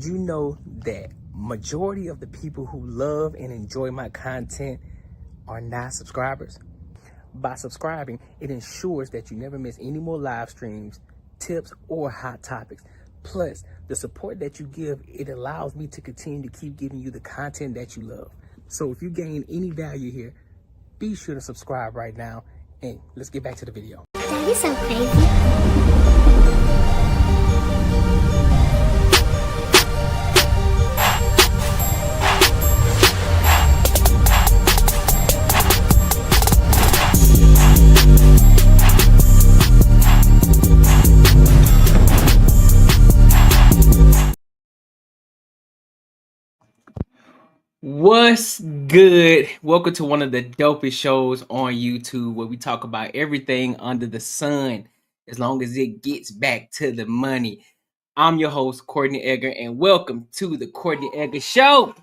you know that majority of the people who love and enjoy my content are not subscribers? By subscribing, it ensures that you never miss any more live streams, tips, or hot topics. Plus, the support that you give, it allows me to continue to keep giving you the content that you love. So if you gain any value here, be sure to subscribe right now. And let's get back to the video. Daddy's so crazy. What's good? Welcome to one of the dopest shows on YouTube where we talk about everything under the sun as long as it gets back to the money. I'm your host, Courtnee Edgar, and welcome to the Courtnee Edgar Show.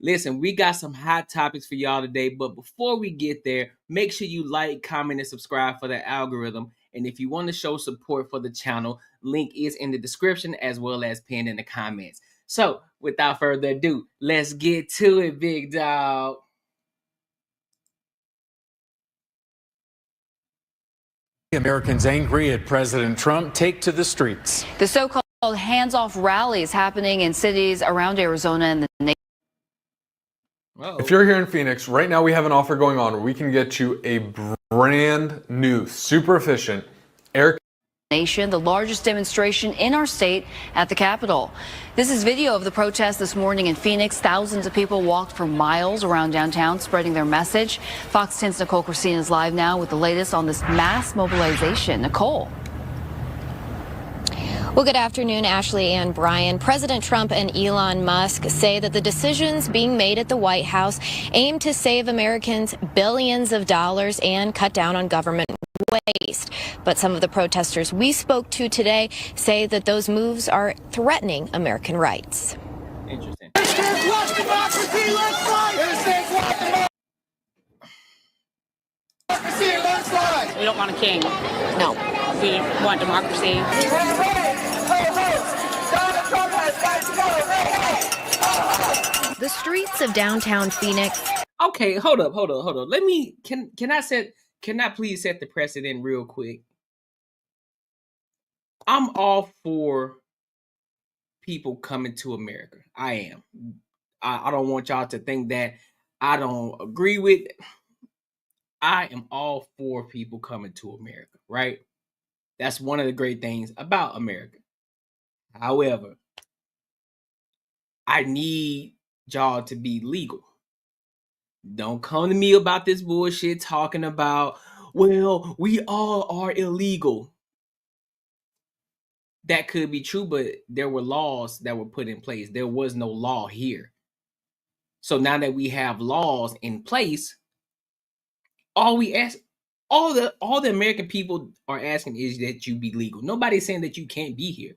Listen, we got some hot topics for y'all today, but before we get there, make sure you like, comment, and subscribe for the algorithm. And if you want to show support for the channel, link is in the description as well as pinned in the comments. So, without further ado, let's get to it, big dog. Americans angry at President Trump take to the streets. The so-called hands-off rallies happening in cities around Arizona and the nation. If you're here in Phoenix, right now we have an offer going on where we can get you a brand new, super efficient air Nation, the largest demonstration in our state at the Capitol. This is video of the protest this morning in Phoenix. Thousands of people walked for miles around downtown spreading their message. Fox 10's Nicole Christina is live now with the latest on this mass mobilization. Nicole. Well, good afternoon, Ashley and Brian. President Trump and Elon Musk say that the decisions being made at the White House aim to save Americans billions of dollars and cut down on government waste. But some of the protesters we spoke to today say that those moves are threatening American rights. Interesting. We don't want a king. No. We want democracy. The streets of downtown Phoenix. Okay, hold up. Let me can I please set the precedent real quick? I'm all for people coming to America. I am. I don't want y'all to think that I don't agree with. I am all for people coming to America, right? That's one of the great things about America. However, I need y'all to be legal. Don't come to me about this bullshit talking about, well, we all are illegal. That could be true, but there were laws that were put in place. There was no law here. So now that we have laws in place, all the American people are asking is that you be legal. Nobody's saying that you can't be here.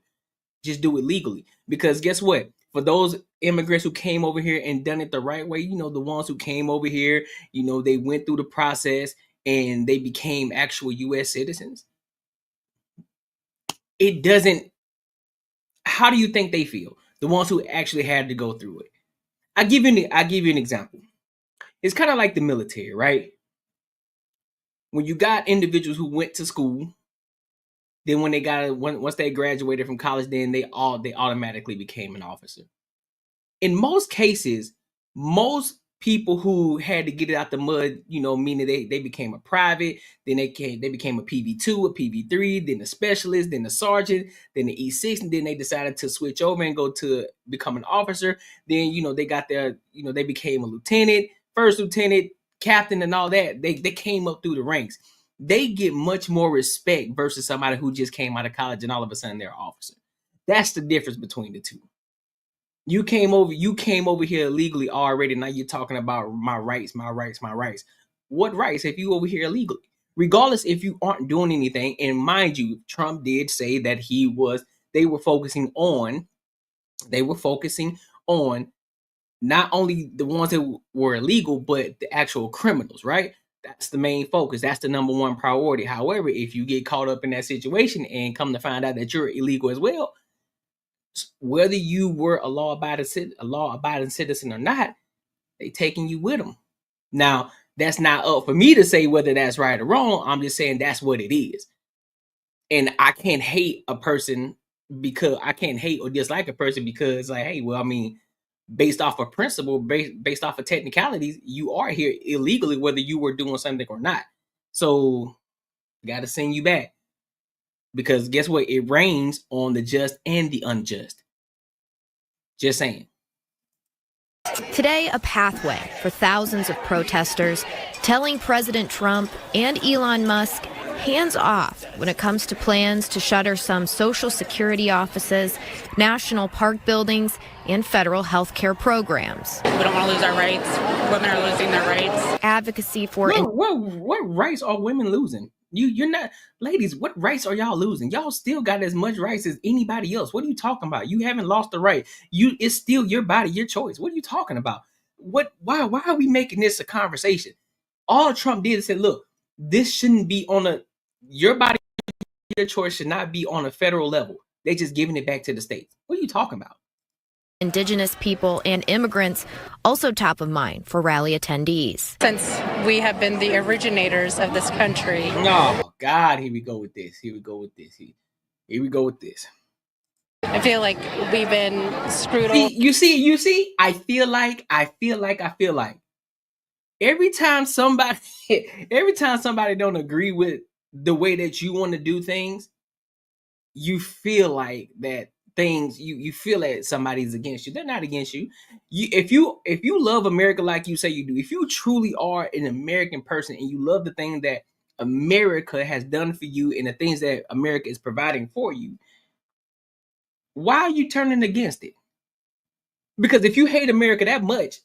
Just do it legally. Because guess what? For those immigrants who came over here and done it the right way, you know, the ones who came over here, you know, they went through the process and they became actual U.S. citizens. It doesn't. How do you think they feel? The ones who actually had to go through it. I give you an example. It's kind of like the military, right? When you got individuals who went to school, then once they graduated from college, then they automatically became an officer. In most cases, most people who had to get it out the mud, you know, meaning they became a private, then they became a PV2, a PV3, then a specialist, then a sergeant, then the E6, and then they decided to switch over and go to become an officer. Then, you know, they got their, you know, they became a lieutenant, first lieutenant, captain, and all that. They came up through the ranks. They get much more respect versus somebody who just came out of college and all of a sudden they're an officer. That's the difference between the two. You came over here illegally already. Now you're talking about my rights. What rights if you over here illegally? Regardless if you aren't doing anything, and mind you, Trump did say that they were focusing on not only the ones that were illegal, but the actual criminals, right? That's the main focus. That's the number one priority. However, if you get caught up in that situation and come to find out that you're illegal as well, whether you were a law-abiding citizen or not, they taking you with them. Now, that's not up for me to say whether that's right or wrong. I'm just saying that's what it is. And I can't hate a person because I can't hate or dislike a person because, like, hey, well, I mean, based off of principle, based off of technicalities, you are here illegally, whether you were doing something or not. So, got to send you back. Because guess what? It rains on the just and the unjust. Just saying. Today, a pathway for thousands of protesters telling President Trump and Elon Musk hands off when it comes to plans to shutter some Social Security offices, national park buildings, and federal health care programs. We don't want to lose our rights. Women are losing their rights. Advocacy for... What rights are women losing? You're not... Ladies, what rights are y'all losing? Y'all still got as much rights as anybody else. What are you talking about? You haven't lost the right. It's still your body, your choice. What are you talking about? Why are we making this a conversation? All Trump did is say, look, this shouldn't be on your body, your choice should not be on a federal level. They just giving it back to the states. What are you talking about? Indigenous people and immigrants also top of mind for rally attendees. Since we have been the originators of this country. Oh, God, here we go with this. Here we go with this. I feel like we've been screwed over. You see, I feel like every time somebody don't agree with the way that you want to do things, you feel like that things you feel that somebody's against you. They're not against you. If you love America like you say you do, if you truly are an American person and you love the thing that America has done for you and the things that America is providing for you, why are you turning against it? Because if you hate America that much,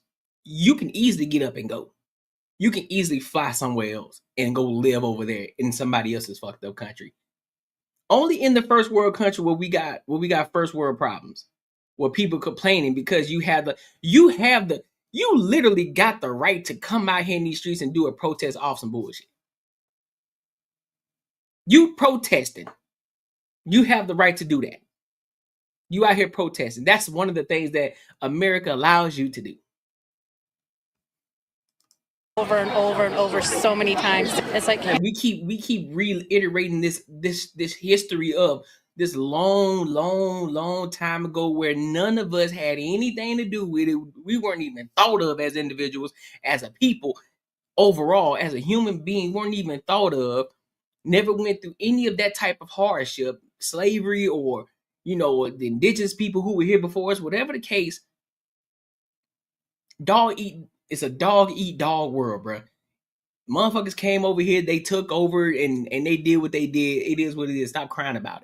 you can easily get up and go. You can easily fly somewhere else and go live over there in somebody else's fucked up country. Only in the first world country where we got first world problems, where people complaining because you literally got the right to come out here in these streets and do a protest off some bullshit. You protesting. You have the right to do that. You out here protesting. That's one of the things that America allows you to do. Over and over and over so many times. It's like we keep reiterating this history of this long time ago where none of us had anything to do with it. We weren't even thought of as individuals, as a people, overall, as a human being, weren't even thought of. Never went through any of that type of hardship, slavery, or the indigenous people who were here before us, whatever the case. It's a dog eat dog world, bro. Motherfuckers came over here, they took over, and they did what they did. It is what it is. Stop crying about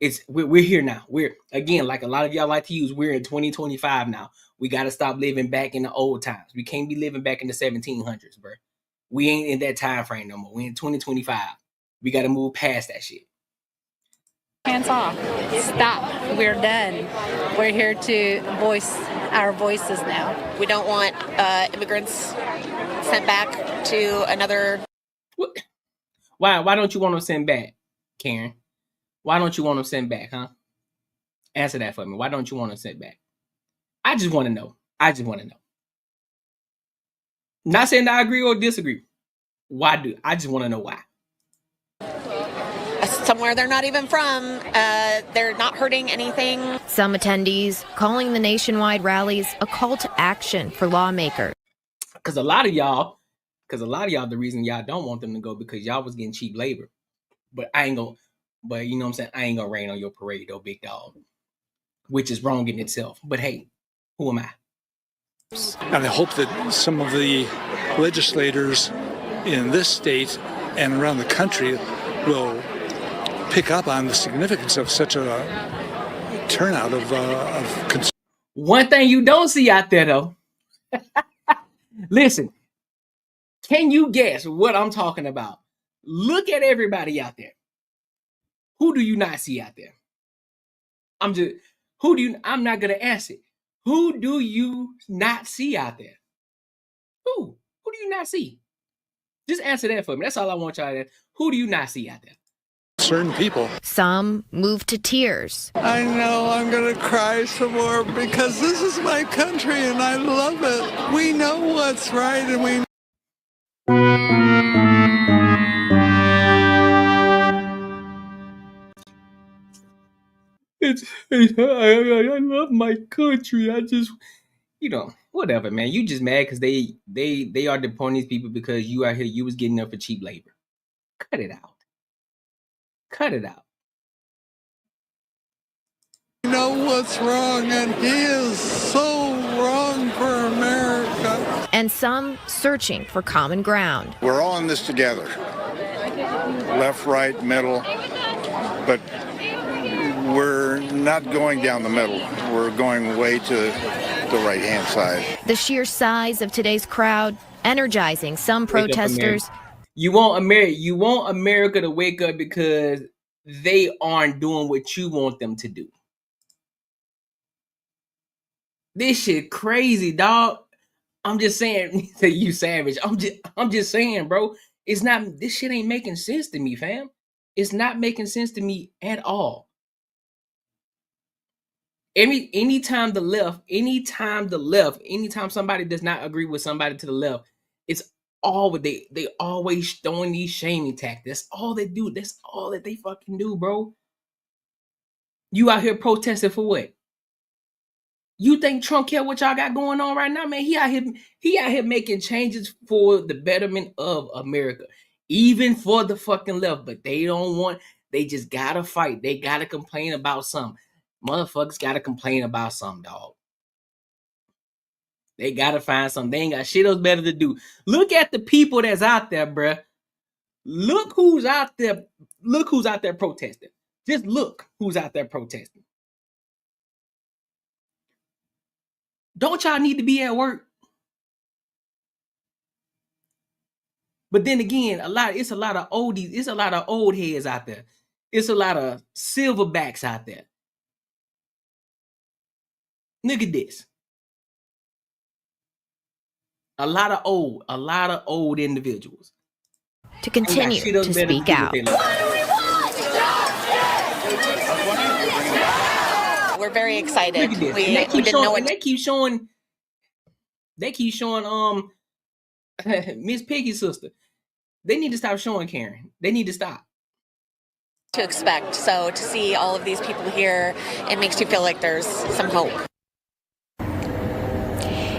it. We're here now. We're, again, like a lot of y'all like to use, we're in 2025 now. We got to stop living back in the old times. We can't be living back in the 1700s, bro. We ain't in that time frame no more. We're in 2025. We got to move past that shit. hands off. Stop. We're done. We're here to voice our voices now. We don't want immigrants sent back to another. What? Why don't you want them sent back, Karen? Why don't you want them sent back, huh? Answer that for me. Why don't you want them sent back? I just want to know. I Not saying that I agree or disagree. I just want to know why. Somewhere they're not even from. They're not hurting anything. Some attendees calling the nationwide rallies a call to action for lawmakers. Because a lot of y'all, the reason y'all don't want them to go because y'all was getting cheap labor. But you know what I'm saying? I ain't gonna rain on your parade though, big dog. Which is wrong in itself. But hey, who am I? And I hope that some of the legislators in this state and around the country will pick up on the significance of such a turnout of consumers. One thing you don't see out there, though. Listen, can you guess what I'm talking about? Look at everybody out there. Who do you not see out there? I'm not going to ask it. Who do you not see out there? Who do you not see? Just answer that for me. That's all I want y'all to. Who do you not see out there? Certain people. Some move to tears. I know I'm going to cry some more because this is my country and I love it. We know what's right and we I love my country. I just, whatever, man. You just mad because they are deporting these people because you out here, you was getting them for cheap labor. Cut it out. Cut it out. know what's wrong, and he is so wrong for America. And some searching for common ground. We're all in this together. Left, right, middle. But we're not going down the middle. We're going way to the right-hand side. The sheer size of today's crowd energizing some protesters. You want America to wake up because they aren't doing what you want them to do. This shit crazy, dog. I'm just saying, you savage. I'm just saying, bro. It's not. This shit ain't making sense to me, fam. It's not making sense to me at all. Anytime somebody does not agree with somebody to the left, it's all what they always throwing these shaming tactics. That's all they do. That's all that they fucking do, bro. You out here protesting for what? You think Trump care what y'all got going on right now, man? He out here making changes for the betterment of America, even for the fucking left. But they don't want. They just gotta fight. They gotta complain about something. Motherfuckers gotta complain about something, dog. They gotta find something. They ain't got shit else better to do. Look at the people that's out there, bruh. Look who's out there. Look who's out there protesting. Just look who's out there protesting. Don't y'all need to be at work? But then again, it's a lot of oldies. It's a lot of old heads out there. It's a lot of silverbacks out there. Look at this. A lot of old individuals. To continue to speak out. We're very excited. We didn't know what. They keep showing Miss Piggy's sister. They need to stop showing Karen. They need to stop. To expect. So to see all of these people here, it makes you feel like there's some hope.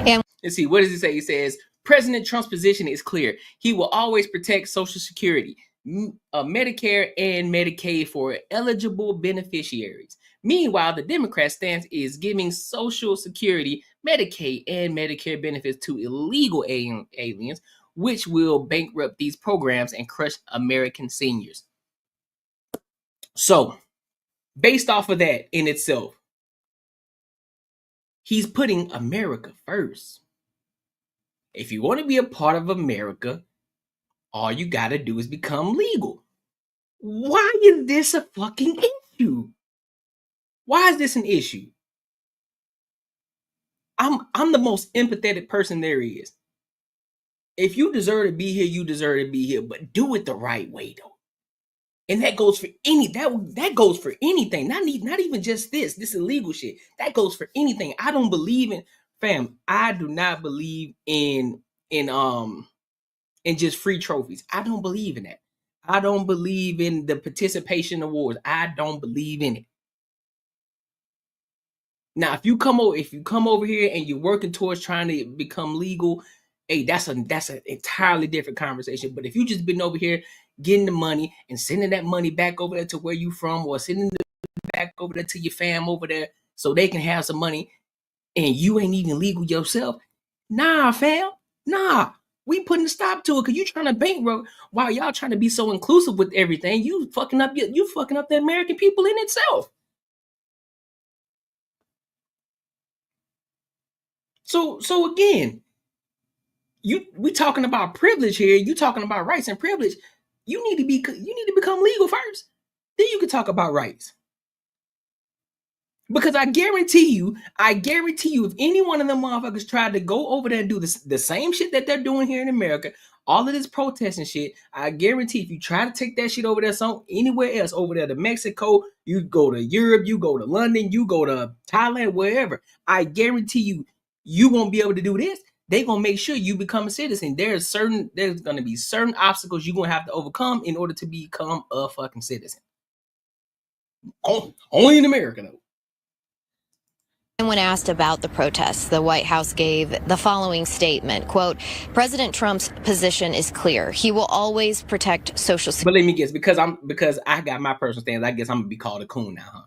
And let's see, what does it say? It says, President Trump's position is clear. He will always protect Social Security, Medicare, and Medicaid for eligible beneficiaries. Meanwhile, the Democrat stance is giving Social Security, Medicaid, and Medicare benefits to illegal aliens, which will bankrupt these programs and crush American seniors. So, based off of that in itself, he's putting America first. If you want to be a part of America, all you got to do is become legal. Why is this a fucking issue? Why is this an issue? I'm the most empathetic person there is. If you deserve to be here, you deserve to be here, but do it the right way though. And that goes for that goes for anything. Not even just this illegal shit. That goes for anything. I don't believe in, fam. I do not believe in just free trophies. I don't believe in that. I don't believe in the participation awards. I don't believe in it. Now, if you come over here and you're working towards trying to become legal, hey, that's an entirely different conversation. But if you just been over here getting the money and sending that money back over there to where you from, or sending it back over there to your fam over there so they can have some money, and you ain't even legal yourself, nah, fam, nah. We putting a stop to it because you trying to bankrupt while y'all trying to be so inclusive with everything. You fucking up the American people in itself. So again, we talking about privilege here. You talking about rights and privilege. You need to become legal first. Then you can talk about rights. Because I guarantee you, if any one of them motherfuckers tried to go over there and do the same shit that they're doing here in America, all of this protesting shit, I guarantee if you try to take that shit over there, anywhere else, over there to Mexico, you go to Europe, you go to London, you go to Thailand, wherever, I guarantee you, you won't be able to do this. They're gonna make sure you become a citizen. There's gonna be certain obstacles you're gonna have to overcome in order to become a fucking citizen. Only in America, though. And when asked about the protests, the White House gave the following statement, quote, President Trump's position is clear. He will always protect social security. But let me guess, because I got my personal stance, I guess I'm gonna be called a coon now, huh?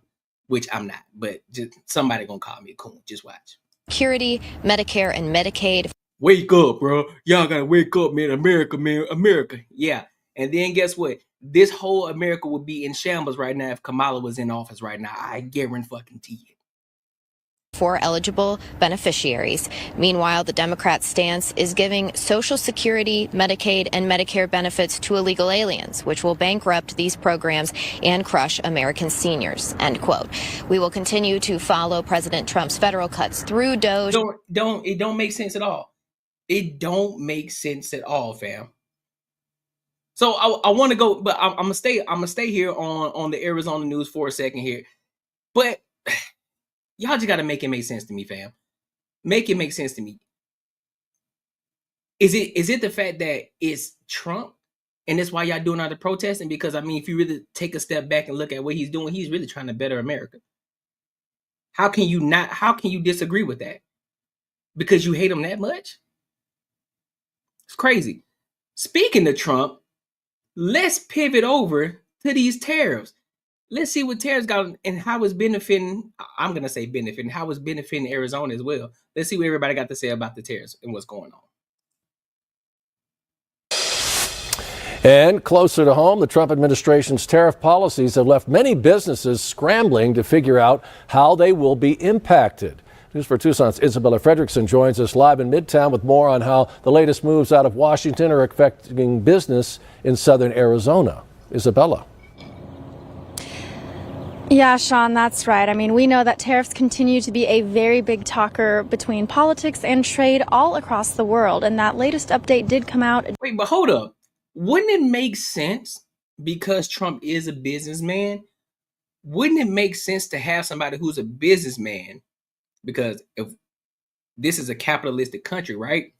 Which I'm not, but just somebody gonna call me a coon. Just watch. Security, Medicare, and Medicaid. Wake up, bro. Y'all gotta wake up, man. America, man. America. Yeah. And then guess what? This whole America would be in shambles right now if Kamala was in office right now. I guarantee it. For eligible beneficiaries. Meanwhile, the Democrat stance is giving Social Security, Medicaid, and Medicare benefits to illegal aliens, which will bankrupt these programs and crush American seniors, end quote. We will continue to follow President Trump's federal cuts through DOJ. It don't make sense at all. It don't make sense at all, fam. So I want to go, but I'm gonna stay here on the Arizona news for a second here. But y'all just gotta make it make sense to me, fam. Make it make sense to me. Is it the fact that it's Trump and that's why y'all doing all the protesting? Because I mean, if you really take a step back and look at what he's doing, he's really trying to better America. How can you disagree with that? Because you hate him that much? It's crazy. Speaking of Trump, let's pivot over to these tariffs. Let's see what tariffs got and how it's benefiting. I'm going to say benefiting, how it's benefiting Arizona as well. Let's see what everybody got to say about the tariffs and what's going on. And closer to home, the Trump administration's tariff policies have left many businesses scrambling to figure out how they will be impacted. News for Tucson's Isabella Fredrickson joins us live in Midtown with more on how the latest moves out of Washington are affecting business in southern Arizona. Isabella. Yeah, Sean, that's right. I mean, we know that tariffs continue to be a very big talker between politics and trade all across the world. And that latest update did come out. Wait, but hold up. Wouldn't it make sense, because Trump is a businessman, wouldn't it make sense to have somebody who's a businessman? Because if this is a capitalistic country, right?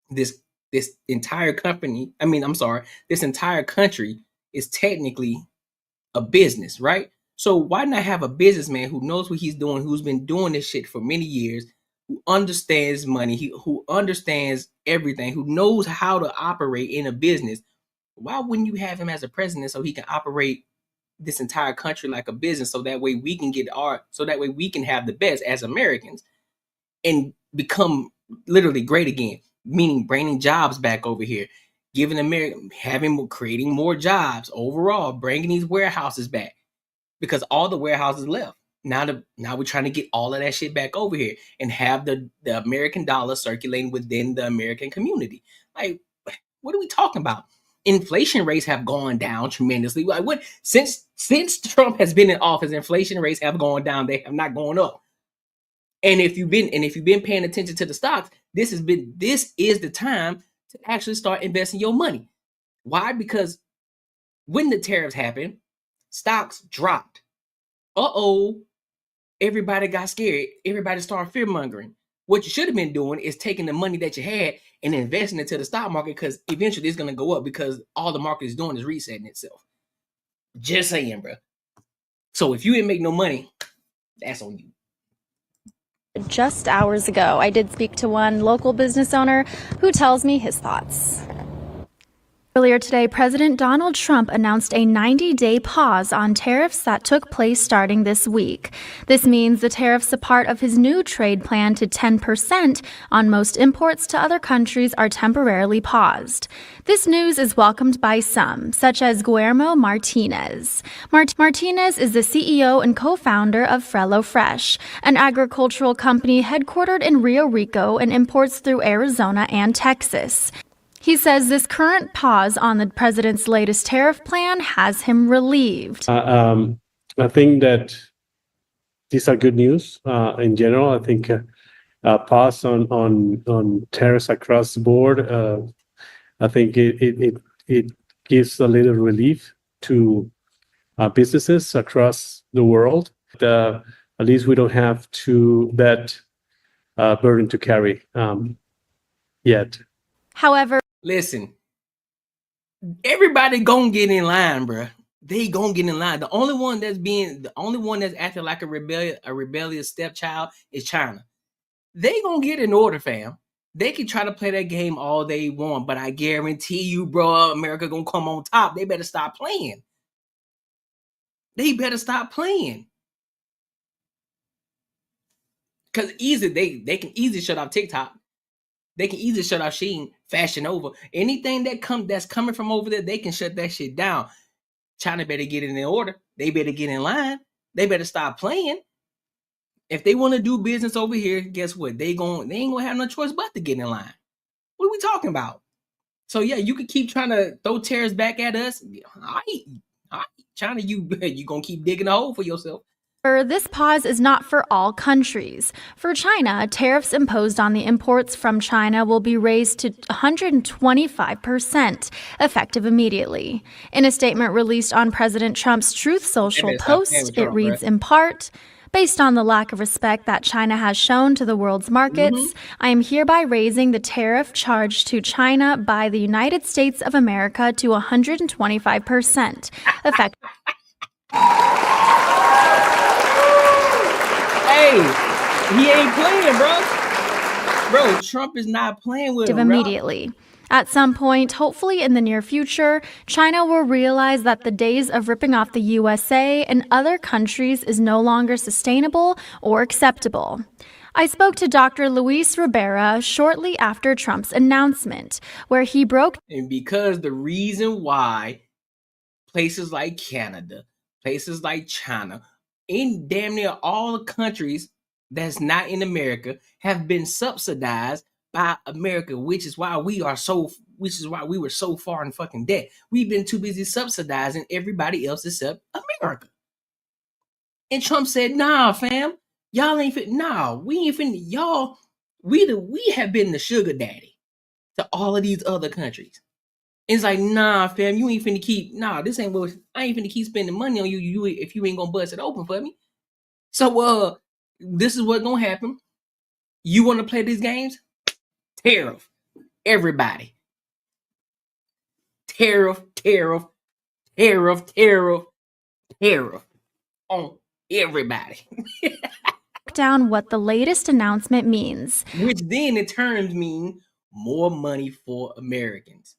This entire country is technically a business, right? So why not have a businessman who knows what he's doing, who's been doing this shit for many years, who understands money, who understands everything, who knows how to operate in a business? Why wouldn't you have him as a president so he can operate this entire country like a business, so that way we can we can have the best as Americans and become literally great again, meaning bringing jobs back over here, creating more jobs overall, bringing these warehouses back, because all the warehouses left. Now we're trying to get all of that shit back over here and have the American dollar circulating within the American community. Like, what are we talking about? Inflation rates have gone down tremendously. Like, what since Trump has been in office, inflation rates have gone down. They have not gone up. And if you've been paying attention to the stocks, this is the time to actually start investing your money. Why? Because when the tariffs happened, stocks dropped. Everybody got scared. Everybody started fear mongering. What you should have been doing is taking the money that you had and investing into the stock market, because eventually it's going to go up, because all the market is doing is resetting itself. Just saying, bro. So if you didn't make no money, that's on you. Just hours ago, I did speak to one local business owner who tells me his thoughts. Earlier today, President Donald Trump announced a 90-day pause on tariffs that took place starting this week. This means the tariffs, a part of his new trade plan to 10% on most imports to other countries, are temporarily paused. This news is welcomed by some, such as Guillermo Martinez. Martinez is the CEO and co-founder of Frello Fresh, an agricultural company headquartered in Rio Rico and imports through Arizona and Texas. He says this current pause on the president's latest tariff plan has him relieved. I think that these are good news in general. I think pause on tariffs across the board. I think it gives a little relief to businesses across the world. At least we don't have that burden to carry yet. However, listen, everybody gonna get in line, bruh. They gonna get in line. The only one that's acting like a rebellious stepchild is China. They gonna get in order, fam. They can try to play that game all they want, but I guarantee you, bro, America gonna come on top. They better stop playing. They better stop playing. Cause they can easily shut off TikTok. They can easily shut off Shein, Fashion Nova. Anything that's coming from over there, they can shut that shit down. China better get in order. They better get in line. They better stop playing. If they want to do business over here, guess what? They ain't gonna have no choice but to get in line. What are we talking about? So yeah, you can keep trying to throw tariffs back at us. All right. China, you gonna keep digging a hole for yourself. This pause is not for all countries. For China, tariffs imposed on the imports from China will be raised to 125%, effective immediately. In a statement released on President Trump's Truth Social post, it reads in part, based on the lack of respect that China has shown to the world's markets, I am hereby raising the tariff charged to China by the United States of America to 125%, effective. Hey, he ain't playing, bro. Bro, Trump is not playing with him, immediately. At some point, hopefully in the near future, China will realize that the days of ripping off the USA and other countries is no longer sustainable or acceptable. I spoke to Dr. Luis Rivera shortly after Trump's announcement, where he broke. And because the reason why places like Canada, places like China, in damn near all the countries that's not in America have been subsidized by America, which is why we were so far in fucking debt. We've been too busy subsidizing everybody else except America. And Trump said, nah, fam, y'all ain't fit. Nah, we ain't finna, y'all, we have been the sugar daddy to all of these other countries. And it's like, nah, fam, you ain't finna keep, this ain't what, I ain't finna keep spending money on you if you ain't gonna bust it open for me. So, this is what's gonna happen. You wanna play these games? Tariff. Everybody. Tariff on everybody. Down what the latest announcement means. Which then in terms mean more money for Americans.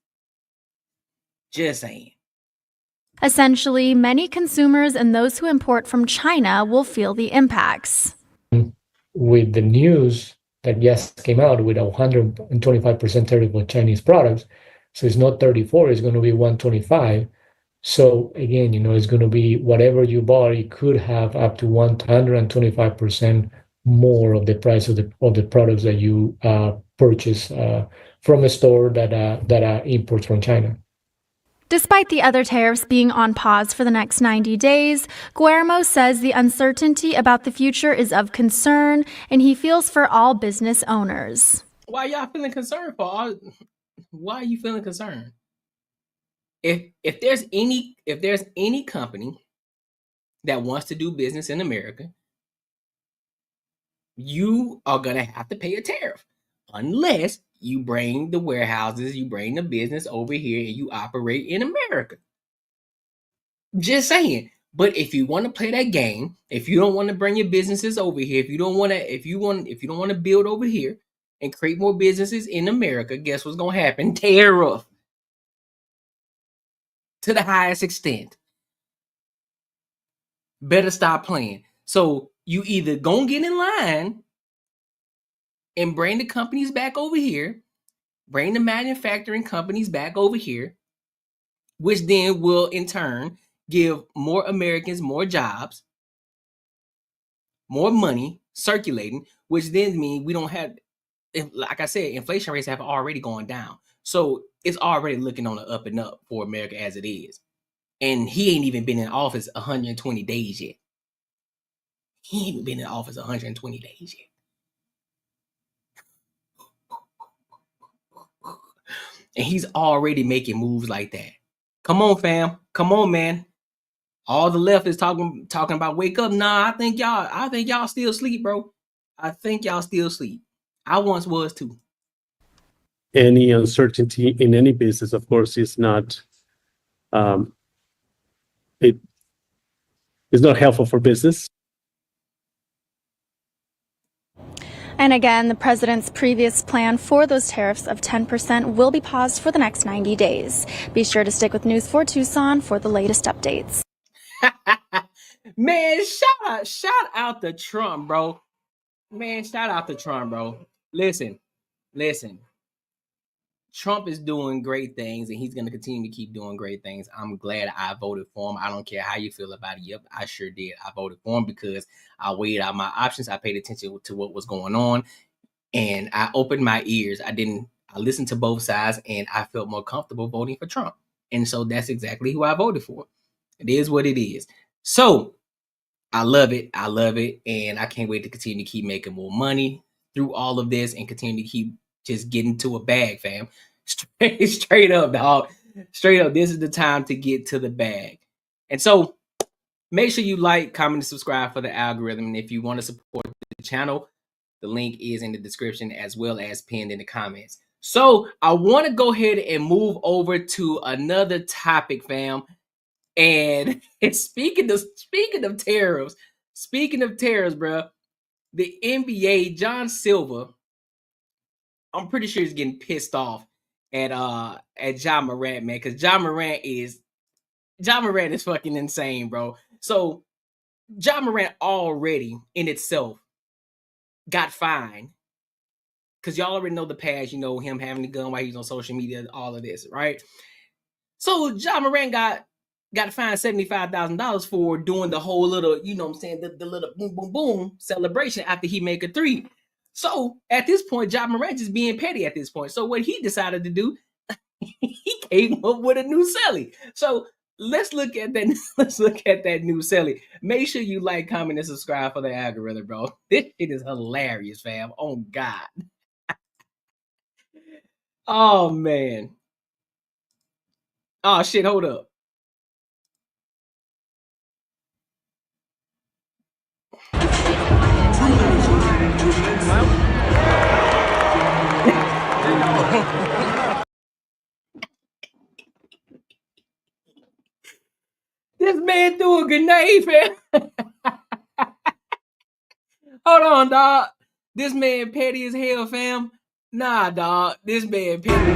Just saying. Essentially, many consumers and those who import from China will feel the impacts. With the news that just came out with 125% tariff on Chinese products, so it's not 34, it's going to be 125. So again, it's going to be whatever you bought, it could have up to 125% more of the price of the products that you purchase from a store that imports from China. Despite the other tariffs being on pause for the next 90 days, Guillermo says the uncertainty about the future is of concern, and he feels for all business owners. Why y'all feeling concerned for? Why are you feeling concerned? If there's any company that wants to do business in America, you are gonna have to pay a tariff unless you bring the warehouses, you bring the business over here, and you operate in America. Just saying. But if you want to play that game, if you don't want to bring your businesses over here, if you don't want to build over here and create more businesses in America, guess what's gonna happen? Tariff to the highest extent. Better stop playing. So you either gonna get in line and bring the companies back over here, bring the manufacturing companies back over here, which then will in turn give more Americans more jobs, more money circulating, which then means we don't have, like I said, inflation rates have already gone down. So it's already looking on the up and up for America as it is. And he ain't even been in office 120 days yet. He ain't been in office 120 days yet. And he's already making moves like that. Come on, fam. Come on, man. All the left is talking about wake up. Nah, I think y'all still sleep, bro. I think y'all still sleep. I once was too. Any uncertainty in any business, of course, is not it is not helpful for business. And again, the president's previous plan for those tariffs of 10% will be paused for the next 90 days. Be sure to stick with News 4 Tucson for the latest updates. Man, shout out to Trump, bro. Man, shout out to Trump, bro. Listen. Trump is doing great things, and he's going to continue to keep doing great things. I'm glad I voted for him. I don't care how you feel about it. Yep, I sure did. I voted for him because I weighed out my options. I paid attention to what was going on, and I opened my ears. I listened to both sides, and I felt more comfortable voting for Trump. And so that's exactly who I voted for. It is what it is. So I love it. And I can't wait to continue to keep making more money through all of this and continue to keep just getting to a bag, fam. Straight up, dog. Straight up, this is the time to get to the bag. And so make sure you like, comment, and subscribe for the algorithm. And if you want to support the channel, the link is in the description as well as pinned in the comments. So I want to go ahead and move over to another topic, fam. And speaking of tariffs, bro, the NBA, John Silver, I'm pretty sure he's getting pissed off at Ja Morant, man, because Ja Morant is fucking insane, bro. So Ja Morant already in itself got fined, because y'all already know the past, him having the gun while he's on social media, all of this, right? So Ja Morant got fined $75,000 for doing the whole little, the little boom, boom, boom celebration after he make a three. So at this point, Ja Morant is being petty at this point. So what he decided to do, he came up with a new celly. So let's look at that. Let's look at that new celly. Make sure you like, comment, and subscribe for the algorithm, bro. This shit is hilarious, fam. Oh God. Oh man. Oh shit. Hold up. This man threw a grenade, fam. Hold on, dog. This man petty as hell, fam. Nah, dog. This man petty.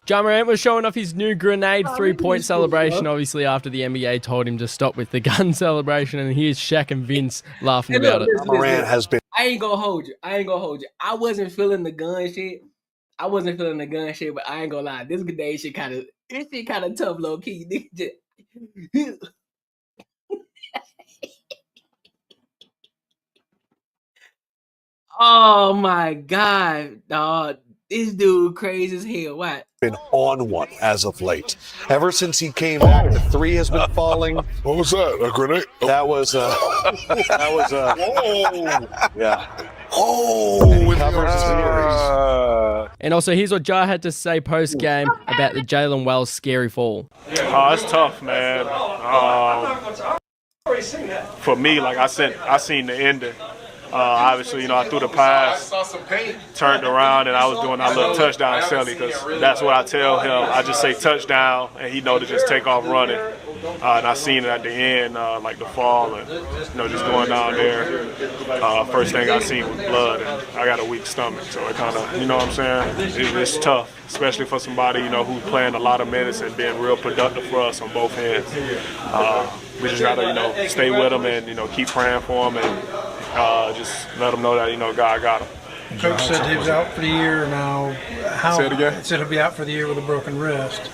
Ja Morant was showing off his new grenade three-point celebration, obviously after the NBA told him to stop with the gun celebration, and here's Shaq and Vince laughing about it. Morant has been. I ain't gonna hold you. I wasn't feeling the gun shit. But I ain't gonna lie. This grenade shit kind of tough, low key. Oh my God, dog. This dude crazy as hell. What? Been on one as of late. Ever since he came back, the three has been falling. What was that? A grenade? That was yeah. And also, here's what Ja had to say post-game about the Jalen Wells scary fall. Oh, it's tough, man. For me, like I seen the ending. Obviously, I threw the pass, turned around, and I was doing that little touchdown celly, because that's what I tell him. I just say touchdown, and he know to just take off running. And I seen it at the end, like the fall, and just going down there. First thing I seen was blood, and I got a weak stomach, so it kind of, what I'm saying? It's tough, especially for somebody who's playing a lot of minutes and being real productive for us on both ends. We just gotta stay with him and keep praying for him and just let him know that God got him. Coach said he was out for the year now. Say it again? He said he'll be out for the year with a broken wrist.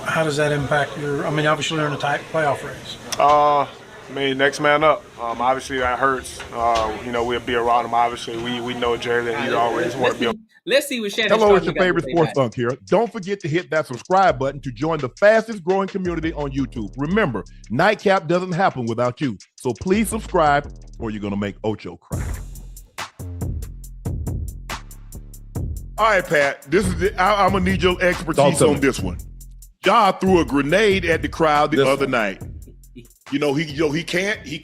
How does that impact obviously you're in a tight playoff race? Next man up. Obviously that hurts. We'll be around him. Obviously, we know Jerry that he always want to be. Let's see what Shannon. Hello, it's your favorite sports thunk here. Don't forget to hit that subscribe button to join the fastest growing community on YouTube. Remember, Nightcap doesn't happen without you. So please subscribe or you're going to make Ocho cry. All right, Pat, this is I'm going to need your expertise on this one. Ja threw a grenade at the crowd the other night. He can't he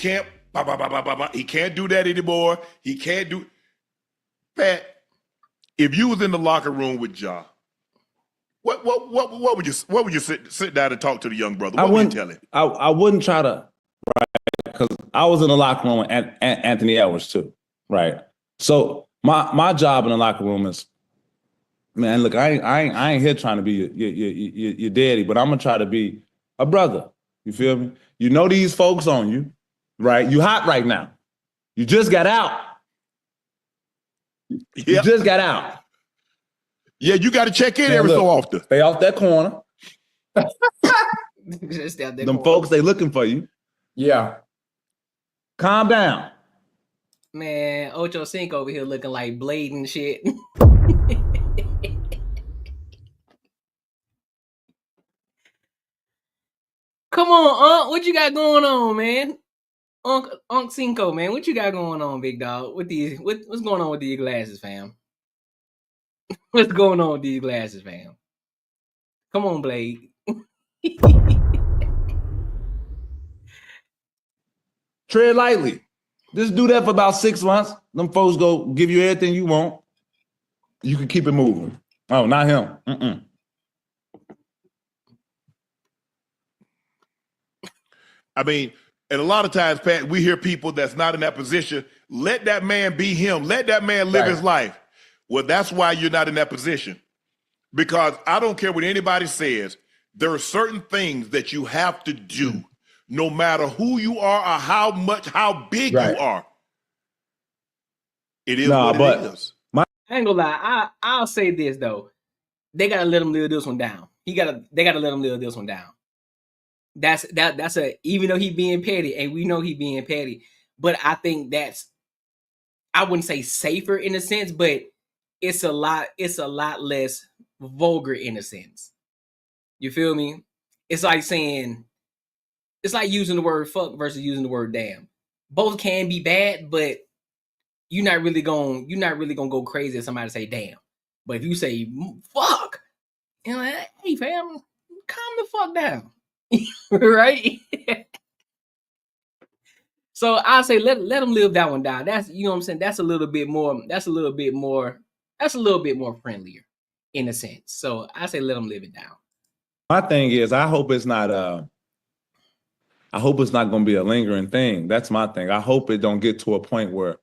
can't do that anymore. He can't do. Pat, if you was in the locker room with Ja, what would you sit down and talk to the young brother? What would you tell him? I wouldn't try to, right? Because I was in the locker room with Anthony Edwards too, right? So my job in the locker room is, man, look, I ain't here trying to be your daddy, but I'm gonna try to be a brother. You feel me? You know these folks on you, right? You hot right now. You just got out. You just got out. Yeah, you got to check in every so often. Stay off that corner. Them folks, they looking for you. Yeah. Calm down. Man, Ocho Cinco over here looking like Blade and shit. Come on, Unc. What you got going on, man? Unc Cinco, man. What you got going on, big dog? What's going on with these glasses, fam? What's going on with these glasses, fam? Come on, Blade. Tread lightly. Just do that for about 6 months. Them folks go give you everything you want. You can keep it moving. Oh, not him. Mm-mm. I mean, and a lot of times, Pat, we hear people that's not in that position. Let that man be him. Let that man live his life. Well, that's why you're not in that position. Because I don't care what anybody says. There are certain things that you have to do, no matter who you are or how big you are. It is what it is. I ain't gonna lie. I'll say this though. They gotta let him live this one down. They gotta let him live this one down. That's even though he being petty, and we know he being petty, but I think I wouldn't say safer in a sense, but it's a lot less vulgar in a sense. You feel me? It's like using the word fuck versus using the word damn. Both can be bad, but you're not really gonna go crazy if somebody say damn. But if you say fuck, you know, hey fam, calm the fuck down. Right? So I say let them live that one down. That's, you know what I'm saying? That's a little bit more friendlier in a sense. So I say let them live it down. My thing is, I hope it's not going to be a lingering thing. That's my thing. I hope it don't get to a point where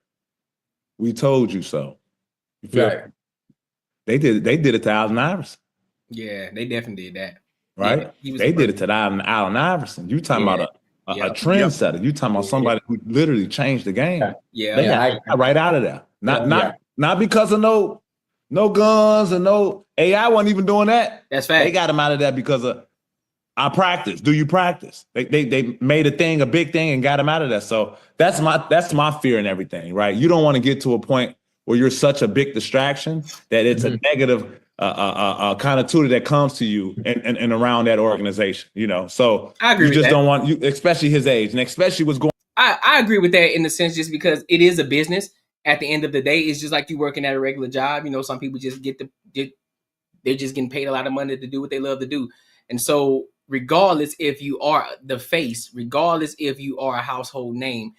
we told you so. You feel right. They did it to Allen Iverson. Yeah, they definitely did that. Right? Yeah, they did it to Allen Iverson. You talking about a trendsetter. You talking about somebody who literally changed the game. Yeah. They got right out of there. Not because of no guns and no AI wasn't even doing that. That's fact. They got him out of that because of I practice. Do you practice? They made a big thing and got him out of that. So that's my fear and everything, right? You don't want to get to a point where you're such a big distraction that it's a negative connotation that comes to you and around that organization, you know. So I agree. You just don't want you, especially his age, and especially what's going. I agree with that in the sense, just because it is a business. At the end of the day, it's just like you working at a regular job. You know, some people just they're just getting paid a lot of money to do what they love to do, and so regardless if you are the face, regardless if you are a household name,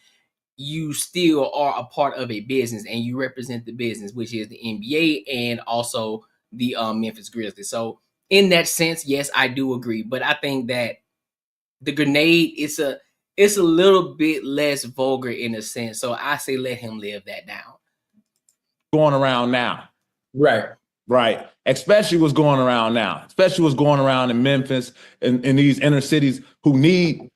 you still are a part of a business and you represent the business, which is the NBA and also the Memphis Grizzlies. So in that sense, yes, I do agree. But I think that the grenade it's a little bit less vulgar in a sense. So I say let him live that down. Going around now. Right. Especially what's going around now. Especially what's going around in Memphis and in these inner cities who need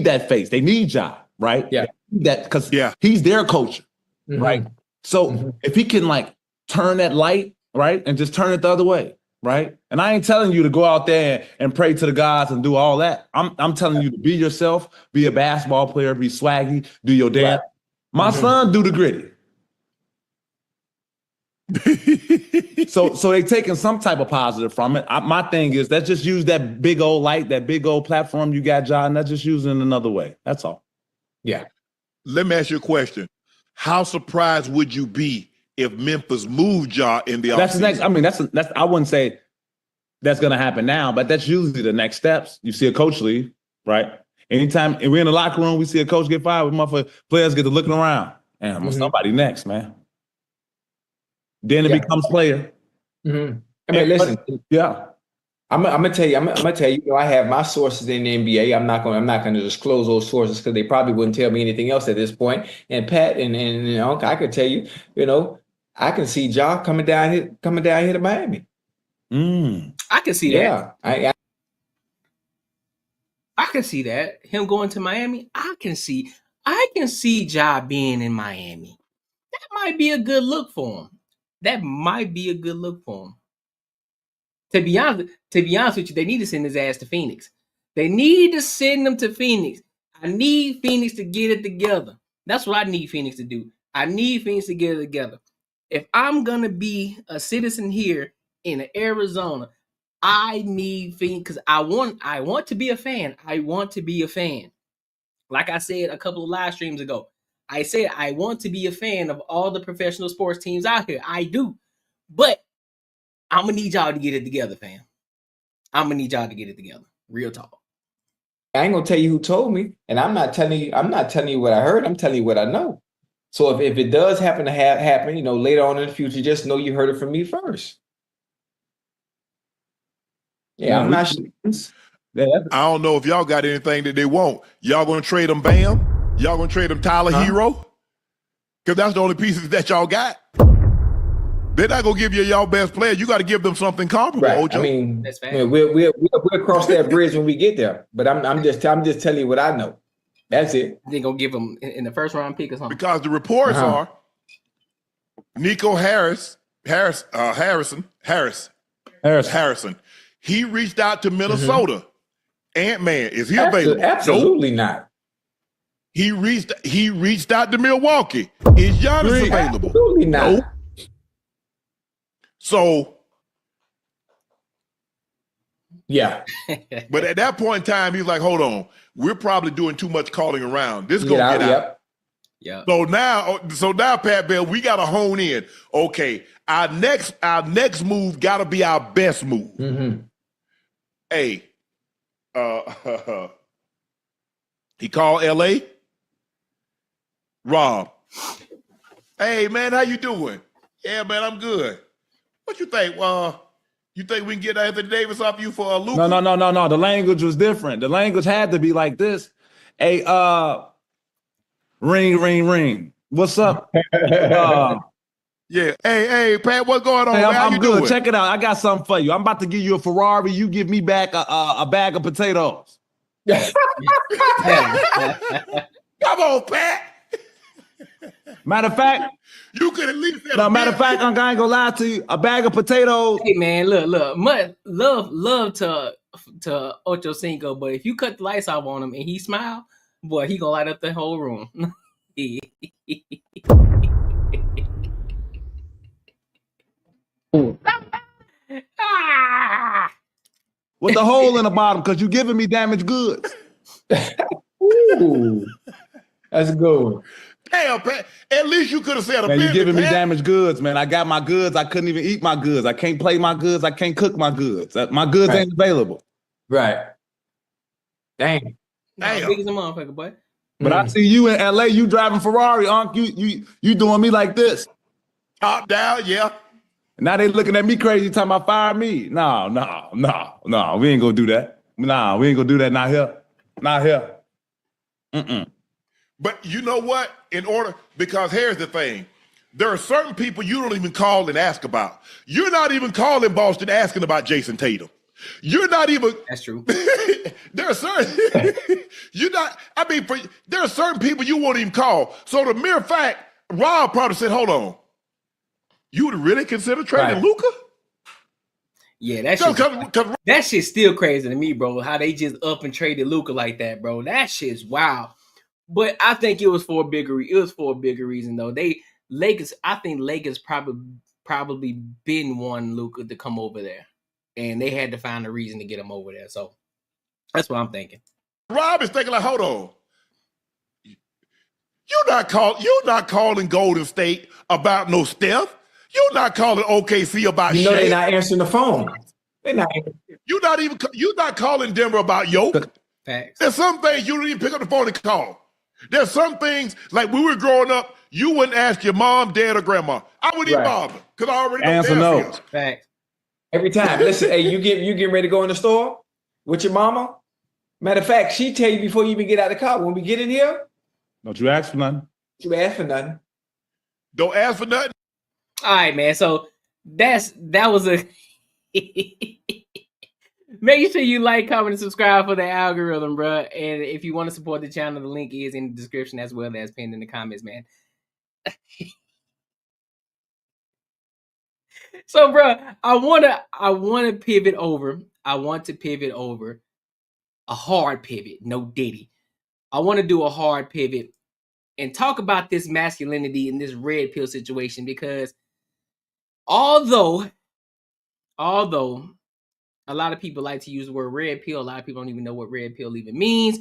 that face. They need Ja, right? Yeah. That because he's their coach, right? So if he can like turn that light, right, and just turn it the other way, right? And I ain't telling you to go out there and pray to the gods and do all that. I'm telling you to be yourself, be a basketball player, be swaggy, do your dance. My son do the gritty. So they taking some type of positive from it. My thing is, let's just use that big old light, that big old platform you got, John. Let's just use it in another way. That's all. Yeah. Let me ask you a question. How surprised would you be if Memphis moved Ja in the offseason? That's the next. I mean, that's. I wouldn't say that's going to happen now, but that's usually the next steps. You see a coach leave, right? Anytime we're in the locker room, we see a coach get fired, players get to looking around. And somebody next, man. Then it becomes player. I mean, listen. Yeah. I'm gonna tell you. I'm gonna tell you. You know, I have my sources in the NBA. I'm not gonna disclose those sources because they probably wouldn't tell me anything else at this point. And Pat and Unc, I could tell you. You know, I can see Ja coming down here to Miami. I can see that. Yeah, I can see that. Him going to Miami. I can see Ja being in Miami. That might be a good look for him. To be honest with you, they need to send his ass to Phoenix. They need to send him to Phoenix. I need Phoenix to get it together. That's what I need Phoenix to do. I need Phoenix to get it together. If I'm gonna be a citizen here in Arizona, I need Phoenix because I want to be a fan. I want to be a fan. Like I said a couple of live streams ago, I said I want to be a fan of all the professional sports teams out here. I do. But I'm going to need y'all to get it together, fam. I'm going to need y'all to get it together. Real talk. I ain't gonna tell you who told me, and I'm not telling you what I heard. I'm telling you what I know. So if it does happen to happen, you know, later on in the future, just know you heard it from me first. Yeah, I'm not sure. I don't know if y'all got anything that they want. Y'all gonna trade them Bam? Y'all gonna trade them Tyler Hero? Because that's the only pieces that y'all got. They're not gonna give you y'all best player. You got to give them something comparable. Right. Ojo. I mean, we'll cross that bridge when we get there. But I'm just telling you what I know. That's it. They gonna give them in the first round pick or something. Because the reports are Nico Harrison. He reached out to Minnesota. Ant-Man, is he available? Absolutely not. He reached out to Milwaukee. Is Giannis available? Absolutely not. Nope. So, yeah. But at that point in time, he's like, hold on. We're probably doing too much calling around. This is going to get out. Yeah. So now, Pat Bell, we got to hone in. Okay, our next move got to be our best move. Hey, he called LA. Rob. Hey man, how you doing? Yeah, man, I'm good. What you think? You think we can get Anthony Davis off you for a loop? No. The language was different. The language had to be like this. Hey, ring. What's up? Yeah. Hey, Pat, what's going on? Hey, man? I'm good. Doing? Check it out. I got something for you. I'm about to give you a Ferrari. You give me back a bag of potatoes. Come on, Pat. Matter of fact, you could at least. Matter of fact, I ain't gonna lie to you. A bag of potatoes. Hey man, look. Much love to Ocho Cinco, but if you cut the lights off on him and he smile, boy, he gonna light up the whole room. With the hole in the bottom, because you giving me damaged goods. Ooh, that's a good one. Damn, Pat. At least you could have said a man, minute, you giving me Pat. damaged goods, man. I got my goods. I couldn't even eat my goods. I can't play my goods. I can't cook my goods. My goods ain't available. Right. Dang. Big as a motherfucker, boy. But I see you in LA, you driving Ferrari, Unc. You doing me like this. Top down, yeah. Now they looking at me crazy, talking about fire me. No. We ain't gonna do that. Nah, we ain't gonna do that. Not here. But you know what? Because here's the thing. There are certain people you don't even call and ask about. You're not even calling Boston asking about Jason Tatum. You're not even. That's true. There are certain. There are certain people you won't even call. So the mere fact, Rob probably said, "Hold on, you would really consider trading Luka?" Yeah, that shit's still crazy to me, bro. How they just up and traded Luka like that, bro. That shit's wild. But I think it was for a bigger reason though. I think Lakers probably probably been wanting Luka to come over there, and they had to find a reason to get him over there. So that's what I'm thinking. Rob is thinking like, hold on. You're not calling Golden State about no Steph. You're not calling OKC about You know Shaq. they're not answering the phone. They're not. You're not calling Denver about Yoke. Facts. There's some things you don't even pick up the phone and call. There's some things, like when we were growing up, you wouldn't ask your mom, dad, or grandma. I wouldn't even bother, because I already know Answer their no. feels. Facts. Every time. Listen, hey, you getting ready to go in the store with your mama? Matter of fact, she tell you before you even get out of the car, when we get in here, Don't you ask for nothing. you ask for nothing. Don't ask for nothing. All right, man. So that was a. Make sure you like, comment, and subscribe for the algorithm, bro. And if you want to support the channel, the link is in the description as well as pinned in the comments, man. So, bro, I wanna pivot over. I want to pivot over a hard pivot, no Diddy. I want to do a hard pivot and talk about this masculinity in this red pill situation, because although a lot of people like to use the word red pill, a lot of people don't even know what red pill even means.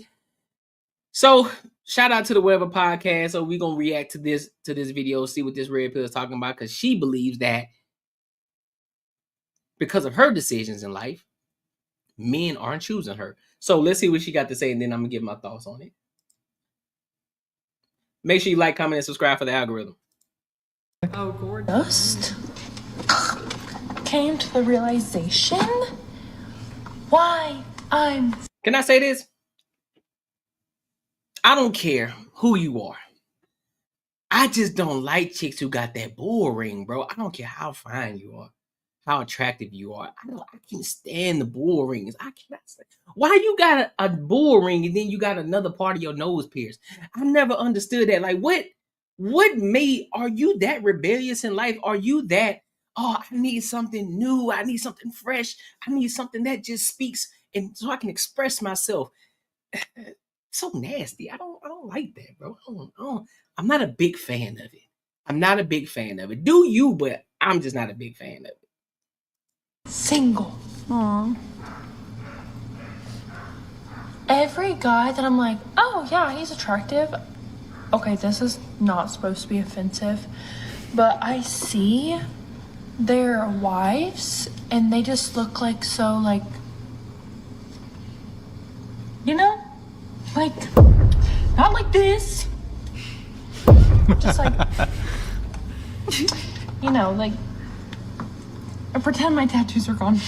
So shout out to the Whatever Podcast. So we're gonna react to this video, see what this red pill is talking about, because she believes that because of her decisions in life, men aren't choosing her. So let's see what she got to say, and then I'm gonna give my thoughts on it. Make sure you like, comment, and subscribe for the algorithm. Oh, gorgeous. Came to the realization why I'm. Can I say this? I don't care who you are. I just don't like chicks who got that bull ring, bro. I don't care how fine you are, how attractive you are. I can't stand the bull rings. I cannot stand. Why you got a bull ring and then you got another part of your nose pierced? I never understood that. Like, what made, are you that rebellious in life? Are you that, oh, I need something new, I need something fresh, I need something that just speaks and so I can express myself? So nasty. I don't like that, bro. I'm not a big fan of it. I'm not a big fan of it. Do you? But I'm just not a big fan of it. Single. Aww. Every guy that I'm like, oh yeah, he's attractive. Okay, this is not supposed to be offensive, but I see their wives and they just look like so, like, you know, like, not like this, just like, you know, like, I pretend my tattoos are gone.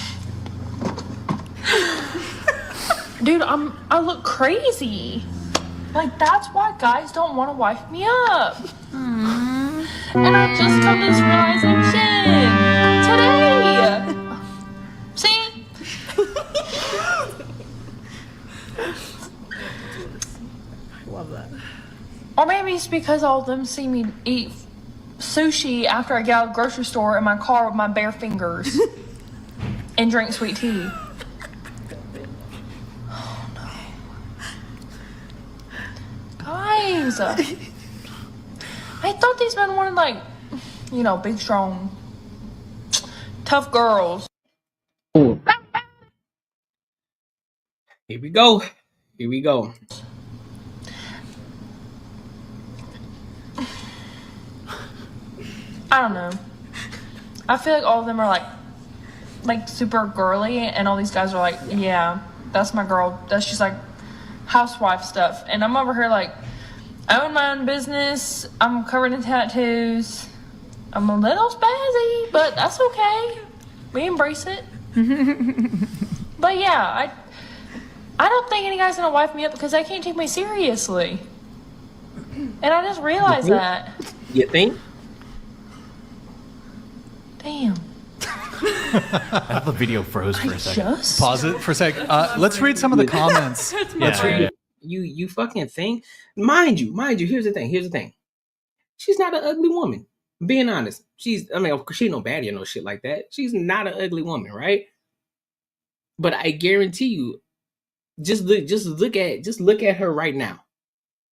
Dude, I look crazy. Like, that's why guys don't want to wife me up. And I just come to this realization today. See? I love that. Or maybe it's because all of them see me eat sushi after I get out of the grocery store in my car with my bare fingers and drink sweet tea. Oh no. Guys, I thought these men wanted, like, you know, big, strong, tough girls. Here we go. Here we go. I don't know. I feel like all of them are like super girly, and all these guys are like, yeah, that's my girl. That's just like housewife stuff. And I'm over here like, I own my own business. I'm covered in tattoos. I'm a little spazzy, but that's okay. We embrace it. But yeah, I don't think any guy's gonna wife me up because they can't take me seriously. And I just realized that. You think? Damn. I thought the video froze for a second. Just Pause it for a sec. Let's read some of the comments. You fucking think? Mind you, here's the thing. She's not an ugly woman. Being honest. She ain't no baddie or no shit like that. She's not an ugly woman, right? But I guarantee you, just look at her right now.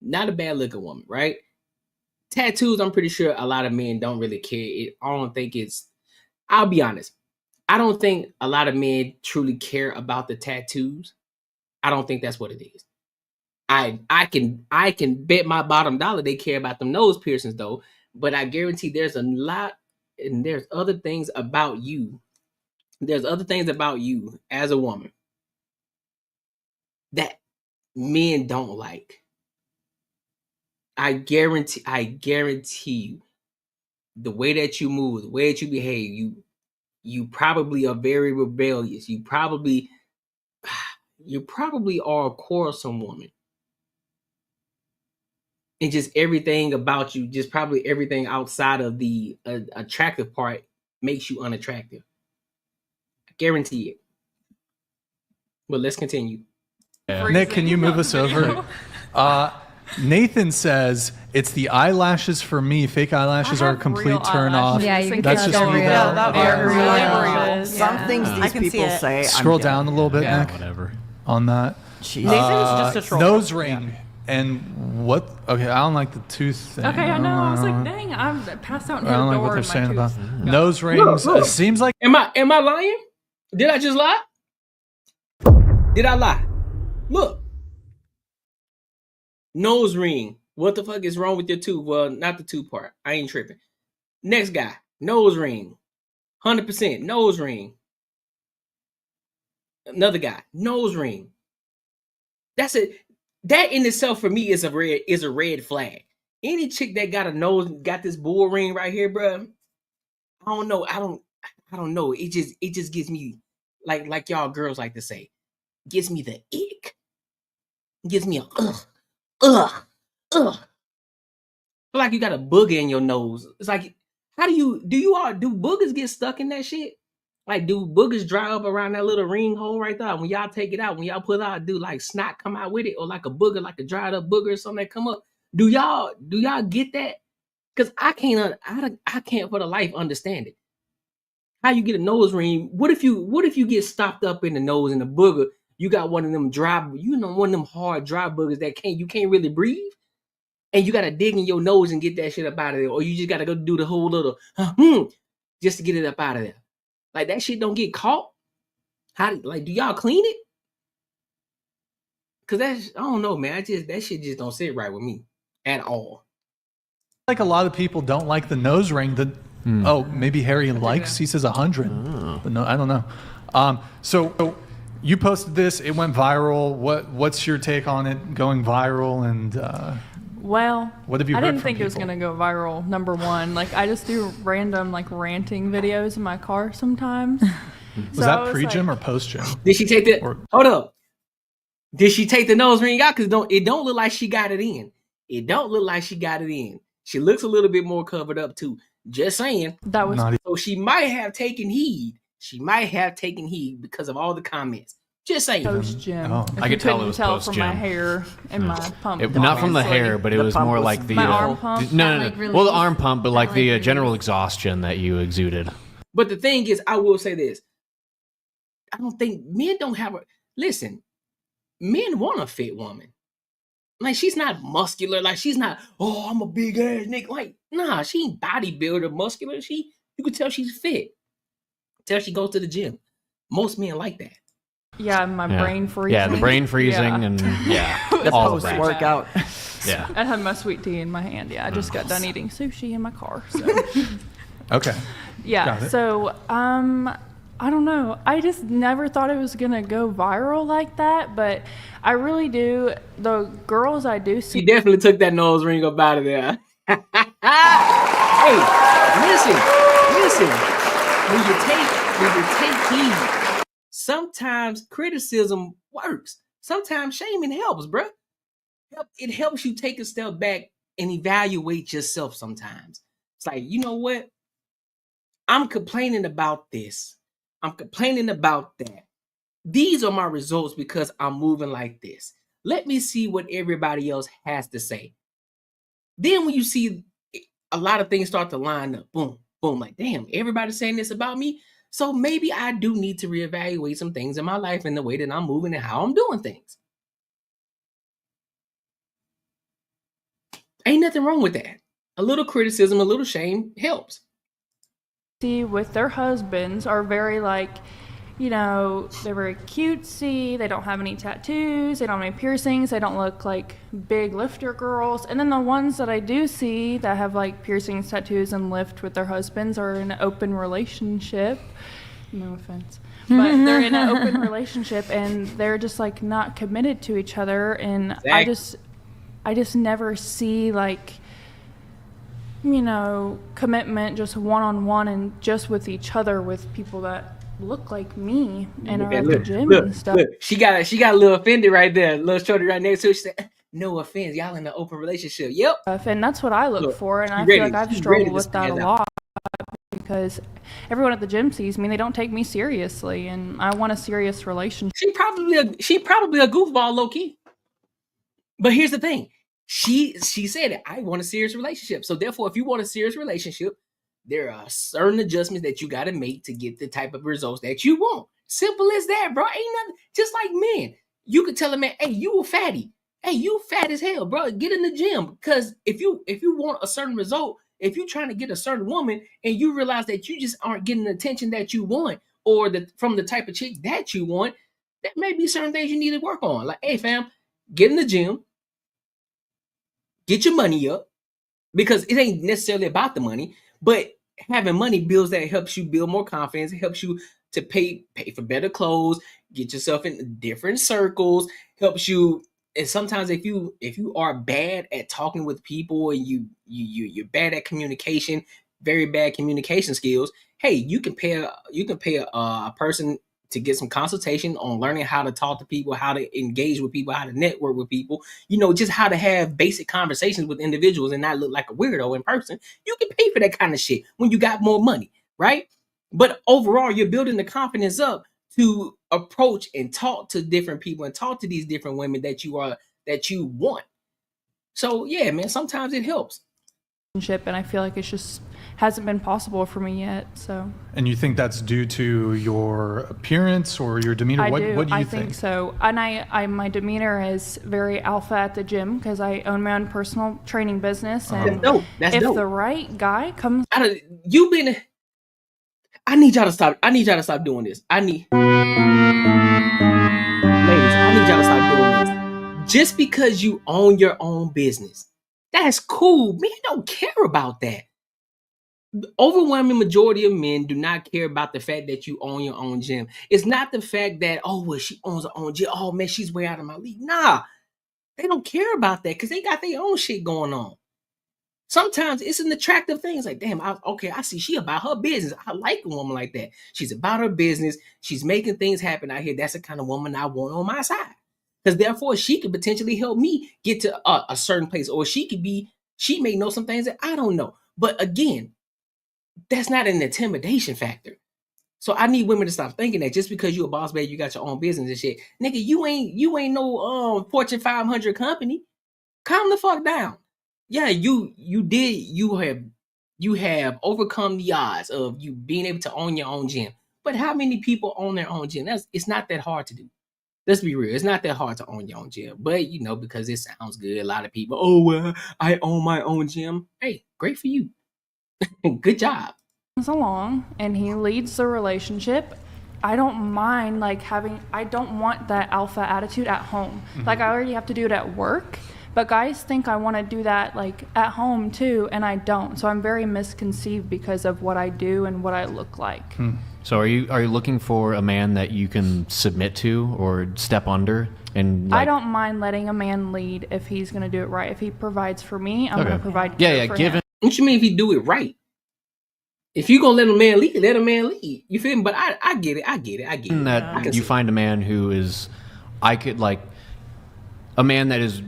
Not a bad looking woman, right? Tattoos, I'm pretty sure a lot of men don't really care. I don't think it's I'll be honest. I don't think a lot of men truly care about the tattoos. I don't think that's what it is. I can bet my bottom dollar they care about them nose piercings though. But I guarantee there's a lot, and there's other things about you. There's other things about you as a woman that men don't like. I guarantee you, the way that you move, the way that you behave, you probably are very rebellious. You probably are a quarrelsome woman. And just everything about you, just probably everything outside of the attractive part makes you unattractive. I guarantee it. But let's continue. Nick, can you move us over? Nathan says it's the eyelashes for me. Fake eyelashes are a complete turn off. Yeah, you can That's tell just me. they're though. real. They're real. Some things I these can see people it. say. Scroll down a little bit, Nick. Whatever. On that. Nathan is just a troll. Nose ring. And what? Okay, I don't like the tooth thing. Okay, I know. I was like, dang, I'm passed out I near the don't like door. what they're and my saying tooth about gone. nose rings. Look. It seems like. Am I lying? Did I just lie? Did I lie? Look. Nose ring. What the fuck is wrong with your tooth? Well, not the tooth part. I ain't tripping. Next guy. Nose ring. 100% nose ring. Another guy. Nose ring. That's it. That in itself for me is a red flag. Any chick that got this bull ring right here, bro. I don't know. I don't know. It just gives me like y'all girls like to say, gives me the ick. Gives me a ugh. Feel like you got a booger in your nose. It's like, how do boogers get stuck in that shit? Like, do boogers dry up around that little ring hole right there? When y'all take it out, when y'all pull it out, do like snot come out with it, or like a booger, like a dried up booger or something that come up? Do y'all get that? Because I can't for the life understand it. How you get a nose ring? What if you get stopped up in the nose and the booger? You got one of them one of them hard dry boogers that you can't really breathe, and you gotta dig in your nose and get that shit up out of there, or you just gotta go do the whole little just to get it up out of there. Like, that shit don't get caught. Do y'all clean it? Cause I don't know, man. That shit just don't sit right with me at all. Like a lot of people don't like the nose ring. Maybe Harry likes. He says 100. But no, I don't know. So you posted this. It went viral. What's your take on it going viral? And well, what have you I heard didn't from think it was people? gonna go viral. Number one, like, I just do random ranting videos in my car sometimes. Was that pre-gym or post-gym? Did she take hold up? Did she take the nose ring out? Because it don't look like she got it in. It don't look like she got it in. She looks a little bit more covered up too. Just saying. That was so she might have taken heed. She might have taken heed because of all the comments. Just saying. Post gym. I could tell it was post from gym. my hair and my pump. Not from the hair, but it was more like the my arm pump. No. Well, the arm pump, but like the general exhaustion that you exuded. But the thing is, I will say this. I don't think men don't have listen. Men want a fit woman. Like, she's not muscular. Like, she's not, I'm a big ass nigga. Like, nah, she ain't bodybuilder muscular. You could tell she's fit. Tell she goes to the gym. Most men like that. Yeah, my brain freezing. Yeah, the brain freezing and the all of that. post-workout. Yeah. I had my sweet tea in my hand. Yeah, I just got done eating sushi in my car. So. Okay. Yeah. Got it. So, I don't know. I just never thought it was gonna go viral like that, but I really do. The girls I do see. She definitely took that nose ring up out of there. Hey, listen. When you take heed, sometimes criticism works. Sometimes shaming helps, bruh. It helps you take a step back and evaluate yourself sometimes. It's like, you know what? I'm complaining about this. I'm complaining about that. These are my results because I'm moving like this. Let me see what everybody else has to say. Then when you see a lot of things start to line up, boom, boom, like, damn, everybody's saying this about me. So maybe I do need to reevaluate some things in my life and the way that I'm moving and how I'm doing things. Ain't nothing wrong with that. A little criticism, a little shame helps. see with their husbands are very like, you know, they're very cutesy. They don't have any tattoos. They don't have any piercings. They don't look like big lifter girls. And then the ones that I do see that have like piercings, tattoos, and lift with their husbands are in an open relationship. No offense. But they're in an open relationship and they're just like not committed to each other. And Exactly. I just never see like, you know, commitment just one-on-one and just with each other with people that look like me and are at the gym and stuff. Look, she got a little offended right there, little shorty right next to her. She said, "No offense, y'all in an open relationship." Yep. And that's what I look for, and I ready. feel like I've She's struggled ready to with that a stand lot because everyone at the gym sees me, they don't take me seriously, and I want a serious relationship. She probably a goofball, low key. But here's the thing. She said it. I want a serious relationship. So therefore, if you want a serious relationship, there are certain adjustments that you got to make to get the type of results that you want. Simple as that, bro. Ain't nothing. Just like men, you could tell a man, "Hey, you a fatty. Hey, you fat as hell, bro. Get in the gym." Because if you want a certain result, if you're trying to get a certain woman and you realize that you just aren't getting the attention that you want, or from the type of chick that you want, there may be certain things you need to work on. Like, hey, fam, get in the gym, get your money up, because it ain't necessarily about the money, but having money builds that, helps you build more confidence. It helps you to pay for better clothes, get yourself in different circles, helps you. And sometimes if you are bad at talking with people and you're bad at communication, very bad communication skills, hey, you can pay a person to get some consultation on learning how to talk to people, how to engage with people, how to network with people, you know, just how to have basic conversations with individuals and not look like a weirdo in person. You can pay for that kind of shit when you got more money, right? But overall, you're building the confidence up to approach and talk to different people and talk to these different women that you want. So yeah, man, sometimes it helps. And I feel like it's just hasn't been possible for me yet. So. And you think that's due to your appearance or your demeanor? What do you think? I think so. And I my demeanor is very alpha at the gym because I own my own personal training business. And That's dope. the right guy comes, I need y'all to stop. I need y'all to stop doing this. Ladies, I need y'all to stop doing this. Just because you own your own business, that's cool. Men don't care about that. The overwhelming majority of men do not care about the fact that you own your own gym. It's not the fact that, oh, well, she owns her own gym. Oh, man, she's way out of my league. Nah, they don't care about that because they got their own shit going on. Sometimes it's an attractive thing. It's like, damn, I see she about her business. I like a woman like that. She's about her business. She's making things happen out here. That's the kind of woman I want on my side. Because therefore, she could potentially help me get to a certain place. Or she may know some things that I don't know. But again, that's not an intimidation factor. So I need women to stop thinking that just because you're a boss babe, you got your own business and shit. Nigga, you ain't no Fortune 500 company. Calm the fuck down. Yeah, you have overcome the odds of you being able to own your own gym. But how many people own their own gym? It's not that hard to do. Let's be real. It's not that hard to own your own gym. But, you know, because it sounds good, a lot of people, oh, well, I own my own gym. Hey, great for you. Good job. Along and he leads the relationship. I don't mind I don't want that alpha attitude at home. Mm-hmm. Like I already have to do it at work. But guys think I want to do that like at home too, and I don't. So I'm very misconceived because of what I do and what I look like. So are you looking for a man that you can submit to or step under? And I don't mind letting a man lead if he's going to do it right. If he provides for me, I'm going to provide for him. What you mean if he do it right? If you gonna let a man lead, let a man lead. You feel me? But I get it. That you find a man who is, a man that is.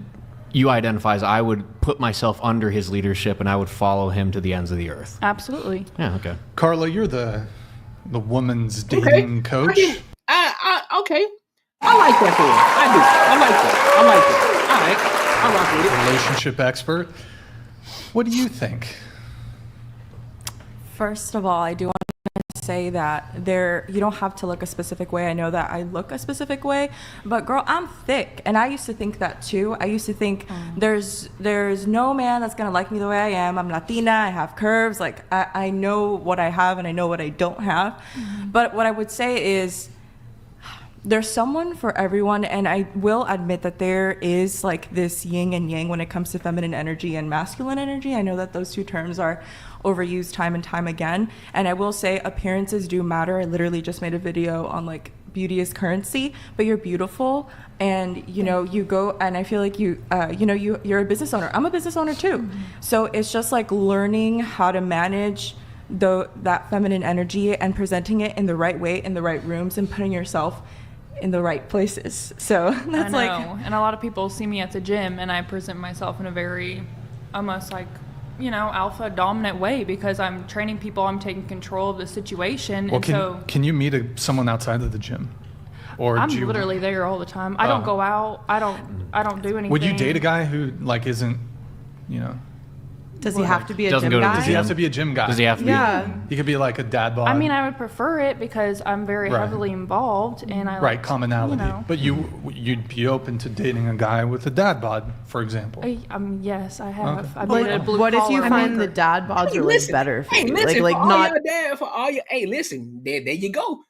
You identify as I would put myself under his leadership and I would follow him to the ends of the earth. Absolutely. Yeah, okay. Carla, you're the woman's dating coach. Okay. I like that for him. I do. I like that. All right. I rock with it. Relationship expert. What do you think? First of all, I do want to say that you don't have to look a specific way. I know that I look a specific way, but girl, I'm thick, and I used to think that too. I used to think there's no man that's gonna like me the way I am. I'm Latina, I have curves, like I know what I have and I know what I don't have. But what I would say is there's someone for everyone, and I will admit that there is like this yin and yang when it comes to feminine energy and masculine energy. I know that those two terms are overused time and time again, and I will say appearances do matter. I literally just made a video on like beauty is currency, but you're beautiful, and you know, you go, and I feel like you're a business owner. I'm a business owner too. So it's just like learning how to manage that feminine energy and presenting it in the right way, in the right rooms, and putting yourself in the right places. So that's I know. And a lot of people see me at the gym and I present myself in a very almost like, you know, alpha dominant way because I'm training people, I'm taking control of the situation. Well, and can you meet someone outside of the gym? Or I'm literally there all the time. I don't go out. I don't do anything. Would you date a guy who like isn't, you know? Does he have to be a gym guy? Does he have to be a gym guy? Does he have to be? He could be like a dad bod. I mean, I would prefer it because I'm very heavily involved and I like, commonality. You know. But you'd be open to dating a guy with a dad bod, for example. Yes, I have. Okay. I've been a blue What if you collar find worker. the dad bods are like better for you? Listen, like for all not your dad, for all your listen, there you go.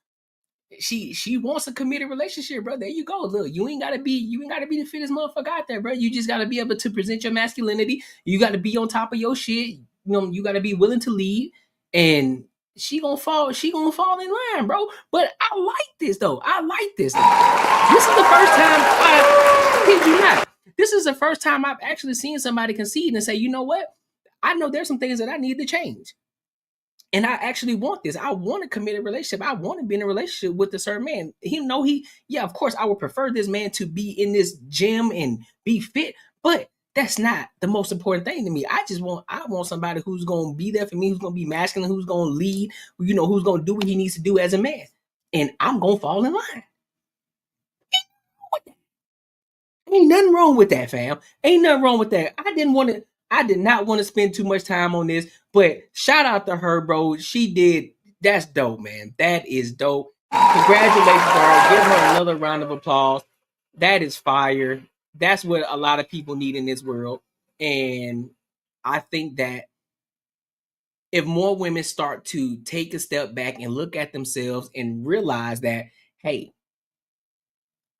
She wants a committed relationship, bro. There you go. Look, you ain't gotta be the fittest motherfucker out there, bro. You just gotta be able to present your masculinity. You gotta be on top of your shit. You know, you gotta be willing to lead, and she gonna fall in line, bro. But I like this though. This is the first time I kid you not. This is the first time I've actually seen somebody concede and say, you know what? I know there's some things that I need to change. And I actually want this. I want a committed relationship. I want to be in a relationship with a certain man. Of course, I would prefer this man to be in this gym and be fit, but that's not the most important thing to me. I want somebody who's going to be there for me, who's going to be masculine, who's going to lead, you know, who's going to do what he needs to do as a man. And I'm going to fall in line. Ain't nothing wrong with that, fam. Ain't nothing wrong with that. I did not want to spend too much time on this, but shout out to her, bro. She did. That's dope, man. That is dope. Congratulations, girl. Give her another round of applause. That is fire. That's what a lot of people need in this world. And I think that if more women start to take a step back and look at themselves and realize that, hey,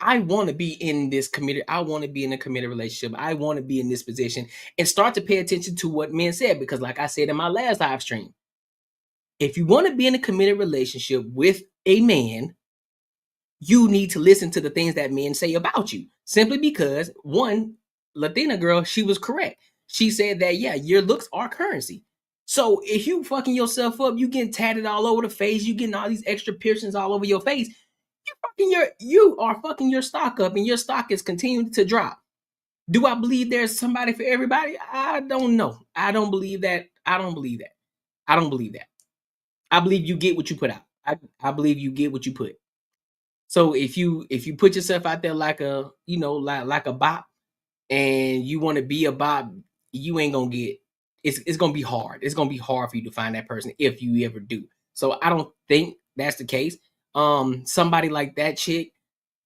I want to be in this committed. I want to be in a committed relationship. I want to be in this position and start to pay attention to what men said. Because like I said in my last live stream, if you want to be in a committed relationship with a man, you need to listen to the things that men say about you. Simply because one Latina girl, she was correct. She said that, yeah, your looks are currency. So if you fucking yourself up, you getting tatted all over the face, you getting all these extra piercings all over your face, you are fucking your stock up, and your stock is continuing to drop. Do I believe there's somebody for everybody? I don't know. I don't believe that. I believe you get what you put out. I believe you get what you put. So if you put yourself out there like a, you know, like a bop, and you want to be a bop, you ain't gonna get. It's gonna be hard. It's gonna be hard for you to find that person if you ever do. So I don't think that's the case. Somebody like that chick,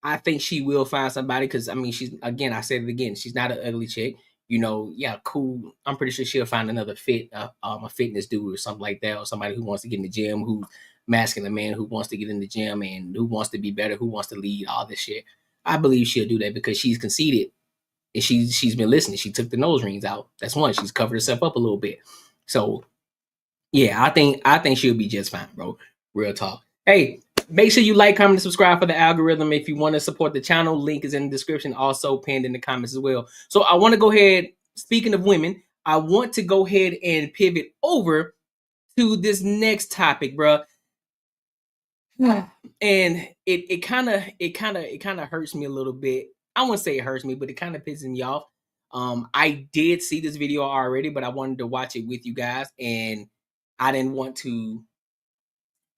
I think she will find somebody, because I mean, I said it again, she's not an ugly chick. You know, yeah, cool. I'm pretty sure she'll find another a fitness dude or something like that, or somebody who wants to get in the gym, who's masculine man, who wants to get in the gym and who wants to be better, who wants to lead, all this shit. I believe she'll do that because she's conceited and she's been listening. She took the nose rings out. That's one. She's covered herself up a little bit. So yeah, I think she'll be just fine, bro. Real talk. Hey, make sure you like, comment, and subscribe for the algorithm. If you want to support the channel, link is in the description, also pinned in the comments as well. So I want to go ahead, speaking of women, I want to go ahead and pivot over to this next topic, bro. And it kind of hurts me a little bit. I won't say it hurts me, but it kind of pisses me off. I did see this video already, but I wanted to watch it with you guys, and I didn't want to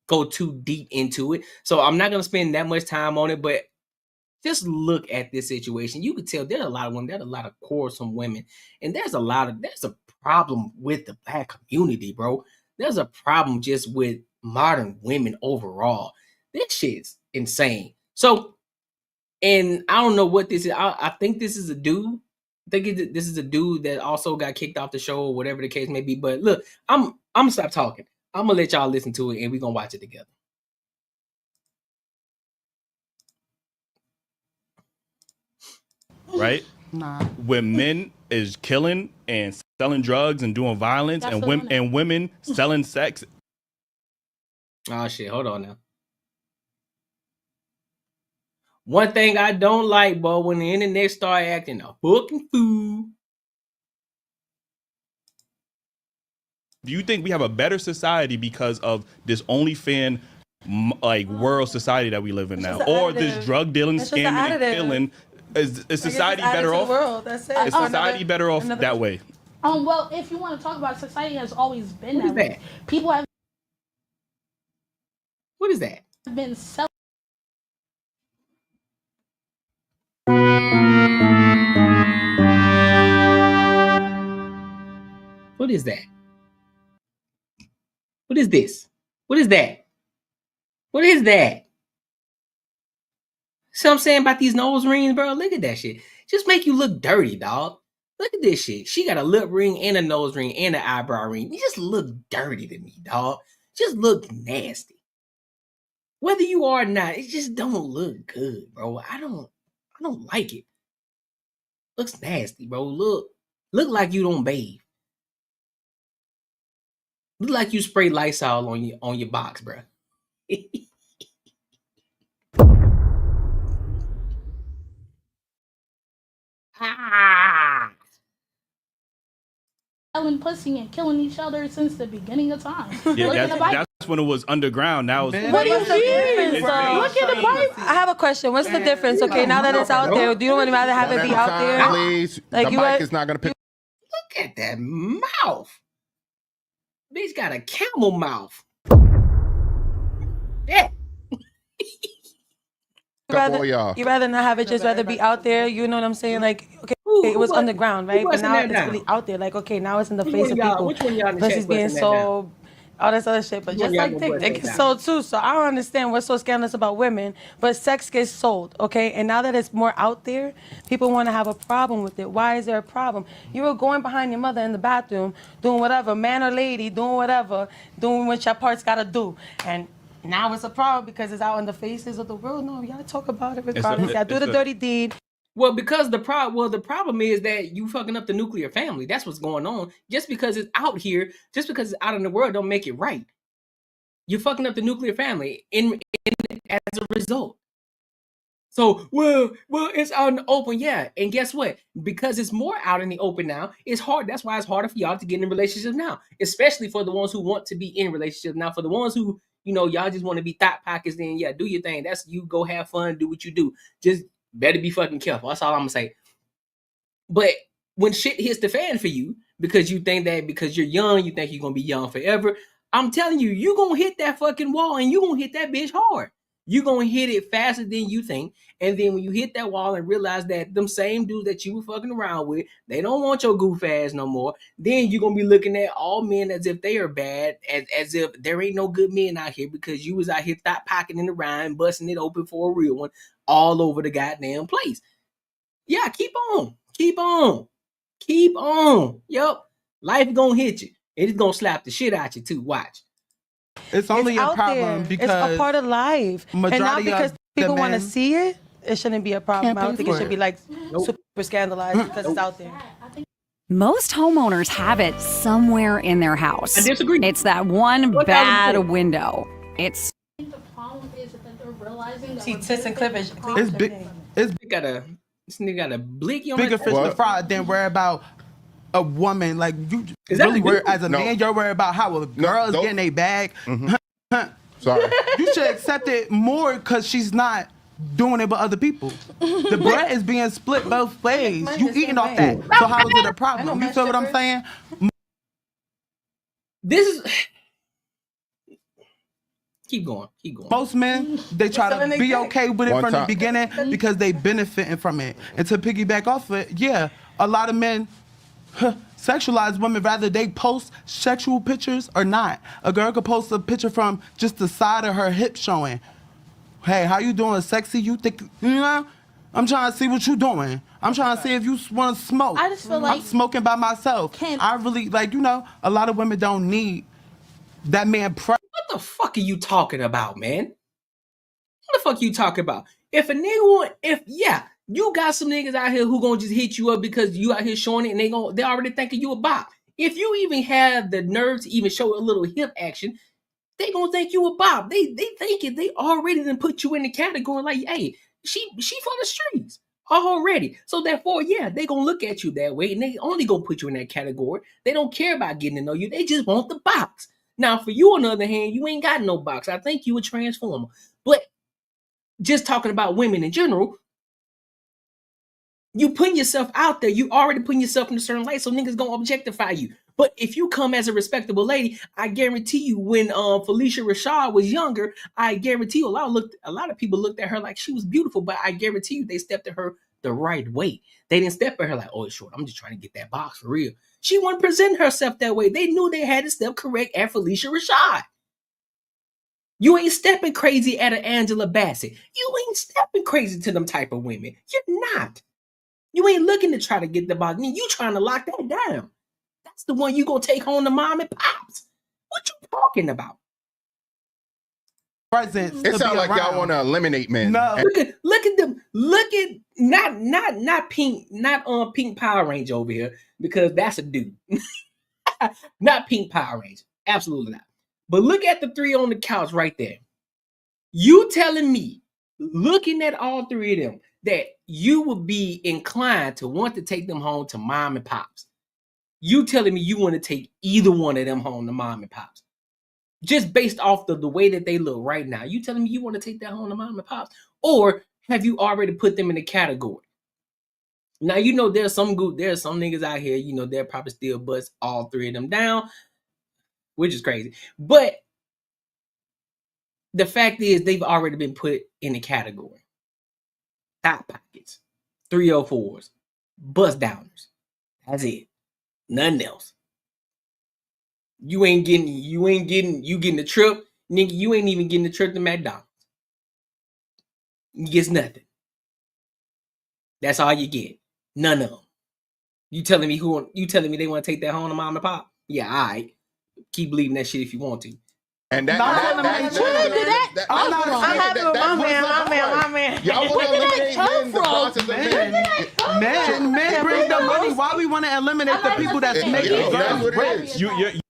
go too deep into it. So I'm not going to spend that much time on it, but just look at this situation. You could tell there's a lot of women, there's a lot of quarrelsome women, and there's a problem with the Black community, bro. There's a problem just with modern women overall. This shit's insane. So, and I don't know what this is. I think this is a dude. I think this is a dude that also got kicked off the show or whatever the case may be. But look, I'm gonna stop talking. I'm gonna let y'all listen to it and we're gonna watch it together. Right? Nah. When men is killing and selling drugs and doing violence That's and the women one. and women selling sex. Oh shit, hold on now. One thing I don't like, boy, when the internet start acting a fucking fool. Do you think we have a better society because of this OnlyFans like world society that we live in now, or this drug dealing, It's just an scamming, and additive. killing? Is society Like, it's better added to off? the world. That's it. Is society better off that way? Well, if you want to talk about it, society has always been What is that way. that? People have What is that? been selling. What is that? What is this? What is that? What is that? See what I'm saying about these nose rings, bro? Look at that shit. Just make you look dirty, dog. Look at this shit. She got a lip ring and a nose ring and an eyebrow ring. You just look dirty to me, dog. Just look nasty. Whether you are or not, it just don't look good, bro. I don't like it. Looks nasty, bro. Look like you don't bathe. Look like you spray Lysol on your box, bro. Selling pussy and killing each other since the beginning of time. Look Yeah, at the Bible. that's when it was underground. Now it's What do you mean? It's Look at the pipe. I have a question. What's the difference? Okay, now that it's out there, do you want to rather have it be out there? Please, Like the you mic would- is not going to pick. Look at that mouth. Bitch got a camel mouth. Yeah. You rather not have it just rather be out there, you know what I'm saying? Like, okay, it was underground, right? But now it's really out there. Like, okay, now it's in the Which face one of y'all- people. which one y'all in the Pussy's chat being busting that down? sold, all this other shit. But Which one just y'all like gonna dick, bust it that gets down? sold too. So I don't understand what's so scandalous about women, but sex gets sold, okay? And now that it's more out there, people want to have a problem with it. Why is there a problem? You were going behind your mother in the bathroom, doing whatever, man or lady, doing whatever, doing what your parts gotta do. And now it's a problem because it's out in the faces of the world. No, y'all talk about it regardless. Y'all do the dirty deed. Well, because the problem is that you fucking up the nuclear family. That's what's going on. Just because it's out here, just because it's out in the world, don't make it right. You're fucking up the nuclear family as a result. So, well, it's out in the open, yeah. And guess what? Because it's more out in the open now, it's hard. That's why it's harder for y'all to get in relationships now, especially for the ones who want to be in relationships now. For the ones who, y'all just want to be thought pockets, then yeah, do your thing. That's you. Go have fun, do what you do. Just better be fucking careful. That's all I'm gonna say. But when shit hits the fan for you, because you think that because you're young, you think you're gonna be young forever. I'm telling you, you gonna hit that fucking wall and you gonna hit that bitch hard. You're gonna hit it faster than you think. And then when you hit that wall and realize that them same dudes that you were fucking around with, they don't want your goof ass no more, then you're gonna be looking at all men as if they are bad, as if there ain't no good men out here because you was out here thought pocketing the rhyme, busting it open for a real one all over the goddamn place. Yeah, keep on. Keep on. Keep on. Yup. Life gonna hit you. It's gonna slap the shit out you too. Watch. It's only a out problem there. because it's a part of life. And not majority because of people the want to men see it, it shouldn't be a problem. can't I don't pay think it for should it. be like super scandalized because it's out there. Most homeowners have it somewhere in their house. I disagree. It's that one 1000%. bad window. It's I think the problem is that they're realizing that See, we're tits and cleavage. It's big. It's This nigga got a blicky on bigger his fish to fry than worry about a woman. Like you Is that really a worry dude? as a No. man. You're worried about how a girl is getting a bag. Sorry. You should accept it more because she's not doing it with other people. The bread is being split both ways. Mine You the same eating off way. that. So how is it a I know problem? You men feel what I'm strippers. saying? This is keep going. Most men, they try to be okay with it One from the time. beginning because they benefiting from it. And to piggyback off it, yeah, a lot of men sexualize women, rather they post sexual pictures or not. A girl could post a picture from just the side of her hip showing. Hey, how you doing? Sexy? You think, you know? I'm trying to see what you doing. I'm trying to see if you want to smoke. I just feel I'm like smoking by myself. I really, like, you know, a lot of women don't need that man. What the fuck are you talking about, man? What the fuck you talking about? If a nigga want, you got some niggas out here who gonna just hit you up because you out here showing it and they already thinking you a bop. If you even have the nerve to even show a little hip action, they gonna think you a bop. They think it. They already done put you in the category like, hey, she from the streets already. So therefore, they gonna look at you that way and they only gonna put you in that category. They don't care about getting to know you. They just want the box. Now, for you, on the other hand, you ain't got no box. I think you a transformer. But just talking about women in general, you putting yourself out there, you already putting yourself in a certain light, so niggas gonna objectify you. But if you come as a respectable lady, I guarantee you, when Felicia Rashad was younger, I guarantee you a lot of people looked at her like she was beautiful, but I guarantee you they stepped at her the right way. They didn't step at her like, oh, it's short, I'm just trying to get that box for real. She wasn't presenting herself that way. They knew they had to step correct at Felicia Rashad. You ain't stepping crazy at an Angela Bassett. You ain't stepping crazy to them type of women. You're not. You ain't looking to try to get the box. I mean, you trying to lock that down. That's the one you gonna take home to mom and pops. What you talking about? It sounds like y'all want to eliminate men. No. Look at them. Look at not pink Power Ranger over here, because that's a dude. Not pink Power Ranger. Absolutely not. But look at the three on the couch right there. You telling me, looking at all three of them, that you would be inclined to want to take them home to mom and pops? You telling me you want to take either one of them home to mom and pops? Just based off the way that they look right now. You telling me you want to take that home to mom and pops? Or have you already put them in a category? Now, you know, there's some niggas out here, you know, they'll probably still bust all three of them down, which is crazy. But the fact is, they've already been put in a category. Thought pockets, 304s, bust downers. That's it. Nothing else. You getting the trip, nigga. You ain't even getting the trip to McDonald's. You get nothing. That's all you get. None of them. You telling me they want to take that home to mom and pop? Yeah, all right. Keep believing that shit if you want to. And my man. Y'all want to eliminate men, the process of men bring the money. Why we want to eliminate the people that's making girls rich?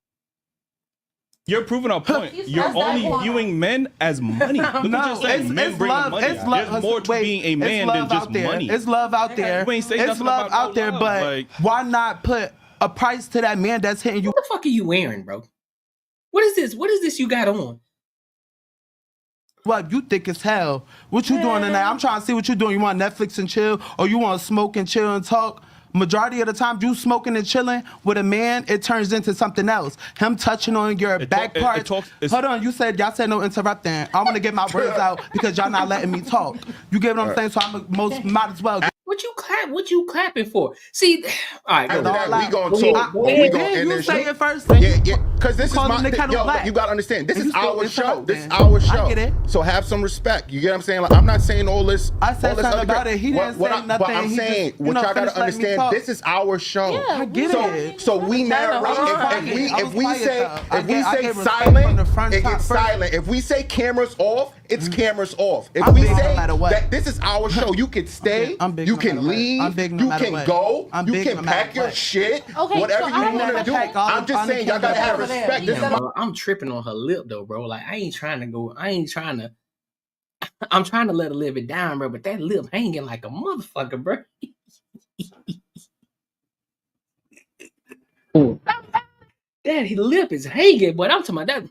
You're proving our point. You're only viewing men as money. Look what you're saying. Men bring money. There's more to being a man than just money. It's love out there. It's love out there, but why not put a price to that man that's hitting you? What the fuck are you wearing, bro? What is this? What is this you got on? What, you thick as hell. What you doing tonight? I'm trying to see what you doing. You want Netflix and chill, or you want to smoke and chill and talk? Majority of the time, you smoking and chilling with a man, it turns into something else. Him touching on your back part. Hold on, y'all said no interrupting. I'm gonna get my words out because y'all not letting me talk. You get what I'm saying? So might as well. What you clapping for? See, all right, we gonna talk. We gonna end this show. Say it first. Yeah. Because this is you gotta understand. This is our show. This is our show. I get it. So have some respect. You get what I'm saying? Like, I'm not saying all this. I said something about it. He didn't say nothing. But I'm saying, what y'all gotta understand. This is our show. Yeah, I get it. So we narrate. If we say silent, it gets silent. If we say cameras off, it's cameras off. If we say that this is our show, you can stay, you can leave, you can go, you can pack your shit, whatever you want to do. I'm just saying, y'all gotta have respect. I'm tripping on her lip though, bro. Like, I'm trying to let her live it down, bro. But that lip hanging like a motherfucker, bro. That lip is hanging, but I'm talking about that.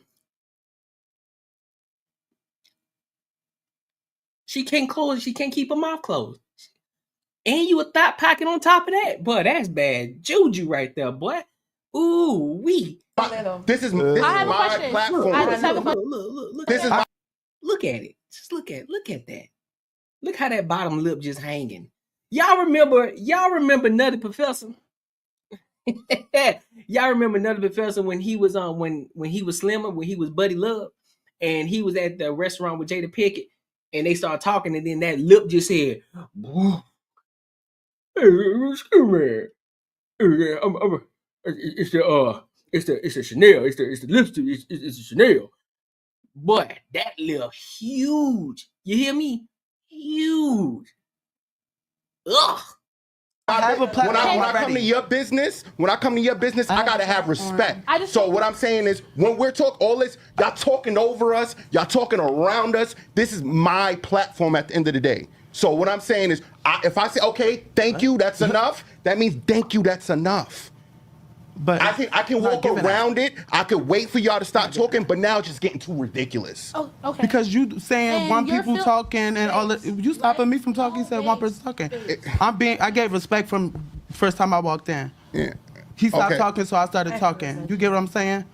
She can't close. She can't keep her mouth closed. And you a thought pocket on top of that, boy. That's bad juju right there, boy. Ooh wee. This is my platform. I just have a question. Look at it. Just look at that. Look how that bottom lip just hanging. Y'all remember Nutty Professor? Y'all remember Nutty Professor when he was when he was slimmer, when he was Buddy Love, and he was at the restaurant with Jada Pinkett, and they started talking, and then that lip just said, "Hey, excuse me, it's the Chanel, it's the lipstick, it's the Chanel." Boy, that lip huge. You hear me? Huge. Ugh. When I come to your business, I gotta have respect. So what I'm saying is, when we're talking all this, y'all talking over us, y'all talking around us. This is my platform at the end of the day. So what I'm saying is, if I say, okay, thank you, that's enough, that means thank you, that's enough. But I can walk around it. I could wait for y'all to stop talking, but now it's just getting too ridiculous. Oh, okay. Because you saying And one you're people talking and all that. You stopping me from talking. You said one person talking. I gave respect from first time I walked in. Yeah. He stopped Okay. talking, so I started talking. You get what I'm saying?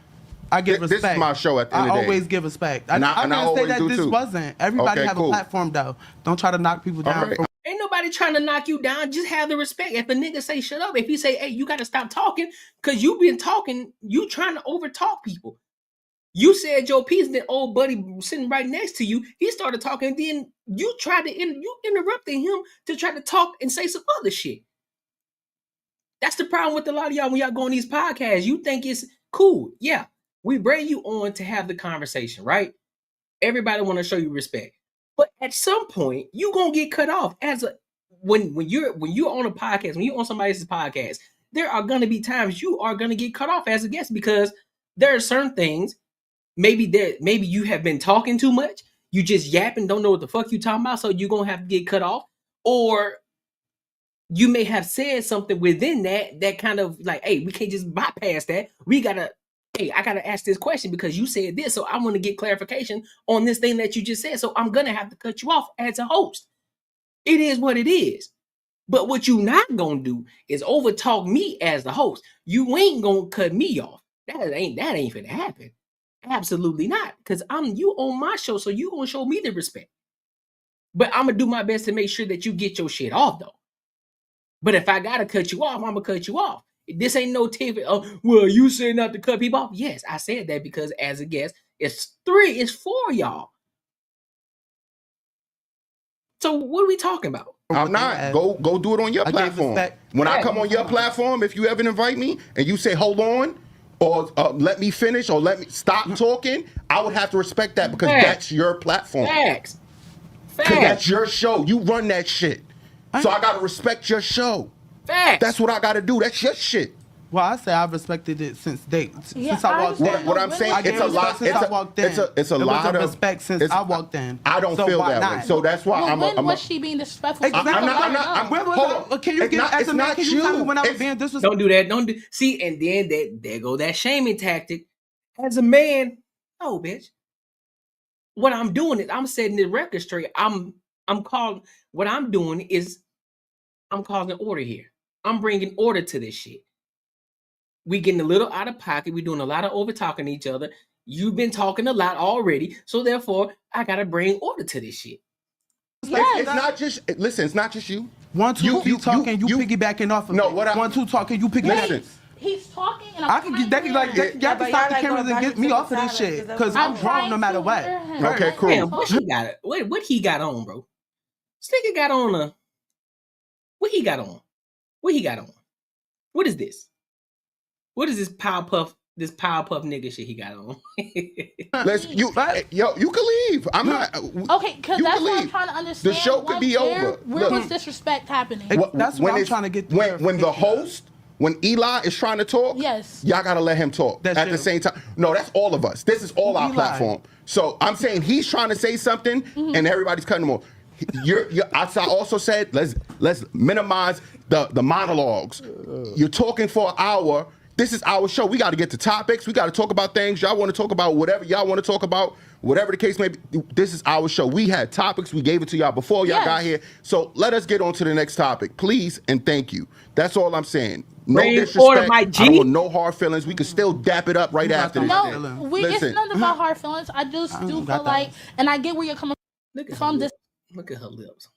I give respect. This is my show at the end of the day. I always give respect. And I'm I gonna say always that do this too. wasn't. Everybody Okay, have cool. a platform though. Don't try to knock people down. right. Ain't nobody trying to knock you down. Just have the respect. If a nigga say shut up, if he say, hey, you got to stop talking, because you been talking, you trying to over talk people. You said your piece, then old buddy sitting right next to you, he started talking, and then you tried to, you interrupted him to try to talk and say some other shit. That's the problem with a lot of y'all when y'all go on these podcasts. You think it's cool. Yeah, we bring you on to have the conversation, right? Everybody want to show you respect. But at some point, you gonna get cut off as a when you're on a podcast, when you're on somebody else's podcast, there are gonna be times you are gonna get cut off as a guest because there are certain things. Maybe you have been talking too much, you just yapping, don't know what the fuck you talking about, so you're gonna have to get cut off. Or you may have said something within that kind of like, hey, we can't just bypass that. We gotta, hey, I gotta ask this question because you said this, so I want to get clarification on this thing that you just said. So I'm gonna have to cut you off as a host. It is what it is. But what you not gonna do is overtalk me as the host. You ain't gonna cut me off. That ain't finna happen. Absolutely not. Because you on my show, so you gonna show me the respect. But I'm gonna do my best to make sure that you get your shit off though. But if I gotta cut you off, I'm gonna cut you off. This ain't no tip. Oh, well, you said not to cut people off. Yes, I said that because as a guest, it's 4 y'all. So what are we talking about? I'm not. Go do it on your platform. When I come on your platform, if you ever invite me and you say, hold on, or let me finish, or let me stop talking, I would have to respect that because that's your platform. Facts. Because that's your show. You run that shit. So I gotta respect your show. Facts. That's what I gotta do. That's your shit. Well, I say I've respected it since I walked in. What I'm saying, it's a lot. It's a lot of respect since I walked in. I don't feel that way. So that's why when was she being disrespectful? I'm not. Can you get as a man? Can you tell me when I was being disrespectful? Don't do that. Don't do. See, and then there go that shaming tactic. As a man, no, bitch. What I'm doing is I'm setting the record straight. What I'm doing is I'm causing order here. I'm bringing order to this shit. We getting a little out of pocket. We're doing a lot of over talking to each other. You've been talking a lot already, so therefore I gotta bring order to this shit. It's not just. Listen, it's not just you. 1, 2, you talking, you piggybacking off of me. 1, 2 talking, you piggybacking. He's talking, and I can get that. Y'all can stop the cameras and get me off of this shit because I'm wrong no matter what. Okay, cool. Damn, what he got on, bro? This nigga got on what he got on? What he got on? What is this? What is this Powerpuff nigga shit he got on? You can leave. I'm not. Okay, because that's what I'm trying to understand. The show could be over. Where was disrespect happening? That's what I'm trying to get. When the host, when Eli is trying to talk, yes, y'all gotta let him talk at the same time. No, that's all of us. This is all our platform. So I'm saying he's trying to say something, and everybody's cutting him off. As I also said, let's minimize the monologues. You're talking for an hour. This is our show. We got to get to topics. We got to talk about things. Y'all want to talk about whatever y'all want to talk about, whatever the case may be. This is our show. We had topics. We gave it to y'all before y'all got here. So let us get on to the next topic, please, and thank you. That's all I'm saying. No disrespect. I don't want no hard feelings. We can still dap it up right after this. No, it's not about hard feelings. I just do feel like, and I get where you're coming from. Look at her lips.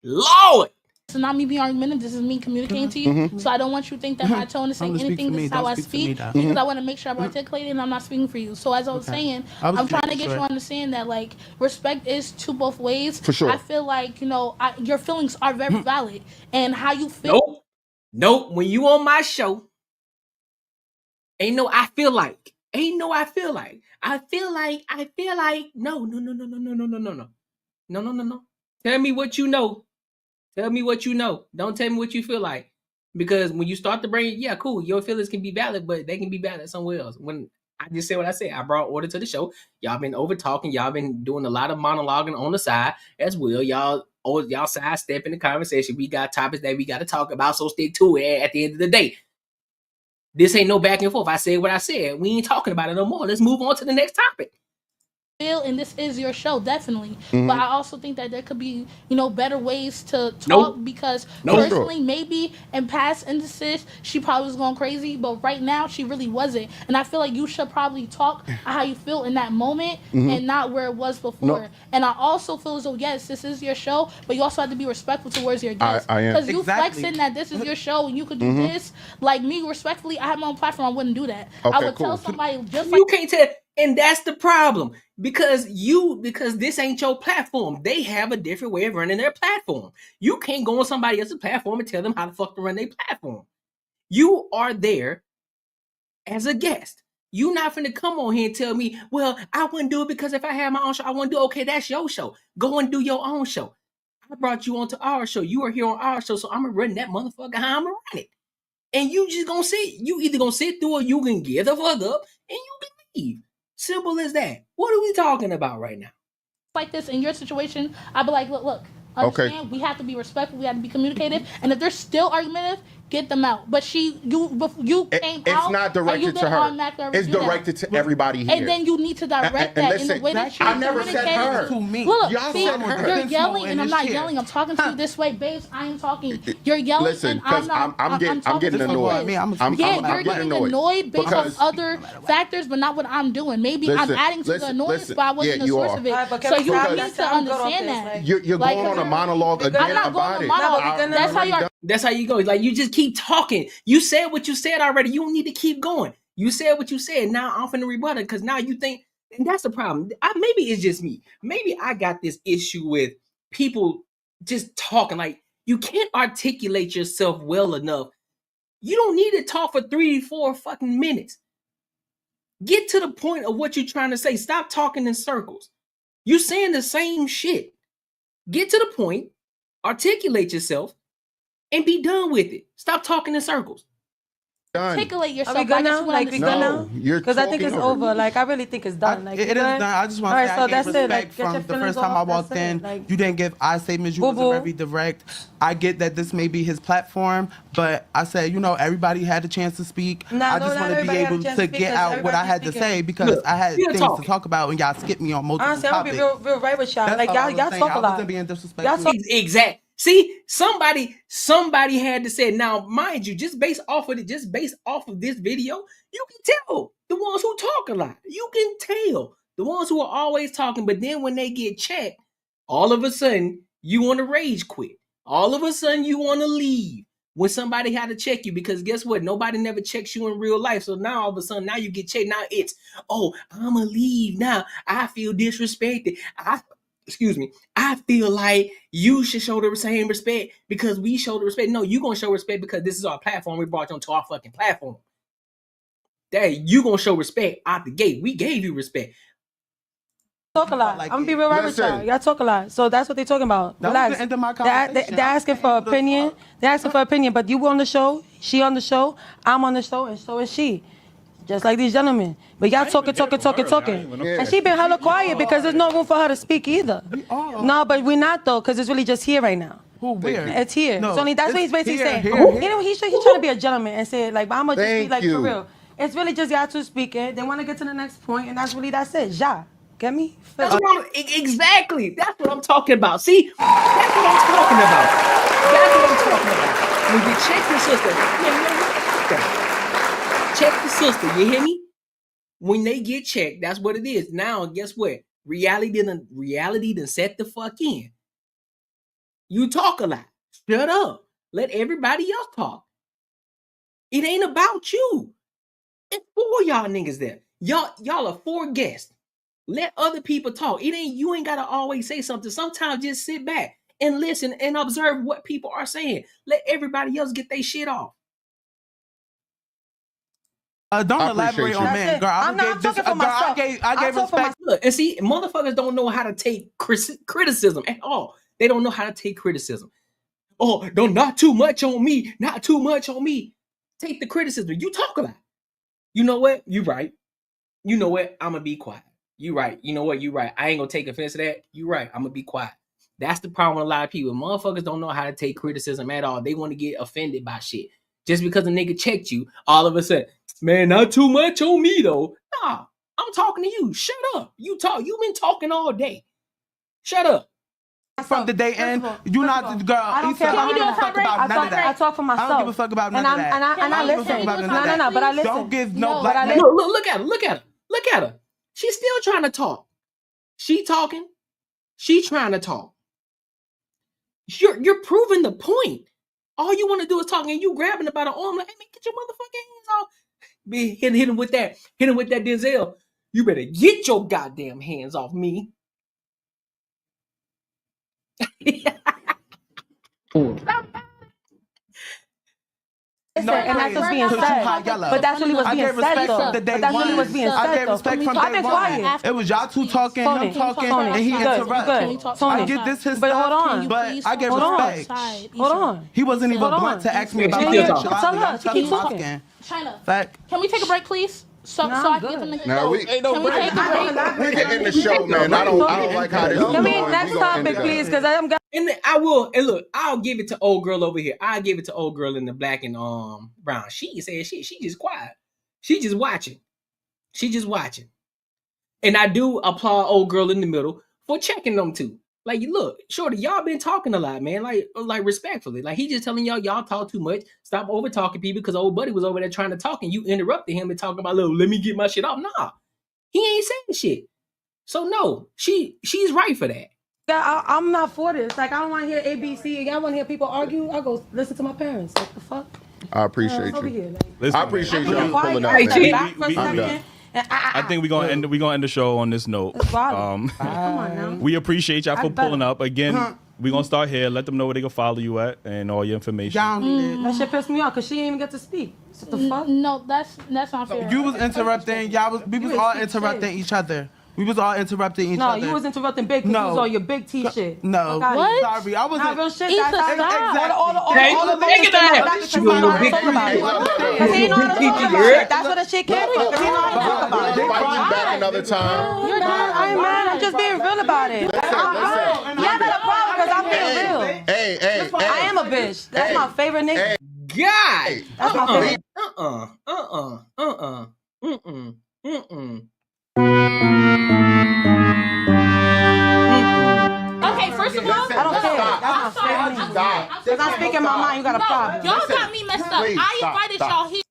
Lord. This is not me being argumentative. This is me communicating to you. Mhm. So I don't want you to think that my tone is saying anything. This is how I speak because Mhm. I want to make sure I'm articulating and I'm not speaking for you. So as I was saying, I'm trying to get you to understand that like respect is to both ways. For sure. I feel like your feelings are very valid and how you feel. Nope. When you on my show, ain't no I feel like. Ain't no I feel like. I feel like. No. No. Tell me what you know. Tell me what you know. Don't tell me what you feel like. Because when you start to bring, yeah, cool, your feelings can be valid, but they can be valid somewhere else. When I just said what I said, I brought order to the show. Y'all been over talking. Y'all been doing a lot of monologuing on the side as well. Y'all sidestepping the conversation. We got topics that we got to talk about, so stick to it at the end of the day. This ain't no back and forth. I said what I said. We ain't talking about it no more. Let's move on to the next topic. And this is your show, definitely. Mhm. But I also think that there could be, better ways to talk Nope. because Nope. personally, maybe in past instances, she probably was going crazy, but right now she really wasn't. And I feel like you should probably talk how you feel in that moment Mhm. and not where it was before. No. And I also feel as though, yes, this is your show, but you also have to be respectful towards your guests. I am. Because you Exactly. flexing that this is your show and you could do Mhm. this. Like me, respectfully, I have my own platform, I wouldn't do that. Okay, I would cool. tell somebody just You can't tell, and that's the problem because this ain't your platform. They have a different way of running their platform. You can't go on somebody else's platform and tell them how the fuck to run their platform. You are there as a guest. You not finna come on here and tell me, well, I wouldn't do it because if I had my own show, I wouldn't do it. Okay, that's your show. Go and do your own show. I brought you onto our show. You are here on our show, so I'm gonna run that motherfucker how I'm gonna run it. And you just gonna sit. You either gonna sit through or you can get the fuck up and you can leave. Simple as that. What are we talking about right now? like this in your situation, I'd be like, look, Okay. understand, we have to be respectful, we have to be communicative, and if they're still argumentative, get them out. But you came out. It's not and you directed to didn't her. automatically It's do that. directed to everybody here. And then you need to direct And that in listen, the way that you I never said her. communicated. Look, Y'all see, said her. you're yelling, and I'm not yelling. I'm talking to you this way, babes. I am talking. You're yelling, Listen, and I'm not. I'm getting annoyed. I'm You're getting getting annoyed. annoyed based on Because- other factors, but not what I'm doing. Maybe I'm Listen, adding to the listen, annoyance, listen. but I wasn't Yeah, the you source are. of it. Alright, but So you because- need to understand that. You're Like, going on a monologue I'm again not going about on it. a monologue. That's how you are. That's how you go. Like you just keep talking. You said what you said already. You don't need to keep going. You said what you said. Now I'm finna rebut it because now you think, and that's the problem. Maybe it's just me. Maybe I got this issue with people just talking. Like you can't articulate yourself well enough. You don't need to talk for 3-4 fucking minutes. Get to the point of what you're trying to say. Stop talking in circles. You're saying the same shit. Get to the point, articulate yourself, and be done with it. Stop talking in circles. Articulate yourself. Are we good now? Like we good No, now? you're Because I think it's talking over over. Like I really think it's done. Like It is done. I just want to say I gave respect from the first time I walked in. You didn't give I statements. You wasn't very direct. I get that this may be his platform, but I said, everybody had a chance to speak. I just want to be able to get out what I had to say because I had things to talk about and y'all skipped me on multiple Honestly, I'm topics. gonna be real right with y'all. That's Like all I y'all was saying. talk a I lot. wasn't being disrespectful. Y'all talk. Exact. See, somebody had to say it. Now, mind you, just based off of this video, you can tell the ones who talk a lot. You can tell the ones who are always talking, but then when they get checked, all of a sudden you want to rage quit. All of a sudden you want to leave when somebody had to check you because guess what? Nobody never checks you in real life. So now all of a sudden now you get checked. Now it's, I'ma leave now. I feel disrespected. I feel like you should show the same respect because we show the respect. No, you're going to show respect because this is our platform. We brought you onto our fucking platform. That you going to show respect out the gate. We gave you respect. Talk a lot. I'm gonna be real right with y'all. Y'all talk a lot. So that's what they're talking about. That was Relax. the end of my They're conversation. asking for opinion. They're asking for opinion. But you on the show, she on the show, I'm on the show, and so is she. Just like these gentlemen. But y'all talking. And she been hella quiet because there's no room for her to speak either. No, but we're not though, because it's really just here right now. Where? It's here. No, It's only that's what he's basically here, saying. here. He's trying to be a gentleman and say it like, but I'm gonna just Thank speak like you. for real. It's really just y'all two speaking. They want to get to the next point, and that's it. Ja. Get me? Exactly. That's what I'm talking about. See, that's what I'm talking about. When you check the sister, check the sister. You hear me? When they get checked, that's what it is. Now, guess what? Reality done set the fuck in. You talk a lot. Shut up. Let everybody else talk. It ain't about you. It's for y'all niggas there. Y'all are 4 guests. Let other people talk. You ain't gotta always say something. Sometimes just sit back and listen and observe what people are saying. Let everybody else get their shit off. Don't elaborate on man, girl. I'm talking for myself. I gave respect. Look, and see, motherfuckers don't know how to take criticism at all. They don't know how to take criticism. Oh, not too much on me. Not too much on me. Take the criticism. You talk a lot. You know what? You right. You know what? I'm gonna be quiet. You right. You know what? You right. I ain't gonna take offense to that. You right. I'm gonna be quiet. That's the problem with a lot of people. Motherfuckers don't know how to take criticism at all. They want to get offended by shit. Just because a nigga checked you, all of a sudden, man, not too much on me though. Nah, I'm talking to you. Shut up. You been talking all day. Shut up. From the day end, you not the girl. I don't care about give a fuck about none of that. I talk for myself. I don't give a fuck about none of that. And I listen. No, but I listen. Don't give no but black. Look at her. She's still trying to talk. She talking. She trying to talk. You're proving the point. All you want to do is talk, and you grabbing about an arm like, hey man, get your motherfucking hands off. Be hit him with that Denzel. You better get your goddamn hands off me. And that's what's being said. But that's really what's being said, though. But that's really what's being said, though. I gave respect from day one. It was y'all two talking, him talking, and he interrupted. I get this his but hold stuff, on. but I gave respect. Hold on. He wasn't even blunt to ask me about my shit. Keep talking. China, fact. Can we take a break, please? So I can get them niggas. Now we can we take a break? We can end the show, man. I don't like how this is going. Can we next topic, please? Because I'm. And I will. And look, I'll give it to old girl over here. I'll give it to old girl in the black and brown. She said she just quiet. She just watching. She just watching. And I do applaud old girl in the middle for checking them too. Like, look, shorty, y'all been talking a lot, man. Like respectfully. Like, he just telling y'all talk too much. Stop over talking people because old buddy was over there trying to talk and you interrupted him and talking about, look, let me get my shit off. Nah, he ain't saying shit. So no, she's right for that. I'm not for this. Like, I don't want to hear ABC. Y'all want to hear people argue? I'll go listen to my parents. Like, the fuck? I appreciate you. Over here, I appreciate you pulling up. I think we're gonna end the show on this note. Come on now. We appreciate y'all for pulling up. Again, we're gonna start here. Let them know where they can follow you at and all your information. That shit pissed me off because she didn't even get to speak. What the fuck? No, that's not fair. You was interrupting. We was all interrupting each other. We was all interrupting each other. No, you was interrupting big because you was on your big T shit. No. What? Sorry, I wasn't. Not real shit. Issa, That's stop. all the Take it out. That's what the shit came from. Invite you back another time. You're not. I ain't mad. I'm just being real about it. Y'all got a problem because I'm being real. Hey. I am a bitch. That's my favorite nigga. God. That's my favorite. Okay, first of all, I don't care. That's my favorite nigga. Because I'm speaking my mind, you got a problem. Y'all got me messed up. I invited y'all here.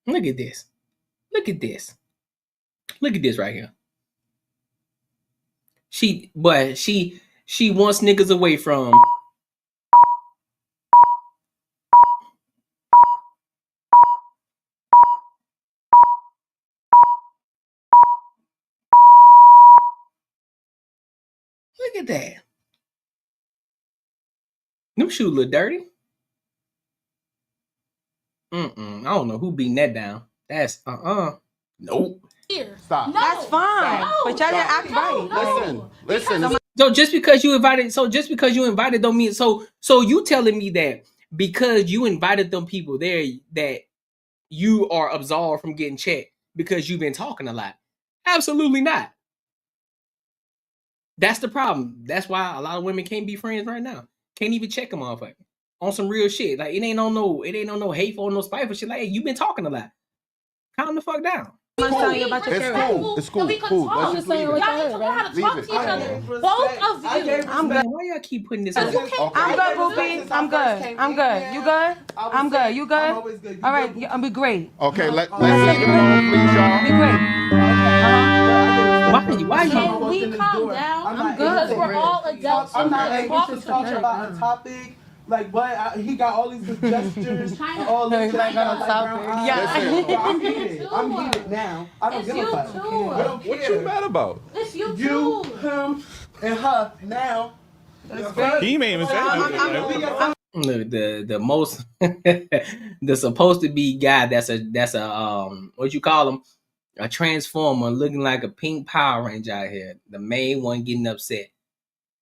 Look at this. Look at this. Look at this right here. She wants niggas away from. Look at that. Them shoes look dirty. I don't know who beating that down. That's nope. Stop. That's fine. But y'all didn't act right. Listen. So just because you invited don't mean so you telling me that because you invited them people there that you are absolved from getting checked because you've been talking a lot. Absolutely not. That's the problem. That's why a lot of women can't be friends right now. Can't even check a motherfucker on some real shit. Like it ain't on no hateful or no spiteful shit. Like, hey, you been talking a lot. Calm the fuck down. I'm telling you about your parents. It's cool. We can talk. I'm just saying y'all need to know how to talk to each other. Both of you. I'm good. Why y'all keep putting this? I'm good, Boopy. I'm good. You good? I'm good. You good? I'm always good. All right. I'll be great. Okay, let's leave it alone, please, y'all. Be great. Why can we calm down? I'm good. We're all adults. I'm not anxious to talk about a topic. Like, but he got all these gestures, all this like on topic. Yeah, I'm heated. I'm heated now. I don't give a fuck. I don't care. What you mad about? It's you You, him, and her now. He may even say that. Look, the most the supposed to be guy that's a what you call him, a transformer looking like a pink Power Ranger out here. The main one getting upset.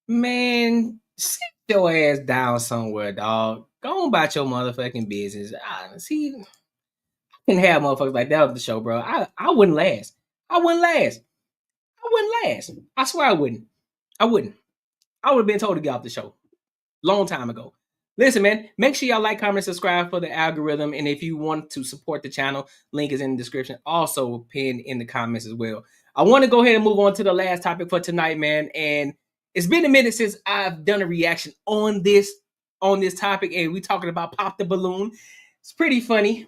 Man, sit your ass down somewhere, dog. Go on about your motherfucking business. See, I can have motherfuckers like that on the show, bro. I wouldn't last. I wouldn't last. I swear I wouldn't. I would have been told to get off the show long time ago. Listen, man, make sure y'all like, comment, subscribe for the algorithm. And if you want to support the channel, link is in the description. Also pinned in the comments as well. I want to go ahead and move on to the last topic for tonight, man. And it's been a minute since I've done a reaction on this topic. And we talking about Pop the Balloon. It's pretty funny.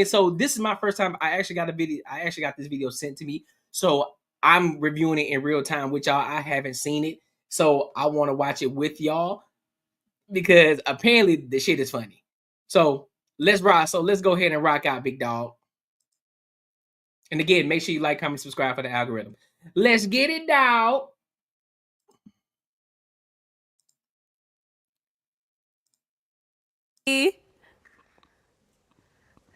So this is my first time I actually got this video sent to me. So I'm reviewing it in real time with y'all. I haven't seen it. So I want to watch it with y'all, because apparently the shit is funny. So let's rock. So let's go ahead and rock out, big dog. And again, make sure you like, comment, subscribe for the algorithm. Let's get it, dog.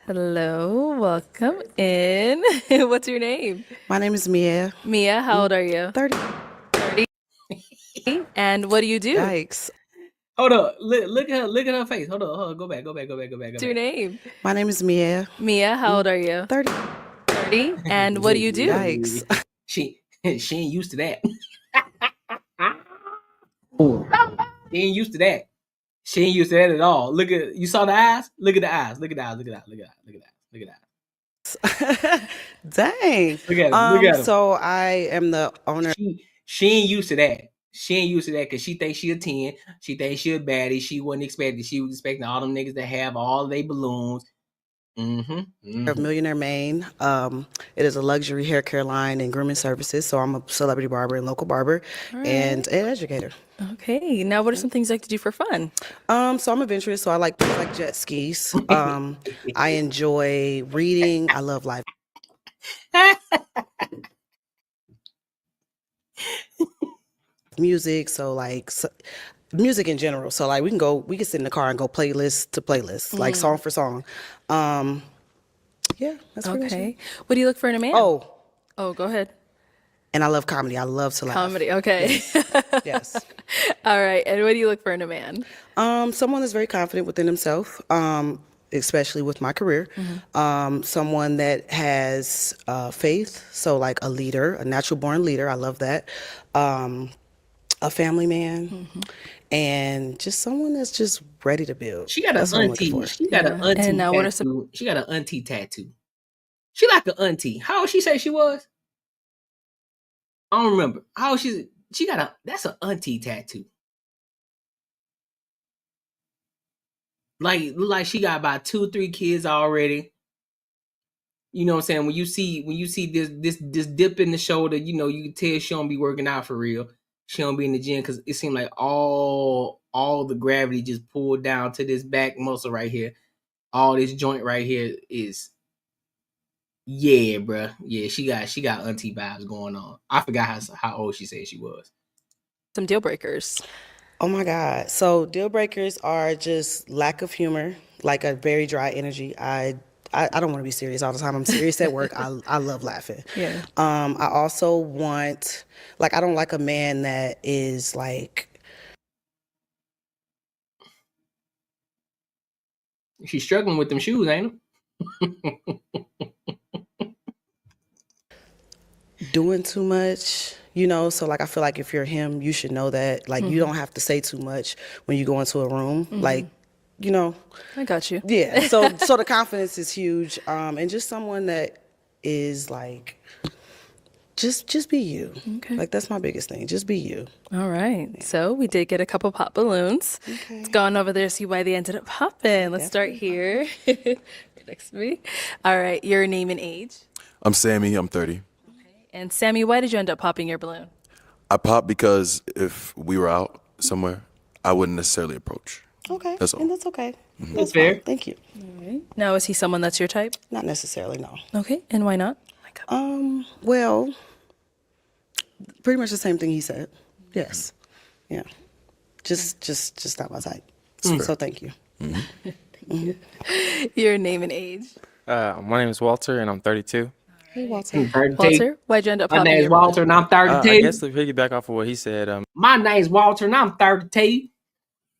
Hello, welcome in. What's your name? My name is Mia. Mia, how old are you? 30. 30. And what do you do? Yikes. Hold up. Look at her face. Hold on. Go back. What's your name? My name is Mia. Mia, how old are you? 30. 30. And what do you do? Yikes. She ain't used to that. She ain't used to that. She ain't used to that at all. You saw the eyes? Look at the eyes. Look at the eyes. Dang. Look at him. So I am the owner. She ain't used to that. She ain't used to that because she thinks she a 10. She thinks she a baddie. She wasn't expecting. She was expecting all them niggas to have all their balloons. Of Millionaire Maine. It is a luxury hair care line and grooming services. So I'm a celebrity barber and local barber and an educator. Okay. Now, what are some things you like to do for fun? So I'm adventurous. So I like jet skis. I enjoy reading. I love life. Music. Music in general. So like we can sit in the car and go playlist to playlist, like song for song. Yeah, that's pretty much it. What do you look for in a man? Oh, go ahead. And I love comedy. I love to laugh. Comedy, okay. Yes. All right. And what do you look for in a man? Someone that's very confident within himself, especially with my career. Someone that has faith. So like a leader, a natural born leader. I love that. A family man. And just someone that's just ready to build. She got an auntie. She got an auntie tattoo. She got an auntie tattoo. She like an auntie. How old she say she was? I don't remember. How old she got that's an auntie tattoo. Like she got about 2-3 kids already. You know what I'm saying? When you see this dip in the shoulder, you know, you can tell she don't be working out for real. She don't be in the gym because it seemed like all the gravity just pulled down to this back muscle right here. All this joint right here is, yeah, bruh. Yeah, she got auntie vibes going on. I forgot how old she said she was. Some deal breakers. Oh my God. So deal breakers are just lack of humor, like a very dry energy. I don't want to be serious all the time. I'm serious at work. I love laughing. Yeah. I also want, like, I don't like a man that is like. She's struggling with them shoes, ain't it? Doing too much, you know. So like, I feel like if you're him, you should know that. Like, you don't have to say too much when you go into a room. Like, you know. I got you. Yeah. So the confidence is huge. And just someone that is like, just be you. Okay. Like, that's my biggest thing. Just be you. All right. Yeah. So we did get a couple pop balloons. Okay. Let's go on over there, see why they ended up popping. Let's start here. Next to me. All right. Your name and age? I'm Sammy. I'm 30. Okay. And Sammy, why did you end up popping your balloon? I popped because if we were out somewhere, I wouldn't necessarily approach. Okay. That's all. And that's okay. Mhm. That's fair. fine. Thank you. All right. Now, is he someone that's your type? Not necessarily, no. Okay. And why not? Well, pretty much the same thing he said. Yes. Yeah. Just not my type. So thank you. Your name and age. My name is Walter, and I'm 32. Hey, Walter. Walter, why'd you end up My popping name's your Walter, and I'm 32. I guess to piggyback off of what he said, My name's Walter, and I'm 32.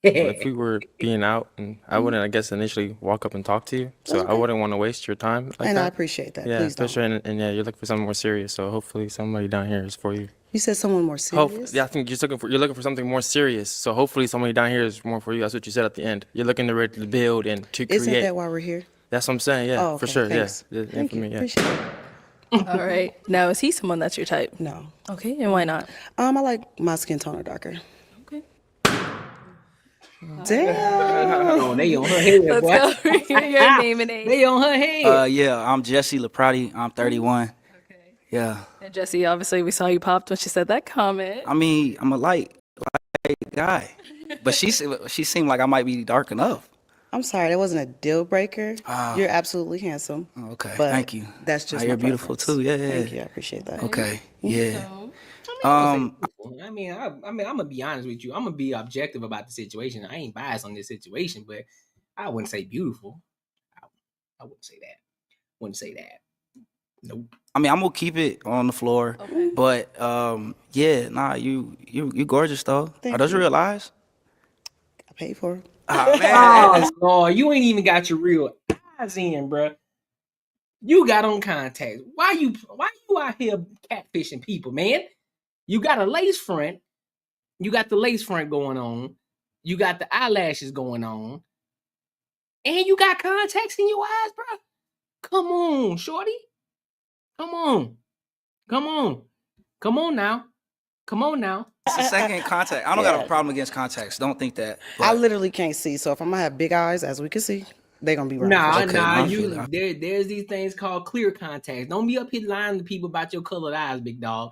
if we were being out, and I wouldn't, I guess, initially walk up and talk to you. So I wouldn't want to waste your time. Like And that. I appreciate that. Yeah, Please don't. especially, and yeah, you're looking for something more serious. So hopefully, somebody down here is for you. You said someone more serious? Yeah, I think you're looking for something more serious. So hopefully, somebody down here is more for you. That's what you said at the end. You're looking to build and to create. Isn't that why we're here? That's what I'm saying. Yeah, Oh, for okay, sure. thanks. Yeah, Thank for you. me, yeah. Appreciate it. All right. Now, is he someone that's your type? No. Okay. And why not? I like my skin tone darker. Okay. Damn. Oh, they on her head, Let's boy. go over your name and age. They on her head. Yeah, I'm Jesse Laprati. I'm 31. Yeah. And Jesse, obviously, we saw you popped when she said that comment. I mean, I'm a light guy, but she seemed like I might be dark enough. I'm sorry, that wasn't a deal breaker. Ah. You're absolutely handsome. Okay, but thank you. That's just You're my beautiful preference. too. Yeah. Thank you. I appreciate that. Okay. Yeah. I'm gonna be honest with you. I'm gonna be objective about the situation. I ain't biased on this situation, but I wouldn't say beautiful. I wouldn't say that. Wouldn't say that. Nope. I mean, I'm gonna keep it on the floor, but yeah, nah, you gorgeous though. Thank Are those you. real eyes? I paid for it. Oh man. Oh, Lord, you ain't even got your real eyes in, bruh. You got on contacts. Why you out here catfishing people, man? You got a lace front. You got the lace front going on. You got the eyelashes going on. And you got contacts in your eyes, bruh. Come on, shorty. Come on. Come on. Come on now. Come on now. It's the second contact. I don't got a problem against contacts. Don't think that. I literally can't see, so if I'm gonna have big eyes, as we can see, they're gonna be right. There's these things called clear contacts. Don't be up here lying to people about your colored eyes, big dog.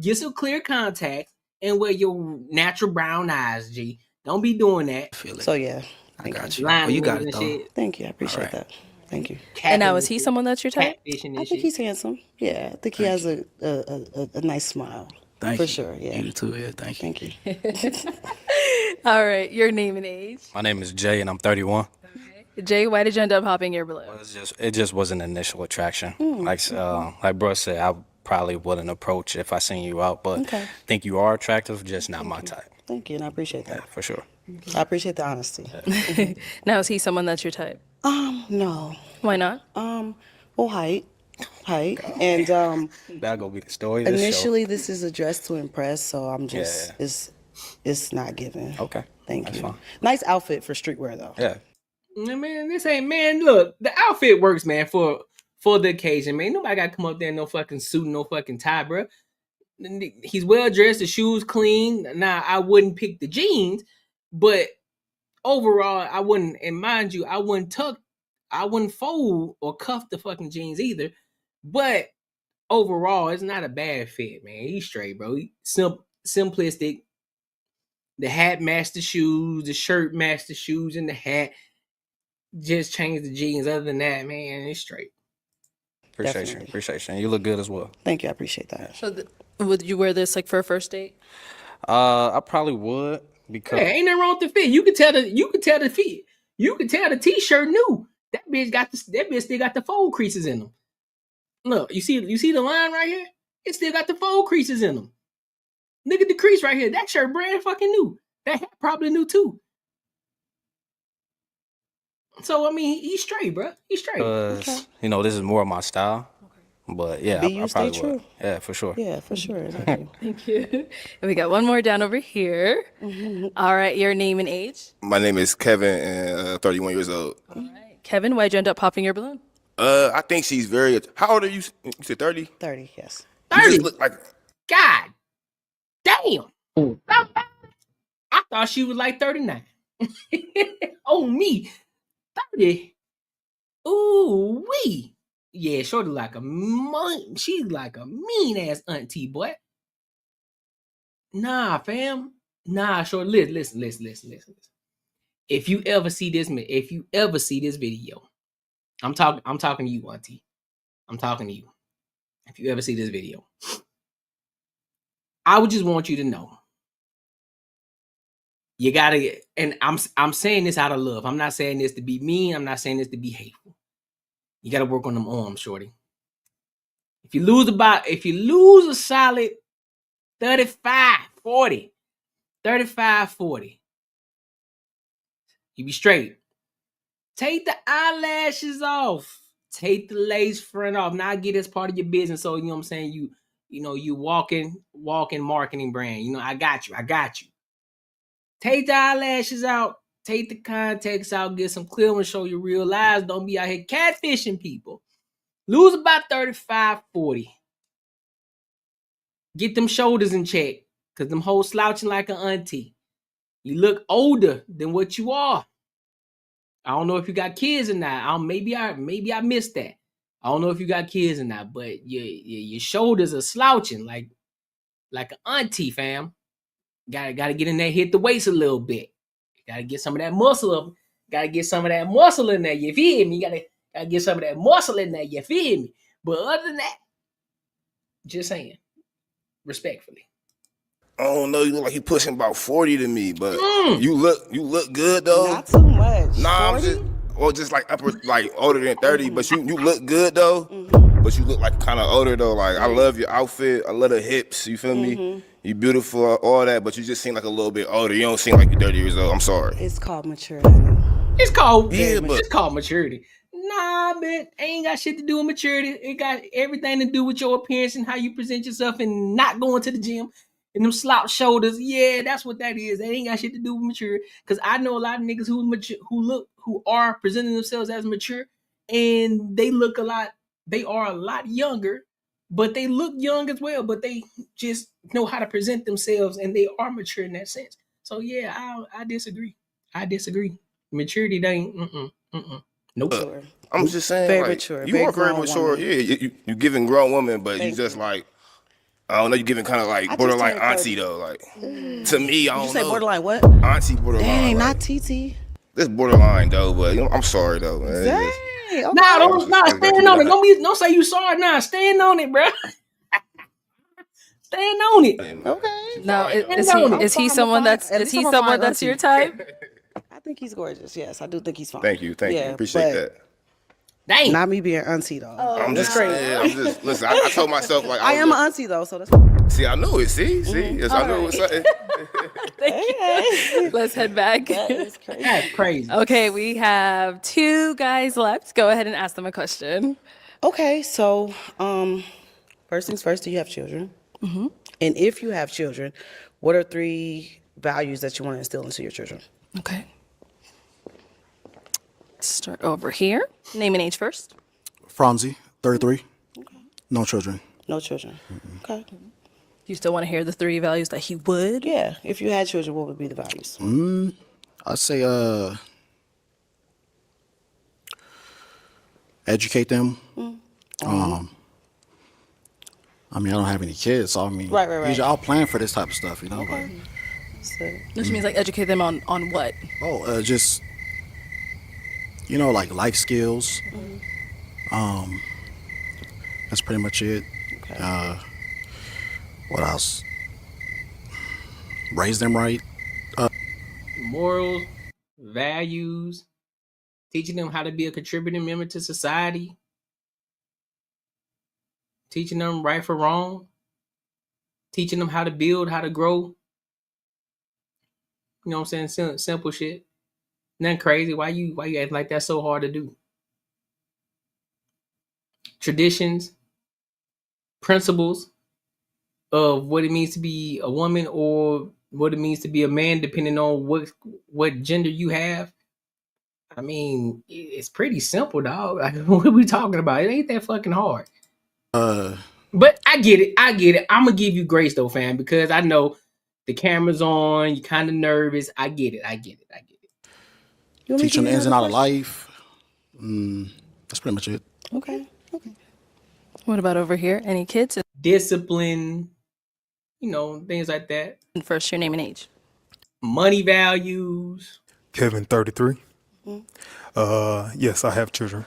Get some clear contacts and wear your natural brown eyes, G. Don't be doing that. So yeah, I got you. Lying Well, you to got niggas it and though. shit. Thank you. I appreciate that. Thank you. And now, is he someone that's your type? Catfishing I and think shit. he's handsome. Yeah, I think he has a nice smile. Thank for you. sure. Yeah. You too. Yeah. Thank you. All right. Your name and age. My name is Jay, and I'm 31. Jay, why did you end up popping your balloon? It just wasn't initial attraction. Like bro said, I probably wouldn't approach if I seen you out, but Okay. think you are attractive, just not my type. Thank you, and I appreciate that. Yeah, for sure. I appreciate the honesty. Now, is he someone that's your type? No. Why not? Well, height, and That'll go be the story. Of this initially this is addressed to impress, so I'm just Yeah. it's not given. Okay. Thank That's you. fine. Nice outfit for streetwear though. Yeah. Man, this ain't, man, look, the outfit works, man, for the occasion, man. Nobody got to come up there in no fucking suit and no fucking tie, bro. He's well dressed, the shoes clean. Now, I wouldn't pick the jeans, but overall, I wouldn't, and mind you, I wouldn't fold or cuff the fucking jeans either. But overall, it's not a bad fit, man. He's straight, bro. Simplistic. The hat matched the shoes, the shirt matched the shoes and the hat. Just change the jeans. Other than that, man, it's straight. Appreciate you. And you look good as well. Thank you. I appreciate that. So, would you wear this like for a first date? I probably would because Hey, ain't nothing wrong with the fit. You could tell the fit. You could tell the t-shirt new. That bitch still got the fold creases in them. Look, you see the line right here? It still got the fold creases in them. Look at the crease right here. That shirt brand fucking new. That hat probably new too. So I mean, he's straight, bro. He's straight. you know this is more of my style. But yeah, Be I you, stay probably would. true. Yeah, for sure. Yeah, for sure. Thank you. Thank you. And we got one more down over here. All right, your name and age. My name is Kevin, and 31 years old. Kevin, why'd you end up popping your balloon? I think she's very. How old are you? You said 30. 30, yes. 30. You just look like. God damn. I thought she was like 39. Oh, me. 30. Ooh, wee. Yeah, shorty like she's like a mean ass auntie, boy. Nah, fam. Nah, shorty. Listen. If you ever see this video, I'm talking to you, auntie. I'm talking to you. If you ever see this video, I would just want you to know. You gotta, and I'm saying this out of love. I'm not saying this to be mean. I'm not saying this to be hateful. You gotta work on them arms, shorty. If you lose a solid 35, 40, you be straight. Take the eyelashes off. Take the lace front off. Now get as part of your business. So you know what I'm saying? You walking marketing brand. I got you. Take the eyelashes out. Take the contacts out. Get some clear ones. Show your real eyes. Don't be out here catfishing people. Lose about 35, 40. Get them shoulders in check. Because them hoes slouching like an auntie. You look older than what you are. I don't know if you got kids or not. Maybe I missed that. I don't know if you got kids or not, but your shoulders are slouching like an auntie, fam. Gotta get in there, hit the weights a little bit. Gotta get some of that muscle up. Gotta get some of that muscle in there. You feel me? Gotta get some of that muscle in there. You feel me? But other than that, just saying, respectfully. I don't know. You look like you pushing about 40 to me, but you look good though. Not too much. Nah, 40? I'm just like older than 30, but you look good though. But you look like kind of older though. Like I love your outfit. I love the hips. You feel me? You beautiful, all that, but you just seem like a little bit older. You don't seem like you're 30 years old. I'm sorry. It's called maturity. It's called maturity. Nah, man, ain't got shit to do with maturity. It got everything to do with your appearance and how you present yourself and not going to the gym and them slouch shoulders. Yeah, that's what that is. That ain't got shit to do with maturity. Because I know a lot of niggas who are presenting themselves as mature, and they are a lot younger, but they look young as well. But they just know how to present themselves, and they are mature in that sense. So yeah, I disagree. Maturity ain't. Nope. I'm just saying, Very like, mature. You Very are very grown mature. woman. Yeah, you giving grown woman, but you just like, I don't know, you giving kind of like borderline auntie though. Like to me, I don't know. Did you say borderline what? Auntie borderline. Dang, like, not TT. This borderline though, but I'm sorry though, man. Dang. Okay. Nah, stand on it. Don't say you sorry. Nah, stand on it, bro. Stand on it. Okay. Now, is he someone that's your type? I think he's gorgeous. Yes, I do think he's fine. Thank you. Appreciate that. Dang. Not me being auntie though. I'm just crazy. Listen. I told myself like I am an auntie though, so that's. See, I knew it. See, yes, I knew it was something. Thank you. Let's head back. That's crazy. That's crazy. Okay, we have 2 guys left. Go ahead and ask them a question. Okay, so first things first. Do you have children? Mm-hmm. And if you have children, what are 3 values that you want to instill into your children? Okay. Start over here. Name and age first. Franzi, 33. Okay. No children. No children. Okay. You still want to hear the 3 values that he would? Yeah. If you had children, what would be the values? I'd say educate them. I mean, I don't have any kids, so I mean, right. I'll plan for this type of stuff, you know. Okay. Which means like educate them on what? Just like life skills. That's pretty much it. Okay. What else? Raise them right. Morals, values, teaching them how to be a contributing member to society, teaching them right for wrong, teaching them how to build, how to grow. You know what I'm saying? Simple shit. Nothing crazy. Why you acting like that's so hard to do? Traditions, principles of what it means to be a woman or what it means to be a man, depending on what gender you have. I mean, it's pretty simple, dog. Like, what are we talking about? It ain't that fucking hard. But I get it. I'm gonna give you grace though, fam, because I know the camera's on. You're kind of nervous. I get it. Teach them the ins and out of life. That's pretty much it. Okay. What about over here? Any kids? Discipline, things like that. And first, your name and age. Money values. Kevin, 33. Yes, I have children.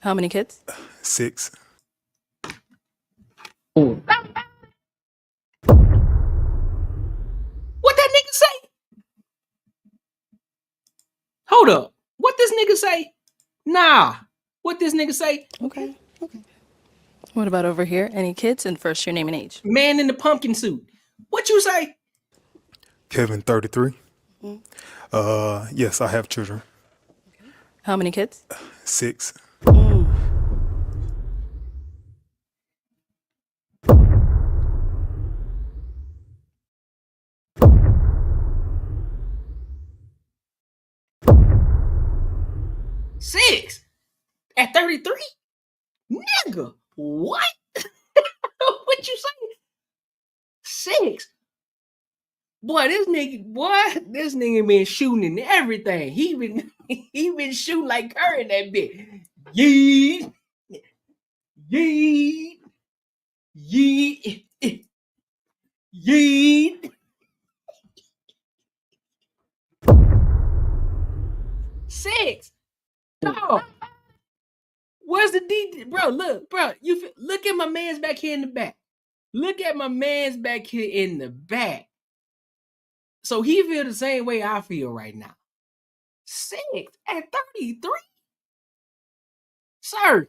How many kids? 6. What that nigga say? Hold up. What this nigga say? Nah. What this nigga say? Okay. What about over here? Any kids? And first, your name and age. Man in the pumpkin suit. What you say? Kevin, 33. Yes, I have children. How many kids? 6. Six at 33? Nigga, what? What you say? 6. Boy, this nigga been shooting and everything. He been shooting like Curry in that bit. Yeet. Yeet. Yeet. Yeet. Six. Dog. Where's the D? Bro, look, look at my man's back here in the back. Look at my man's back here in the back. So he feel the same way I feel right now. 6 at 33? Sir.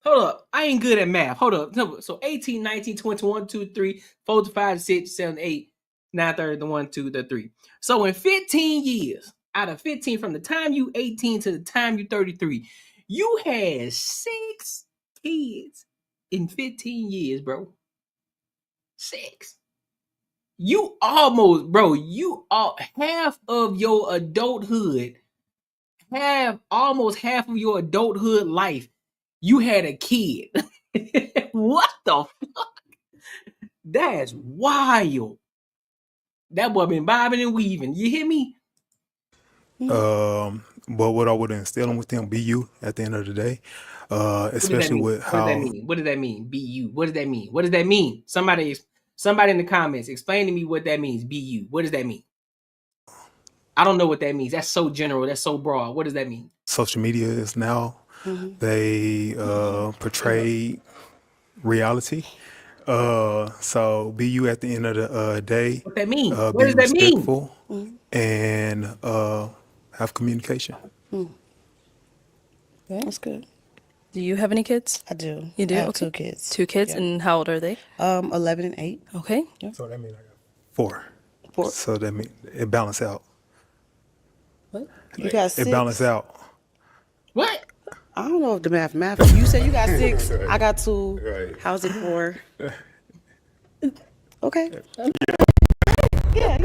Hold up. I ain't good at math. Hold up. So 18, 19, 21, 2, 3, 4, 5, 6, 7, 8, 9, 30, 1, 2, 3. So in 15 years, out of 15, from the time you 18 to the time you 33, you had 6 kids in 15 years, bro. 6. You almost, bro, half of your adulthood, almost half of your adulthood life, you had a kid. What the fuck? That's wild. That boy been bobbing and weaving. You hear me? But what I would instill with them, be you at the end of the day. Especially with how. What does that mean? Be you. What does that mean? What does that mean? Somebody in the comments, explain to me what that means. Be you. What does that mean? I don't know what that means. That's so general. That's so broad. What does that mean? Social media is now. They portray reality. So be you at the end of the day. What that mean? What does that mean? And have communication. Okay. That's good. Do you have any kids? I do. You do? I have Okay. 2 kids. 2 kids, Yeah. and how old are they? 11 and 8. Okay. Yeah. So that means I got 4. 4. So that means it balance out. What? You got 6. It balance out. What? I don't know if the math. You said you got 6. I got 2. Right. How's it 4? Okay. Yeah.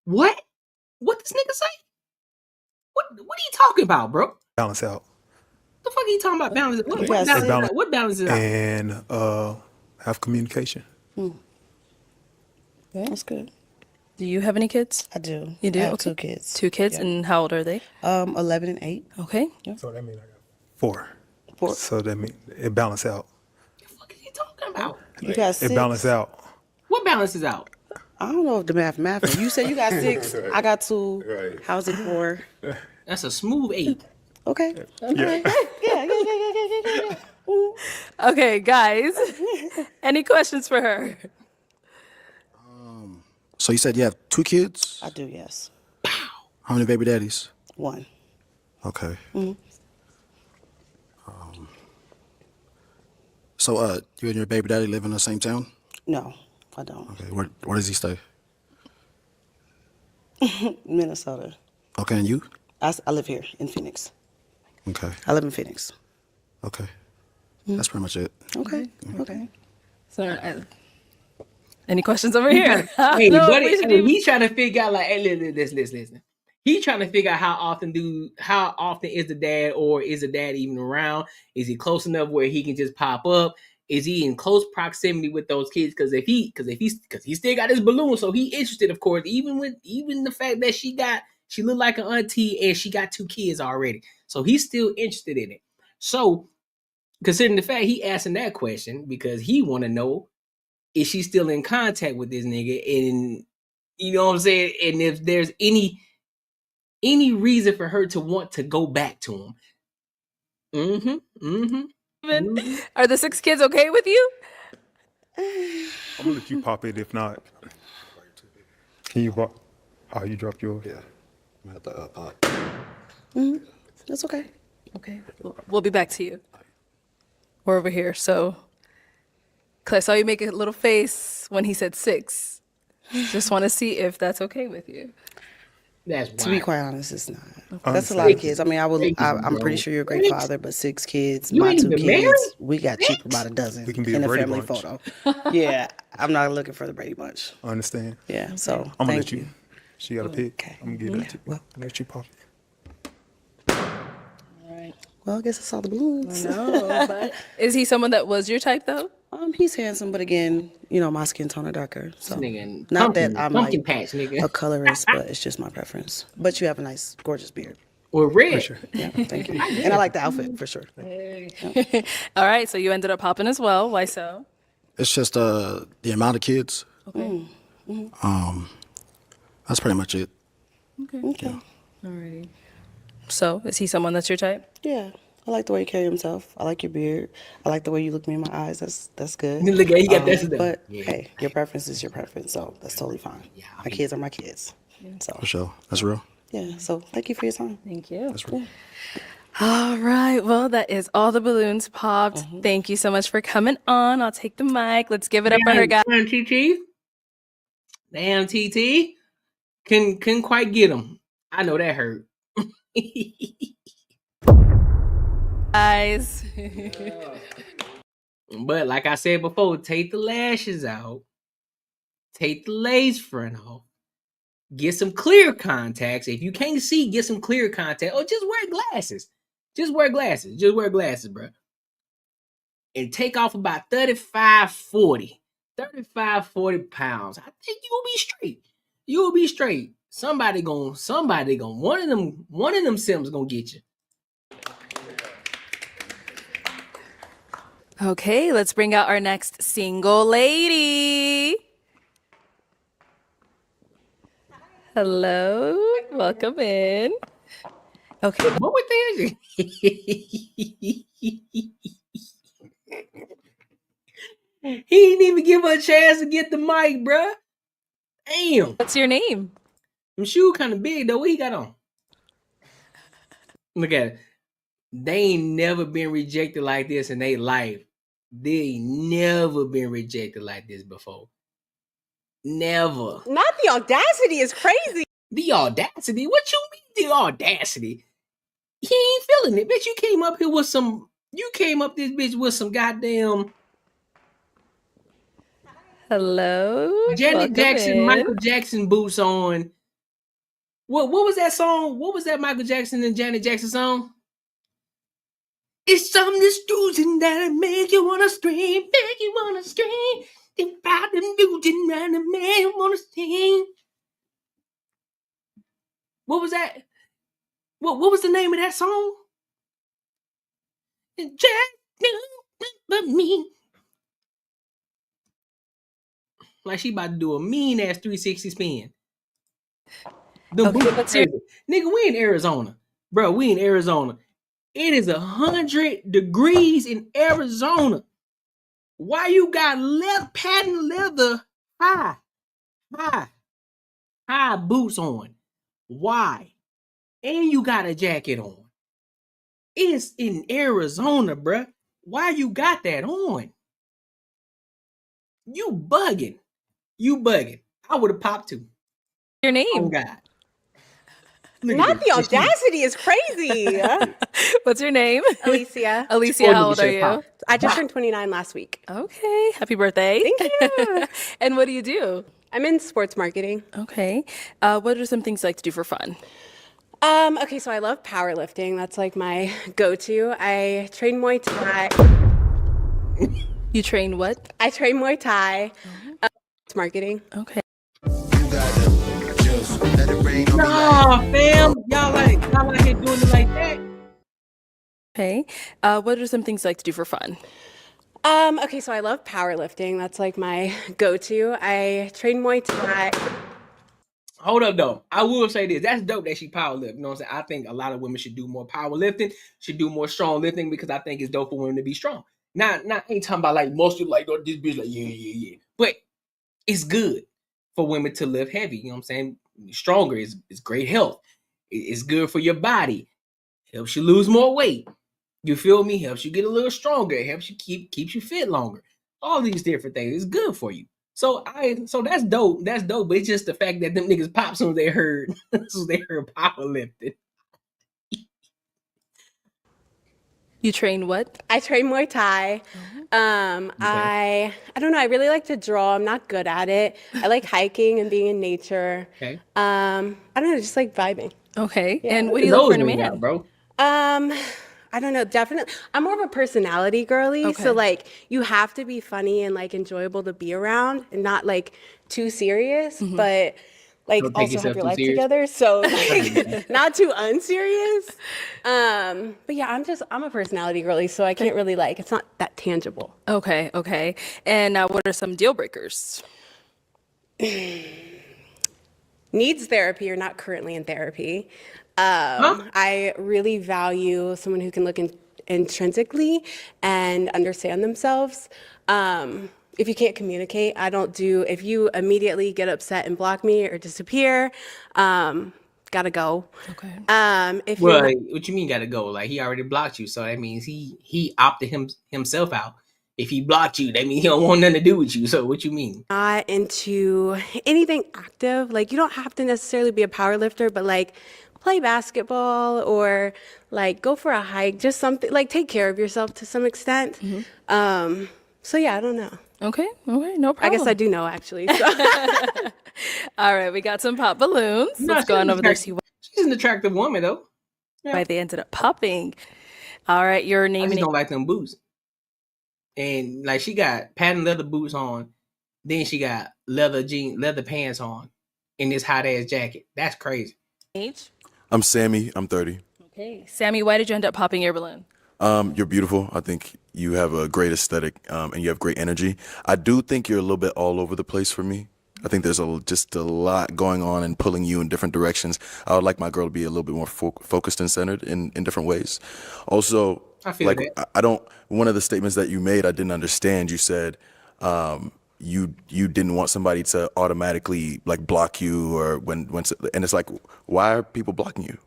What? What this nigga say? What are you talking about, bro? Balance out. The fuck are you talking about? Balance? What You balance got is six. out? What balance is out? And have communication. Okay. That's good. Do you have any kids? I do. You do? I have Okay. 2 kids. 2 kids, Yeah. and how old are they? 11 and 8. Okay. So that means I got 4. 4. So that means it balance out. What are you talking about? You got 6. It balance out. What balance is out? I don't know if the math. You said you got 6. I got 2. Right. How's it 4? That's a smooth 8. Okay. Yeah. Yeah. Okay, guys. Any questions for her? So you said you have 2 kids? I do, yes. How many baby daddies? 1. Okay. Mm-hmm. So you and your baby daddy live in the same town? No, I don't. Okay. Where does he stay? Minnesota. Okay, and you? I live here in Phoenix. Okay. I live in Phoenix. Okay. That's pretty much it. Okay. Okay. So, any questions over here? Hey, No, buddy, we should hey, even- he trying to figure out like, hey, listen. He trying to figure out how often is the dad or is the dad even around? Is he close enough where he can just pop up? Is he in close proximity with those kids? Because he still got his balloon, so he interested, of course. Even the fact that she looked like an auntie and she got 2 kids already, so he's still interested in it. So, considering the fact he asking that question because he want to know, is she still in contact with this nigga, and you know what I'm saying, and if there's any reason for her to want to go back to him. Are the 6 kids okay with you? I'm gonna let you pop it. If not, can you pop? Oh, you dropped yours. Yeah, I'm gonna have to pop. That's okay. Okay, we'll be back to you. We're over here. So, Claire, I saw you make a little face when he said 6. Just want to see if that's okay with you. That's to be quite honest, it's not. That's a lot of kids. I mean, I'm pretty sure you're a great father, but 6 kids, You my ain't 2 even kids, married? we got cheap about a dozen We can be in a a Brady family Bunch. photo. Yeah, I'm not looking for the Brady Bunch. I understand. Yeah, so I'm gonna thank let you. She got a pick. Okay. I'm gonna get it to you. Well, let you pop it. Well, I guess it's all the balloons. No, but is he someone that was your type though? He's handsome, but again, you know, my skin tone are darker. So Nigga, not that I'm pumpkin like patch, nigga. a colorist, but it's just my preference. But you have a nice, gorgeous beard. Or red. For sure. Yeah, thank you. And I like the outfit for sure. All right, so you ended up popping as well. Why so? It's just the amount of kids. Okay. That's pretty much it. Okay. Alrighty. So, is he someone that's your type? Yeah. I like the way you carry himself. I like your beard. I like the way you look me in my eyes. That's good. Look at you got that. But hey, your preference is your preference, so that's totally fine. My kids are my kids. So For sure. That's real. yeah. So thank you for your time. Thank you. That's real. All right. Well, that is all the balloons popped. Thank you so much for coming on. I'll take the mic. Let's give it up for her, guys. Damn, TT. Couldn't quite get him. I know that hurt. Guys. But like I said before, take the lashes out. Take the lace front off. Get some clear contacts. If you can't see, get some clear contacts. Or just wear glasses. Just wear glasses. Just wear glasses, bro. And take off about 35, 40 pounds. I think you'll be straight. You'll be straight. Somebody gonna, one of them Sims gonna get you. Okay, let's bring out our next single lady. Hello, welcome in. Okay. What was that? He didn't even give her a chance to get the mic, bruh. Damn. What's your name? Them shoes kind of big though. What he got on? Look at it. They ain't never been rejected like this in their life. They ain't never been rejected like this before. Never. Not the audacity is crazy. The audacity? What you mean the audacity? He ain't feeling it. Bitch, you came up here with some, you came up this bitch with some goddamn Hello. Janet Jackson, Michael Jackson boots on. What was that song? What was that Michael Jackson and Janet Jackson song? It's something extrusion that make you wanna scream, make you wanna scream. If I them dudes around the man wanna sing. What was that? What was the name of that song? Just but me. Like she about to do a mean ass 360 spin. Nigga, we in Arizona. Bro, we in Arizona. It is 100 degrees in Arizona. Why you got patent leather high boots on? Why? And you got a jacket on. It's in Arizona, bruh. Why you got that on? You bugging. You bugging. I would have popped too. Your name? Oh God. Not the audacity is crazy. What's your name? Alicia. Alicia, how old are you? I just turned 29 last week. Okay. Happy birthday. Thank you. And what do you do? I'm in sports marketing. Okay. What are some things you like to do for fun? Okay, so I love powerlifting. That's like my go-to. I train Muay Thai. You train what? I train Muay Thai. It's marketing. Okay. Nah, fam. Y'all out here doing it like that. Okay. What are some things you like to do for fun? Okay, so I love powerlifting. That's like my go-to. I train Muay Thai. Hold up, though. I will say this. That's dope that she powerlift. You know what I'm saying? I think a lot of women should do more powerlifting, should do more strong lifting, because I think it's dope for women to be strong. Not ain't talking about like muscle, like, oh, this bitch like, yeah. But it's good for women to lift heavy. You know what I'm saying? Stronger is great health. It's good for your body. Helps you lose more weight. You feel me? Helps you get a little stronger. It helps you keeps you fit longer. All these different things. It's good for you. So that's dope. That's dope. But it's just the fact that them niggas pop soon as they heard powerlifting. You train what? I train Muay Thai. I don't know. I really like to draw. I'm not good at it. I like hiking and being in nature. Okay. I don't know. Just like vibing. Okay. Yeah. And what do you look for in a man? bro? I don't know. Definitely. I'm more of a personality girly. Okay. So like you have to be funny and like enjoyable to be around and not like too serious, but like Don't take also yourself have your too life serious. together. So like not too unserious. But yeah, I'm a personality girly, so I can't really like, it's not that tangible. Okay. And what are some deal breakers? Needs therapy or not currently in therapy. I really value someone who can look intrinsically and understand themselves. If you can't communicate, if you immediately get upset and block me or disappear, gotta go. Okay. What you mean gotta go? Like he already blocked you, so that means he opted himself out. If he blocked you, that means he don't want nothing to do with you. So what you mean? Not into anything active. Like you don't have to necessarily be a power lifter, but like play basketball or like go for a hike, just something like take care of yourself to some extent. So yeah, I don't know. Okay, no problem. I guess I do know actually. So. All right, we got some pop balloons. Let's go on over there. See She's an attractive woman though. why they ended up popping. All right, your name I just and don't like them boots. And like she got patent leather boots on, then she got leather pants on, in this hot ass jacket. That's crazy. age. I'm Sammy. I'm 30. Okay, Sammy, why did you end up popping your balloon? You're beautiful. I think you have a great aesthetic, and you have great energy. I do think you're a little bit all over the place for me. I think there's just a lot going on and pulling you in different directions. I would like my girl to be a little bit more focused and centered in different ways. Also, I feel like that. I don't. One of the statements that you made, I didn't understand. You said you didn't want somebody to automatically like block you or when and it's like, why are people blocking you?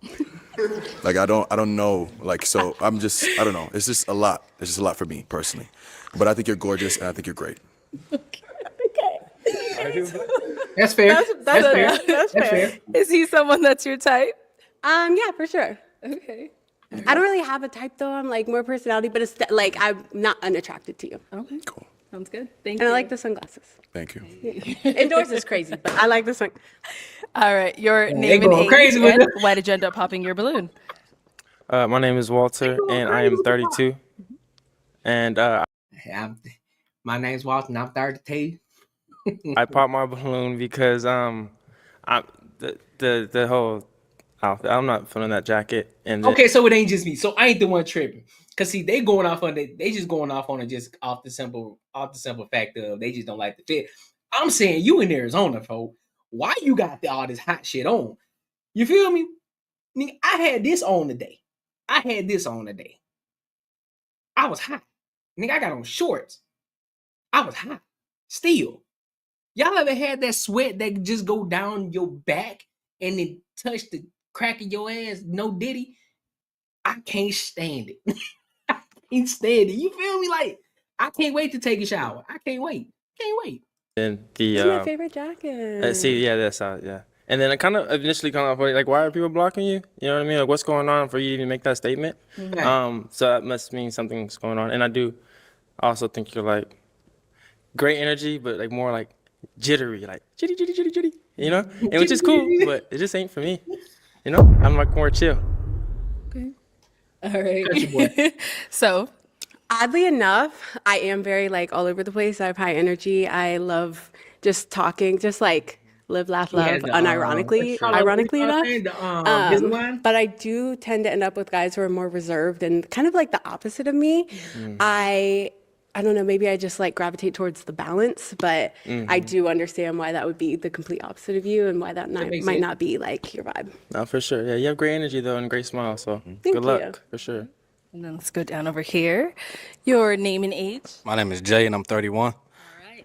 Like I don't know. Like so, I don't know. It's just a lot. It's just a lot for me personally. But I think you're gorgeous and I think you're great. That's fair. That's fair. That's fair. Is he someone that's your type? Yeah, for sure. Okay. I don't really have a type though. I'm like more personality, but it's like I'm not unattracted to you. Okay. Cool. Sounds good. Thank And you. I like the sunglasses. Thank you. Indoors is crazy, but I like the sun. All right, your they name and going age. crazy with And it. why did you end up popping your balloon? My name is Walter, and I am 32. And My name's Walton. I'm 32. I popped my balloon because the whole outfit. I'm not feeling that jacket. And Okay, so it ain't just me. So I ain't the one tripping. Cause see, they going off on they just going off on it just off the simple fact of they just don't like the fit. I'm saying you in Arizona, folks. Why you got all this hot shit on? You feel me? Nigga, I had this on today. I was hot. Nigga, I got on shorts. I was hot. Still. Y'all ever had that sweat that just go down your back and then touch the crack of your ass? No diddy? I can't stand it. I can't stand it. You feel me? Like, I can't wait to take a shower. I can't wait. And the It's my favorite jacket. see, yeah, that's how, yeah. And then I kind of initially kind of like, why are people blocking you? You know what I mean? Like, what's going on for you to even make that statement? Right. So that must mean something's going on. And I also think you're like great energy, but like more like jittery, like jitty, you know? And which is cool, but it just ain't for me. You know? I'm like more chill. Okay. All right. So, Oddly enough, I am very like all over the place. I have high energy. I love just talking, just like live, laugh, She love, has the unironically, ironically enough. But I do tend to end up with guys who are more reserved and kind of like the opposite of me. I don't know, maybe I just like gravitate towards the balance, but I do understand why that would be the complete opposite of you and why that might not be like your vibe. No, for sure. Yeah, you have great energy though and a great smile. So Thank good luck you. for sure. And then let's go down over here. Your name and age. My name is Jay, and I'm 31.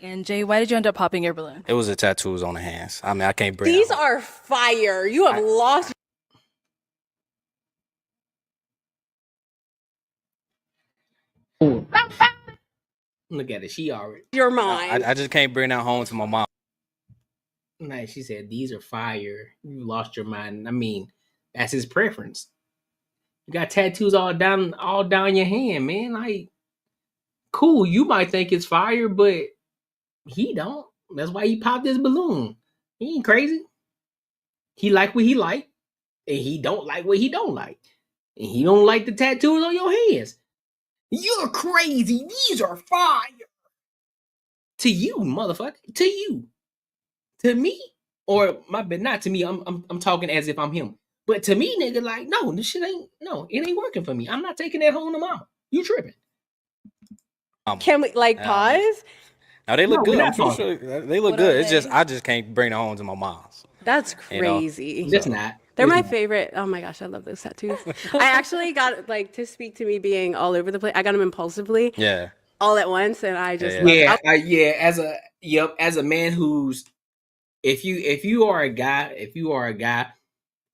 And Jay, why did you end up popping your balloon? It was the tattoos on the hands. I mean, I can't bring These are fire. You have lost. Look at it. She already. Your mind. I just can't bring that home to my mom. Nice. She said, "These are fire." You lost your mind. I mean, that's his preference. You got tattoos all down your hand, man. Like, cool. You might think it's fire, but he don't. That's why he popped his balloon. He ain't crazy. He like what he like, and he don't like what he don't like, and he don't like the tattoos on your hands. You're crazy. These are fire. To you, motherfucker. To you. To me, or my bad, not to me. I'm talking as if I'm him. But to me, nigga, like, no, this shit ain't. No, it ain't working for me. I'm not taking that home to mama. You tripping? Can we like pause? Now they look No, we're good. not I'm pretty talking. sure they look What good. are It's just I just can't bring it home to my mom's. That's You know? crazy. Just not. They're my favorite. Oh my gosh, I love those tattoos. I actually got like to speak to me being all over the place. I got them impulsively, Yeah. all at once, and I just Yeah, as a man who's if you are a guy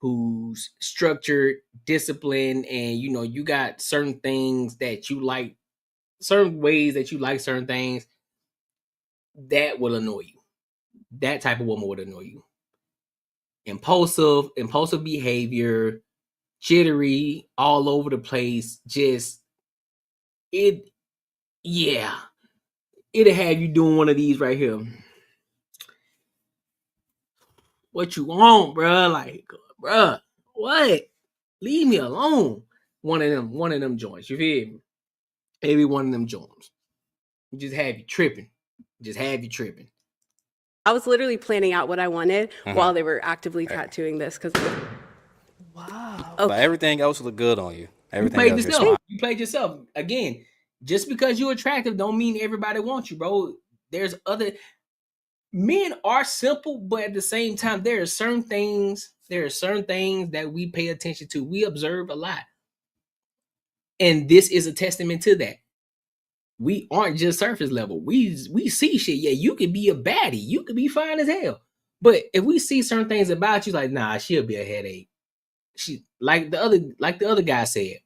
who's structured, disciplined, and you got certain things that you like, certain ways that you like certain things, that will annoy you. That type of woman would annoy you. Impulsive behavior, jittery, all over the place, it'll have you doing one of these right here. What you want, bruh? Like, bruh, what? Leave me alone. One of them joints. You feel me? Every one of them joints. Just have you tripping. I was literally planning out what I wanted while they were actively tattooing this because. Wow. But everything else look good on you. You Everything played else. yourself. You played yourself. Again, just because you're attractive don't mean everybody wants you, bro. There's other men are simple, but at the same time, there are certain things that we pay attention to. We observe a lot. And this is a testament to that. We aren't just surface level. We see shit. Yeah, you could be a baddie. You could be fine as hell. But if we see certain things about you, like, nah, she'll be a headache. She like the other guy said,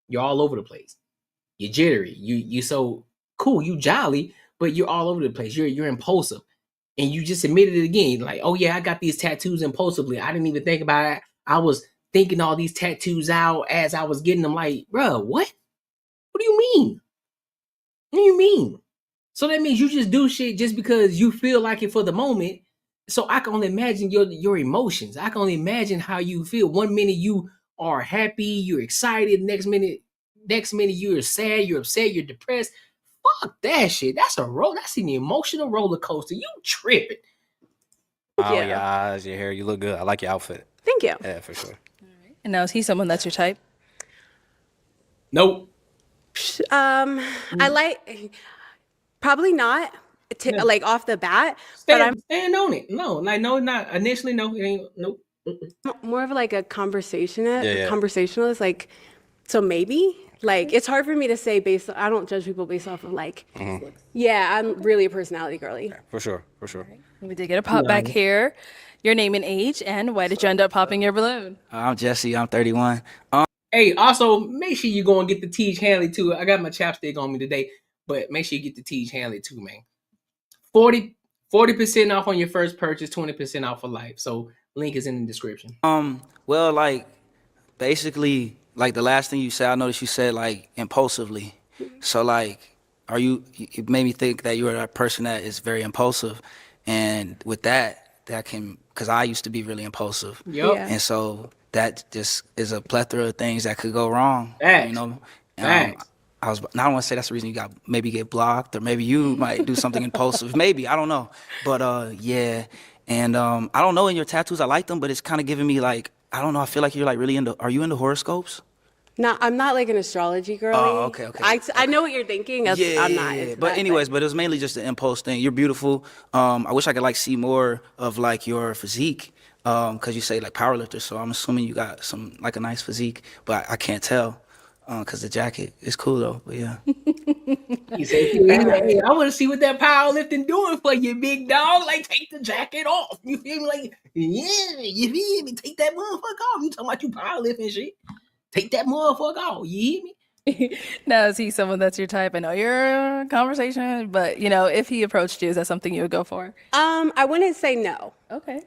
you're all over the place. You're jittery. You so cool. You jolly, but you're all over the place. You're impulsive, and you just admitted it again. Like, oh yeah, I got these tattoos impulsively. I didn't even think about it. I was thinking all these tattoos out as I was getting them. Like, bro, what? What do you mean? What do you mean? So that means you just do shit just because you feel like it for the moment. So I can only imagine your emotions. I can only imagine how you feel. One minute you are happy, you're excited. Next minute you're sad, you're upset, you're depressed. Fuck that shit. That's an emotional roller coaster. You tripping. Oh, your eyes, your hair, you look good. I like your outfit. Thank you. Yeah, for sure. And now is he someone that's your type? Nope. I like probably not like off the bat, but I'm stand on it. No, like no, not initially. No, it ain't. Nope. more of like a conversationalist. Yeah. Conversationalist, like so maybe. Like it's hard for me to say I don't judge people based off of like. Yeah, I'm really a personality girly. For sure. We did get a pop back here. Your name and age, and why did you end up popping your balloon? I'm Jesse. I'm 31. Hey, also make sure you go and get the Teach Hanley too. I got my chapstick on me today, but make sure you get the Teach Hanley too, man. 40% off on your first purchase, 20% off for life. So link is in the description. Well, like basically, like the last thing you said, I noticed you said like impulsively. So like, it made me think that you are a person that is very impulsive, and with that can, because I used to be really impulsive. Yep. Yeah. And so that just is a plethora of things that could go wrong. Facts. You know. Facts. I don't want to say that's the reason you got maybe get blocked, or maybe you might do something impulsive. Maybe, I don't know. But yeah. And I don't know, in your tattoos, I like them, but it's kind of giving me like, I don't know, I feel like you're like really are you into horoscopes? No, I'm not like an astrology girl. Oh, okay. I know what you're thinking. I'm not. Into But that, anyways, but it was mainly just the impulse thing. You're beautiful. I wish I could like see more of like your physique, because you say like powerlifter, so I'm assuming you got some like a nice physique, but I can't tell because the jacket is cool though. But yeah. He said, hey, I want to see what that powerlifting doing for you, big dog. Like, take the jacket off. You feel me? Like, yeah, you feel me? Take that motherfucker off. You talking about you powerlifting shit? Take that motherfucker off. You hear me? Now, is he someone that's your type? I know you're conversation, but you know, if he approached you, is that something you would go for? I wouldn't say no. Okay.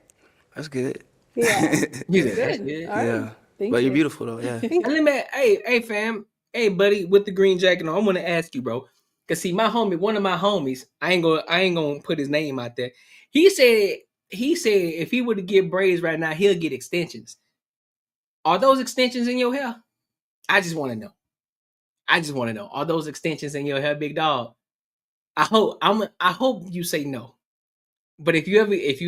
That's good. Yeah. That's good. All right. Yeah. Thank But you. you're beautiful though. Yeah. And let me, hey, fam, hey, buddy, with the green jacket on, I want to ask you, bro. Cause see, one of my homies, I ain't gonna put his name out there. He said if he were to get braids right now, he'll get extensions. Are those extensions in your hair? I just want to know. Are those extensions in your hair, big dog? I hope you say no. But if you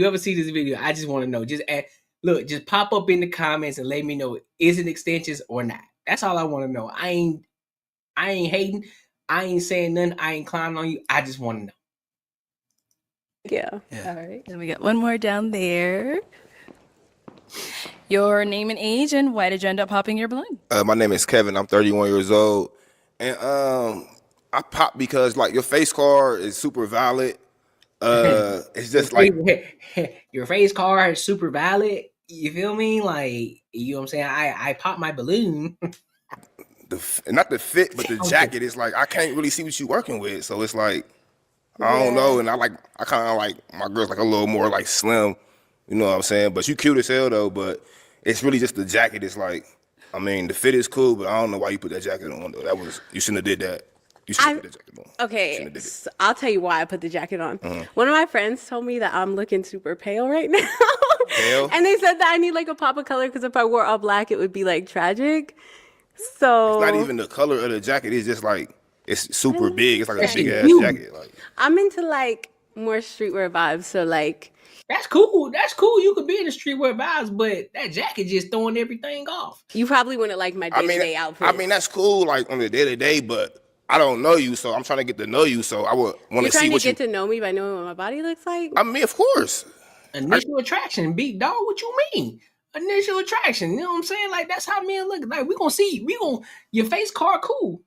ever see this video, I just want to know. Just pop up in the comments and let me know, is it extensions or not? That's all I want to know. I ain't hating. I ain't saying nothing. I ain't climbing on you. I just want to know. Yeah. All right. Then we got one more down there. Your name and age, and why did you end up popping your balloon? My name is Kevin. I'm 31 years old, and I pop because like your face card is super valid. It's just like your face card is super valid. You feel me? Like, you know what I'm saying? I pop my balloon. not the fit, but the jacket. It's like I can't really see what you working with, so it's like I don't know. And I kind of like my girl's like a little more like slim. You know what I'm saying? But you cute as hell though. But it's really just the jacket. It's like, I mean, the fit is cool, but I don't know why you put that jacket on though. You shouldn't have did that. You should have put that jacket on. Okay, so I'll tell you why I put the jacket on. One of my friends told me that I'm looking super pale right now. Pale? And they said that I need like a pop of color because if I wore all black, it would be like tragic. So It's not even the color of the jacket. It's just like it's super big. It's like a big ass jacket. Like I'm into like more streetwear vibes. So like That's cool. You could be in the streetwear vibes, but that jacket just throwing everything off. You probably wouldn't like my day-to-day outfit. I mean that's cool like on the day to day, but I don't know you, so I'm trying to get to know you. So I would want You're to see trying what to get to know me by knowing what my body looks like? I mean, of course. Initial attraction, big dog. What you mean? Initial attraction. You know what I'm saying? Like, that's how men look. Like, your face card cool.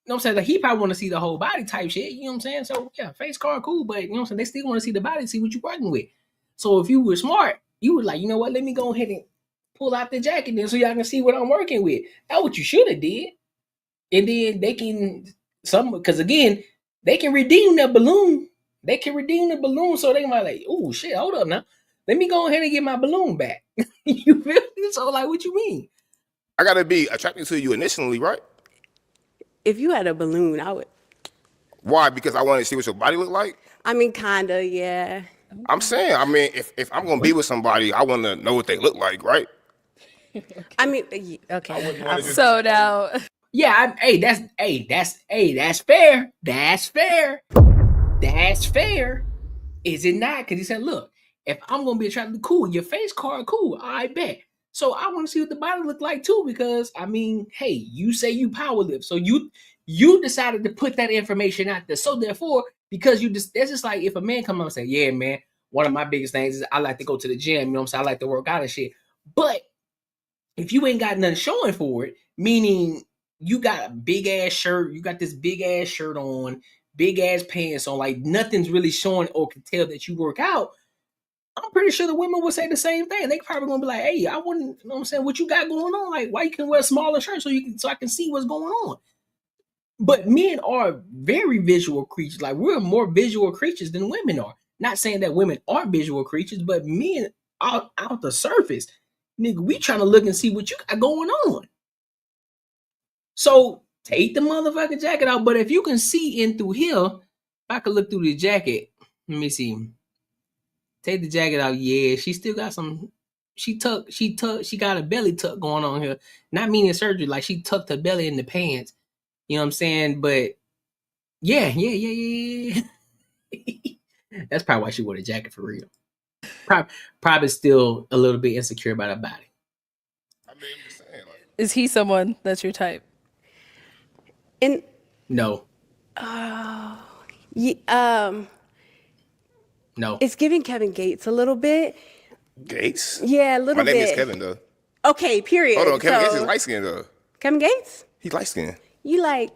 You know what I'm saying? Like, he probably want to see the whole body type shit. You know what I'm saying? So, yeah, face card cool, but you know what I'm saying? They still want to see the body, see what you're working with. So, if you were smart, you would like, you know what? Let me go ahead and pull out the jacket then so y'all can see what I'm working with. That's what you should have did. And then they can, because again, they can redeem the balloon. So they might like, oh, shit, hold up now. Let me go ahead and get my balloon back. You feel me? So, like, what you mean? I gotta be attracted to you initially, right? If you had a balloon, I would. Why? Because I want to see what your body look like? I mean, kinda, yeah. I'm saying, I mean, if I'm gonna be with somebody, I want to know what they look like, right? I mean, okay. So now, yeah, that's fair. That's fair. Is it not? Because he said, look, if I'm gonna be attracted, cool. Your face card, cool. I bet. So I want to see what the body look like too, because I mean, hey, you say you power lift, so you decided to put that information out there. So therefore, because that's just like if a man come up and say, yeah, man, one of my biggest things is I like to go to the gym. You know what I'm saying? I like to work out and shit. But if you ain't got nothing showing for it, meaning you got a big ass shirt, you got this big ass shirt on, big ass pants on, like nothing's really showing or can tell that you work out, I'm pretty sure the women would say the same thing. They probably gonna be like, hey, I wouldn't, you know what I'm saying, what you got going on? Like, why you can wear a smaller shirt so I can see what's going on. But men are very visual creatures. Like, we're more visual creatures than women are. Not saying that women are visual creatures, but men out the surface, nigga, we trying to look and see what you got going on. So take the motherfucking jacket out. But if you can see in through here, if I could look through the jacket, let me see. Take the jacket out. Yeah, she still got some. She got a belly tuck going on here. Not meaning surgery, like she tucked her belly in the pants. You know what I'm saying? But yeah. That's probably why she wore the jacket for real. Probably still a little bit insecure about her body. Is he someone that's your type? No. No. It's giving Kevin Gates a little bit. Gates? Yeah, a little My name is bit. Kevin, though. Okay, period. Hold on, Kevin Gates So- is light skinned, though. Kevin Gates? He's light skinned. You like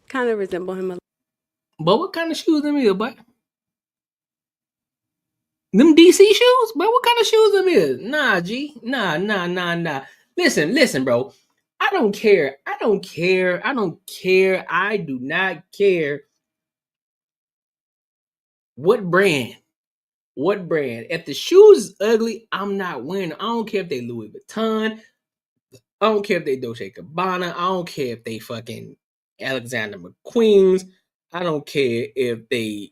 kind of resemble him a little. But what kind of shoes them is, boy? Them DC shoes? But what kind of shoes them is? Nah, G. Nah. Listen, bro. I don't care. I do not care what brand. If the shoes is ugly, I'm not wearing them. I don't care if they Louis Vuitton. I don't care if they Dolce & Gabbana. I don't care if they fucking Alexander McQueen's. I don't care if they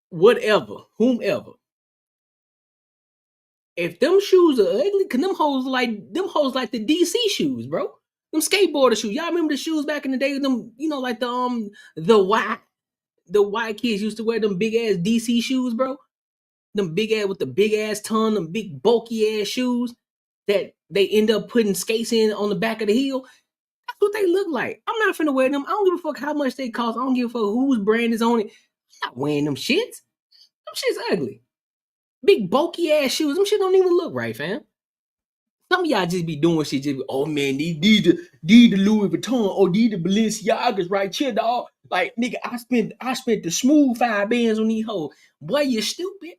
whatever, whomever. If them shoes are ugly, cause them hoes like the DC shoes, bro. Them skateboarder shoes. Y'all remember the shoes back in the day? Them, like the white kids used to wear them big ass DC shoes, bro. Them big ass with the big ass tongue, them big bulky ass shoes that they end up putting skates in on the back of the heel. That's what they look like. I'm not finna wear them. I don't give a fuck how much they cost. I don't give a fuck whose brand is on it. I'm not wearing them shits. Them shits ugly. Big bulky ass shoes. Them shit don't even look right, fam. Some of y'all just be doing shit. Just be, oh man, these the Louis Vuitton or these the Balenciagas right here, dog. Like nigga, I spent the smooth 5 bands on these hoes. Boy, you stupid.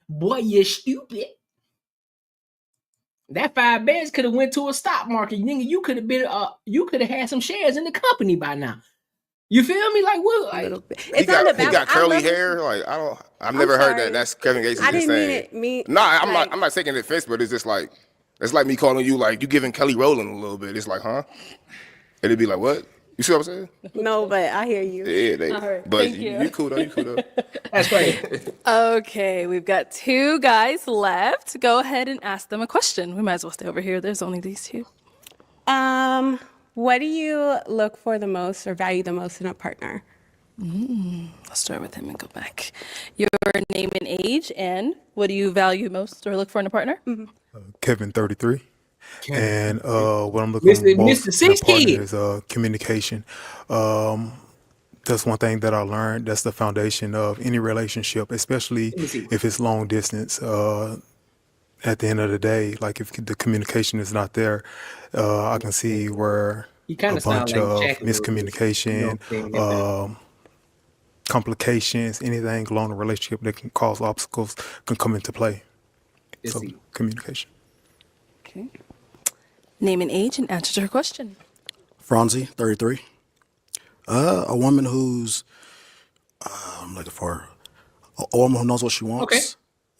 Boy, you stupid. That 5 bands could have went to a stock market, nigga. You could have had some shares in the company by now. You feel me? Like what? Like, He got curly hair. Like I've never heard that. That's Kevin Gates. I didn't mean it. I'm not taking offense, but it's just like it's like me calling you like you giving Kelly Rowland a little bit. It's like, huh? It'd be like, what? You see what I'm saying? No, but I hear you. Yeah, All right. but Thank you cool though. That's right. Okay, we've got 2 guys left. Go ahead and ask them a question. We might as well stay over here. There's only these 2. What do you look for the most or value the most in a partner? Let's start with him and go back. Your name and age, and what do you value most or look for in a partner? Kevin, 33. And what I'm looking for most in a partner is communication. That's one thing that I learned. That's the foundation of any relationship, especially if it's long distance. At the end of the day, like if the communication is not there, I can see where a bunch of miscommunication, complications, anything along the relationship that can cause obstacles can come into play. So communication. Okay. Name and age and answer to her question. Franzi, 33. A woman who's I'm looking for a woman who knows what she wants. Okay.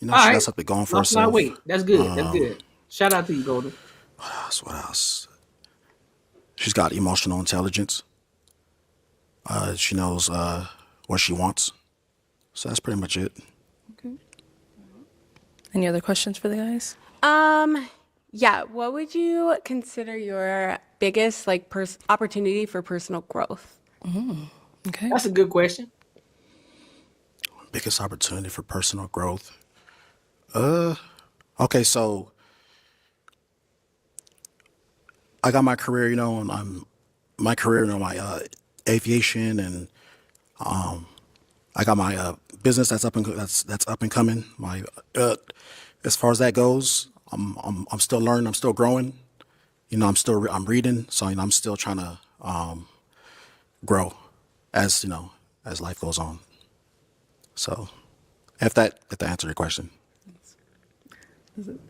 You know, she got something going for herself. Wait, that's good. That's good. Shout out to you, Golden. What else? She's got emotional intelligence. She knows what she wants. So that's pretty much it. Okay. Any other questions for the guys? Yeah. What would you consider your biggest opportunity for personal growth? Okay. That's a good question. Biggest opportunity for personal growth. Okay, so I got my career, and I'm my aviation, and I got my business that's up and coming. My as far as that goes, I'm still learning, I'm still growing. I'm reading, so I'm still trying to grow as life goes on. So, if that answered your question.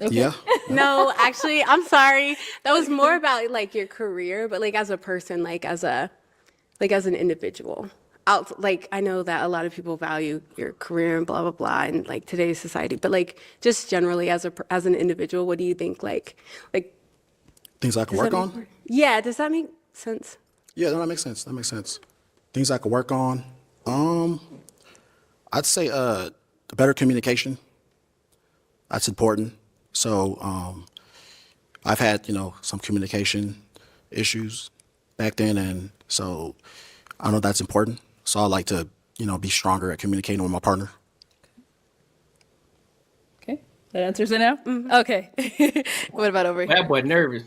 Okay. Yeah. No, actually, I'm sorry. That was more about your career, but as a person, as an individual. I know that a lot of people value your career and blah blah blah in today's society, but just generally as an individual, what do you think things I can work on? Yeah, does that make sense? Yeah, that makes sense. That makes sense. Things I could work on. I'd say better communication. That's important. So I've had some communication issues back then, and so I know that's important. So I like to, be stronger at communicating with my partner. Okay, that answers it now. Okay. What about over here? That boy nervous.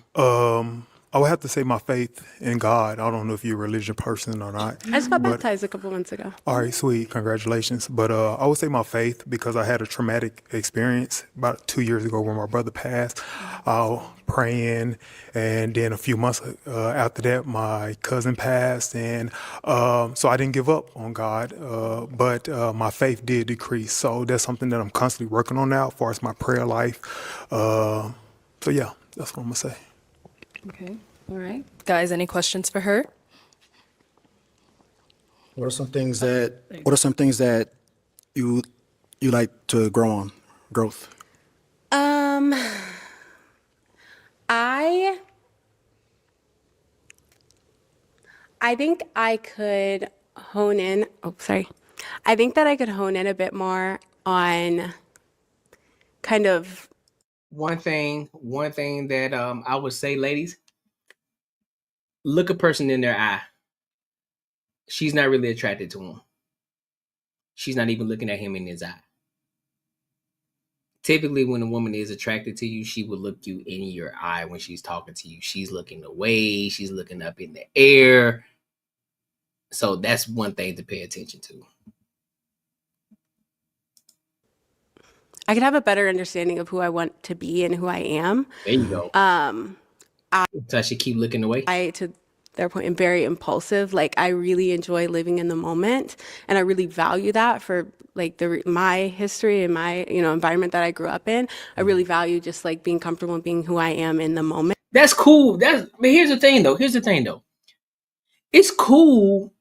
I would have to say my faith in God. I don't know if you're a religious person or not. I just got but- baptized a couple months ago. All right, sweet. Congratulations. But I would say my faith, because I had a traumatic experience about 2 years ago when my brother passed. Praying, and then a few months after that, my cousin passed, and so I didn't give up on God, but my faith did decrease. So that's something that I'm constantly working on now, as far as my prayer life. So yeah, that's what I'm gonna say. Okay. All right. Guys, any questions for her? What are some things that you like to growth? I think I could hone in. Oh, sorry. I think that I could hone in a bit more on kind of One thing that I would say, ladies, look a person in their eye. She's not really attracted to him. She's not even looking at him in his eye. Typically, when a woman is attracted to you, she will look you in your eye when she's talking to you. She's looking away. She's looking up in the air. So that's one thing to pay attention to. I could have a better understanding of who I want to be and who I am. There you go. So I should keep looking away. To their point, am very impulsive. Like, I really enjoy living in the moment, and I really value that for like my history and my environment that I grew up in. I really value just like being comfortable and being who I am in the moment. That's cool. But here's the thing though. It's cool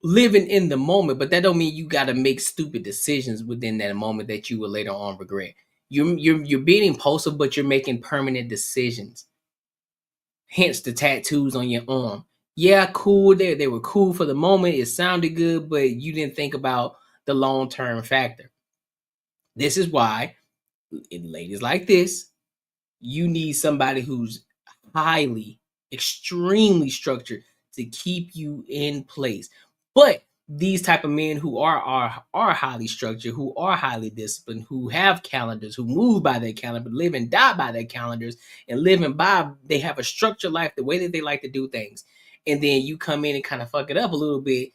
living in the moment, but that don't mean you got to make stupid decisions within that moment that you will later on regret. You're being impulsive, but you're making permanent decisions. Hence the tattoos on your arm. Yeah, cool. They were cool for the moment. It sounded good, but you didn't think about the long-term factor. This is why, in ladies like this, you need somebody who's extremely structured to keep you in place. But these type of men who are highly structured, who are highly disciplined, who have calendars, who move by their calendar, live and die by their calendars, and they have a structured life, the way that they like to do things. And then you come in and kind of fuck it up a little bit,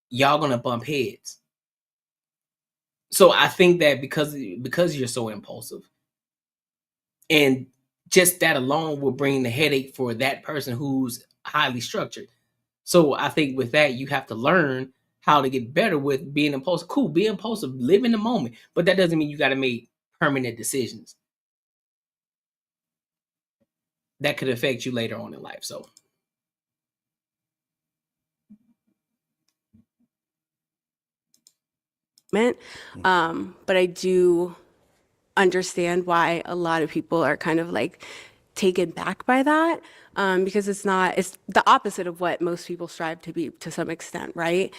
y'all gonna bump heads. So I think that because you're so impulsive, and just that alone will bring the headache for that person who's highly structured. So I think with that, you have to learn how to get better with being impulsive. Cool, be impulsive, live in the moment. But that doesn't mean you got to make permanent decisions that could affect you later on in life. So but I do understand why a lot of people are kind of like taken back by that, because it's the opposite of what most people strive to be to some extent, right?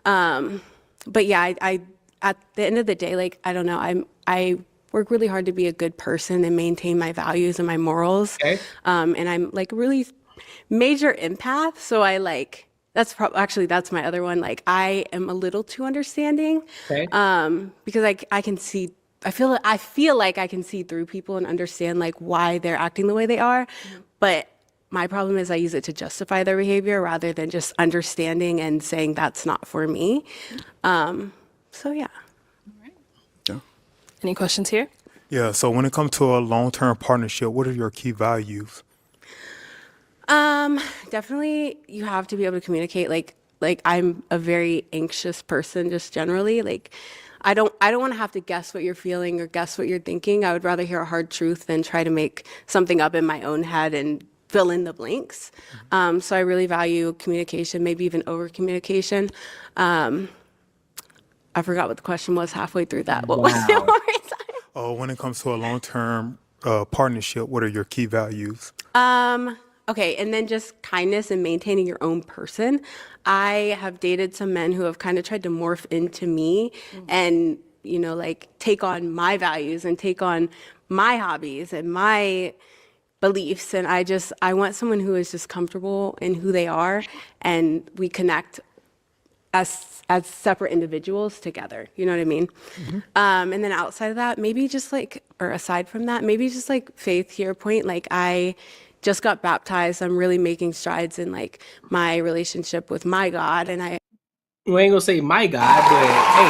But yeah, I at the end of the day, like, I don't know, I work really hard to be a good person and maintain my values and my morals. Okay. And I'm like really major empath, so I like that's my other one. Like, I am a little too understanding, okay. Because I can see. I feel like I can see through people and understand like why they're acting the way they are, but my problem is I use it to justify their behavior rather than just understanding and saying that's not for me. So yeah. Yeah. Any questions here? Yeah. So when it comes to a long-term partnership, what are your key values? Definitely you have to be able to communicate. Like I'm a very anxious person just generally. Like I don't want to have to guess what you're feeling or guess what you're thinking. I would rather hear a hard truth than try to make something up in my own head and fill in the blanks. So I really value communication, maybe even over communication. I forgot what the question was halfway through that. What was it one more time? When it comes to a long-term partnership, what are your key values? Okay, and then just kindness and maintaining your own person. I have dated some men who have kind of tried to morph into me and, like take on my values and take on my hobbies and my, beliefs, and I want someone who is just comfortable in who they are, and we connect as separate individuals together. You know what I mean? And then outside of that, maybe just like, or aside from that, maybe just like faith, to your point. Like, I just got baptized. I'm really making strides in like my relationship with my God, and I ain't gonna say my God, but hey,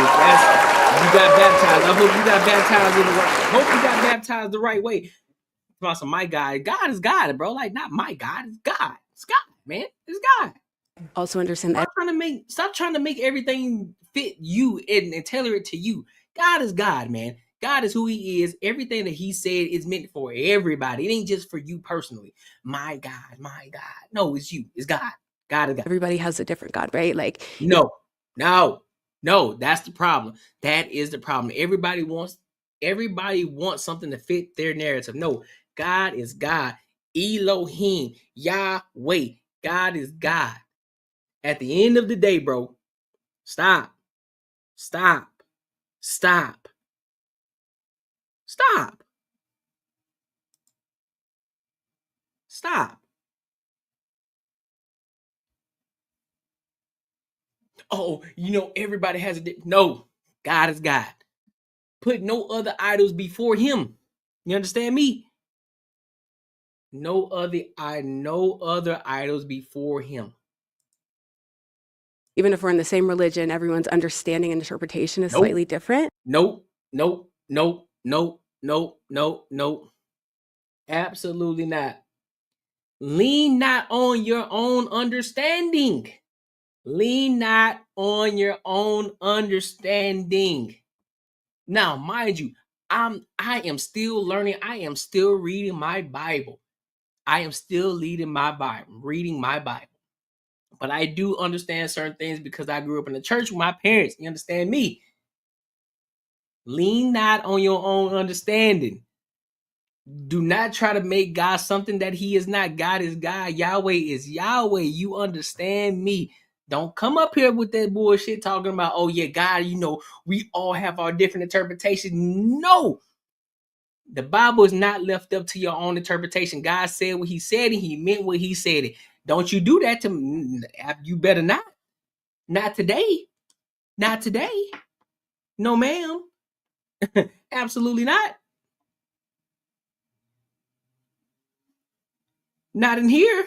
you got baptized. I hope you got baptized in the right. Hope you got baptized the right way. About my God. God is God, bro. Like, not my God. It's God. It's God, man. It's God. also understand that Stop trying to make everything fit you and tailor it to you. God is God, man. God is who he is. Everything that he said is meant for everybody. It ain't just for you personally. My God, my God. No, it's you. It's God. God is God. everybody has a different God, right? Like, No, that's the problem. That is the problem. Everybody wants something to fit their narrative. No, God is God. Elohim, Yahweh. God is God. At the end of the day, bro, stop. Oh, everybody has no. God is God. Put no other idols before him. You understand me? No other idols before him. even if we're in the same religion, everyone's understanding and interpretation is slightly different. Nope. Absolutely not. Lean not on your own understanding. Now, mind you, I am still learning. I am still reading my Bible. I am still reading my Bible. But I do understand certain things because I grew up in the church with my parents. You understand me? Lean not on your own understanding. Do not try to make God something that he is not. God is God. Yahweh is Yahweh. You understand me? Don't come up here with that bullshit talking about, oh yeah, God, we all have our different interpretations. No. The Bible is not left up to your own interpretation. God said what he said and he meant what he said it. Don't you do that to me. You better not. Not today. Not today. No, ma'am. Absolutely not. Not in here.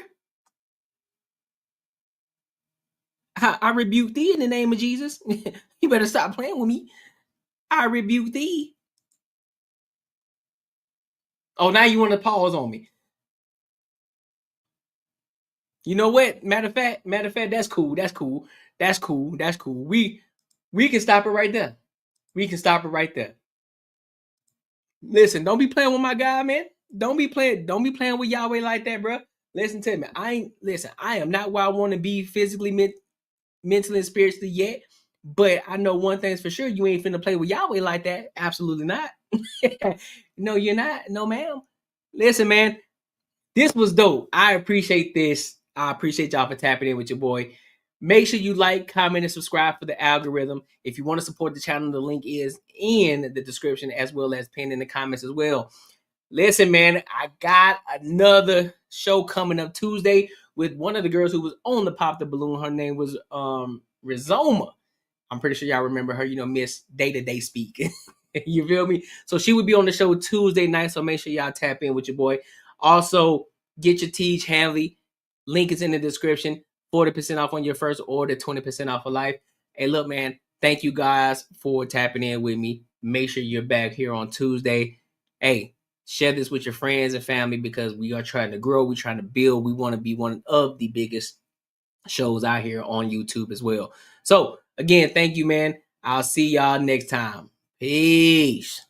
I rebuke thee in the name of Jesus. You better stop playing with me. I rebuke thee. Oh, now you want to pause on me. You know what? Matter of fact, that's cool. We can stop it right there. Listen, don't be playing with my guy, man. Don't be playing with Yahweh like that, bro. Listen to me. I am not where I want to be physically, mentally, and spiritually yet. But I know one thing's for sure. You ain't finna play with Yahweh like that. Absolutely not. No, you're not. No, ma'am. Listen, man. This was dope. I appreciate this. I appreciate y'all for tapping in with your boy. Make sure you like, comment, and subscribe for the algorithm. If you want to support the channel, the link is in the description as well as pinned in the comments as well. Listen, man, I got another show coming up Tuesday with one of the girls who was on the Pop the Balloon. Her name was Rizoma. I'm pretty sure y'all remember her, Miss Day-to-Day Speak. You feel me? So she would be on the show Tuesday night, so make sure y'all tap in with your boy. Also, get your Teach Hanley. Link is in the description. 40% off on your first order, 20% off for life. Hey, look, man, thank you guys for tapping in with me. Make sure you're back here on Tuesday. Hey, share this with your friends and family because we are trying to grow. We're trying to build. We want to be one of the biggest shows out here on YouTube as well. So, again, thank you, man. I'll see y'all next time. Peace.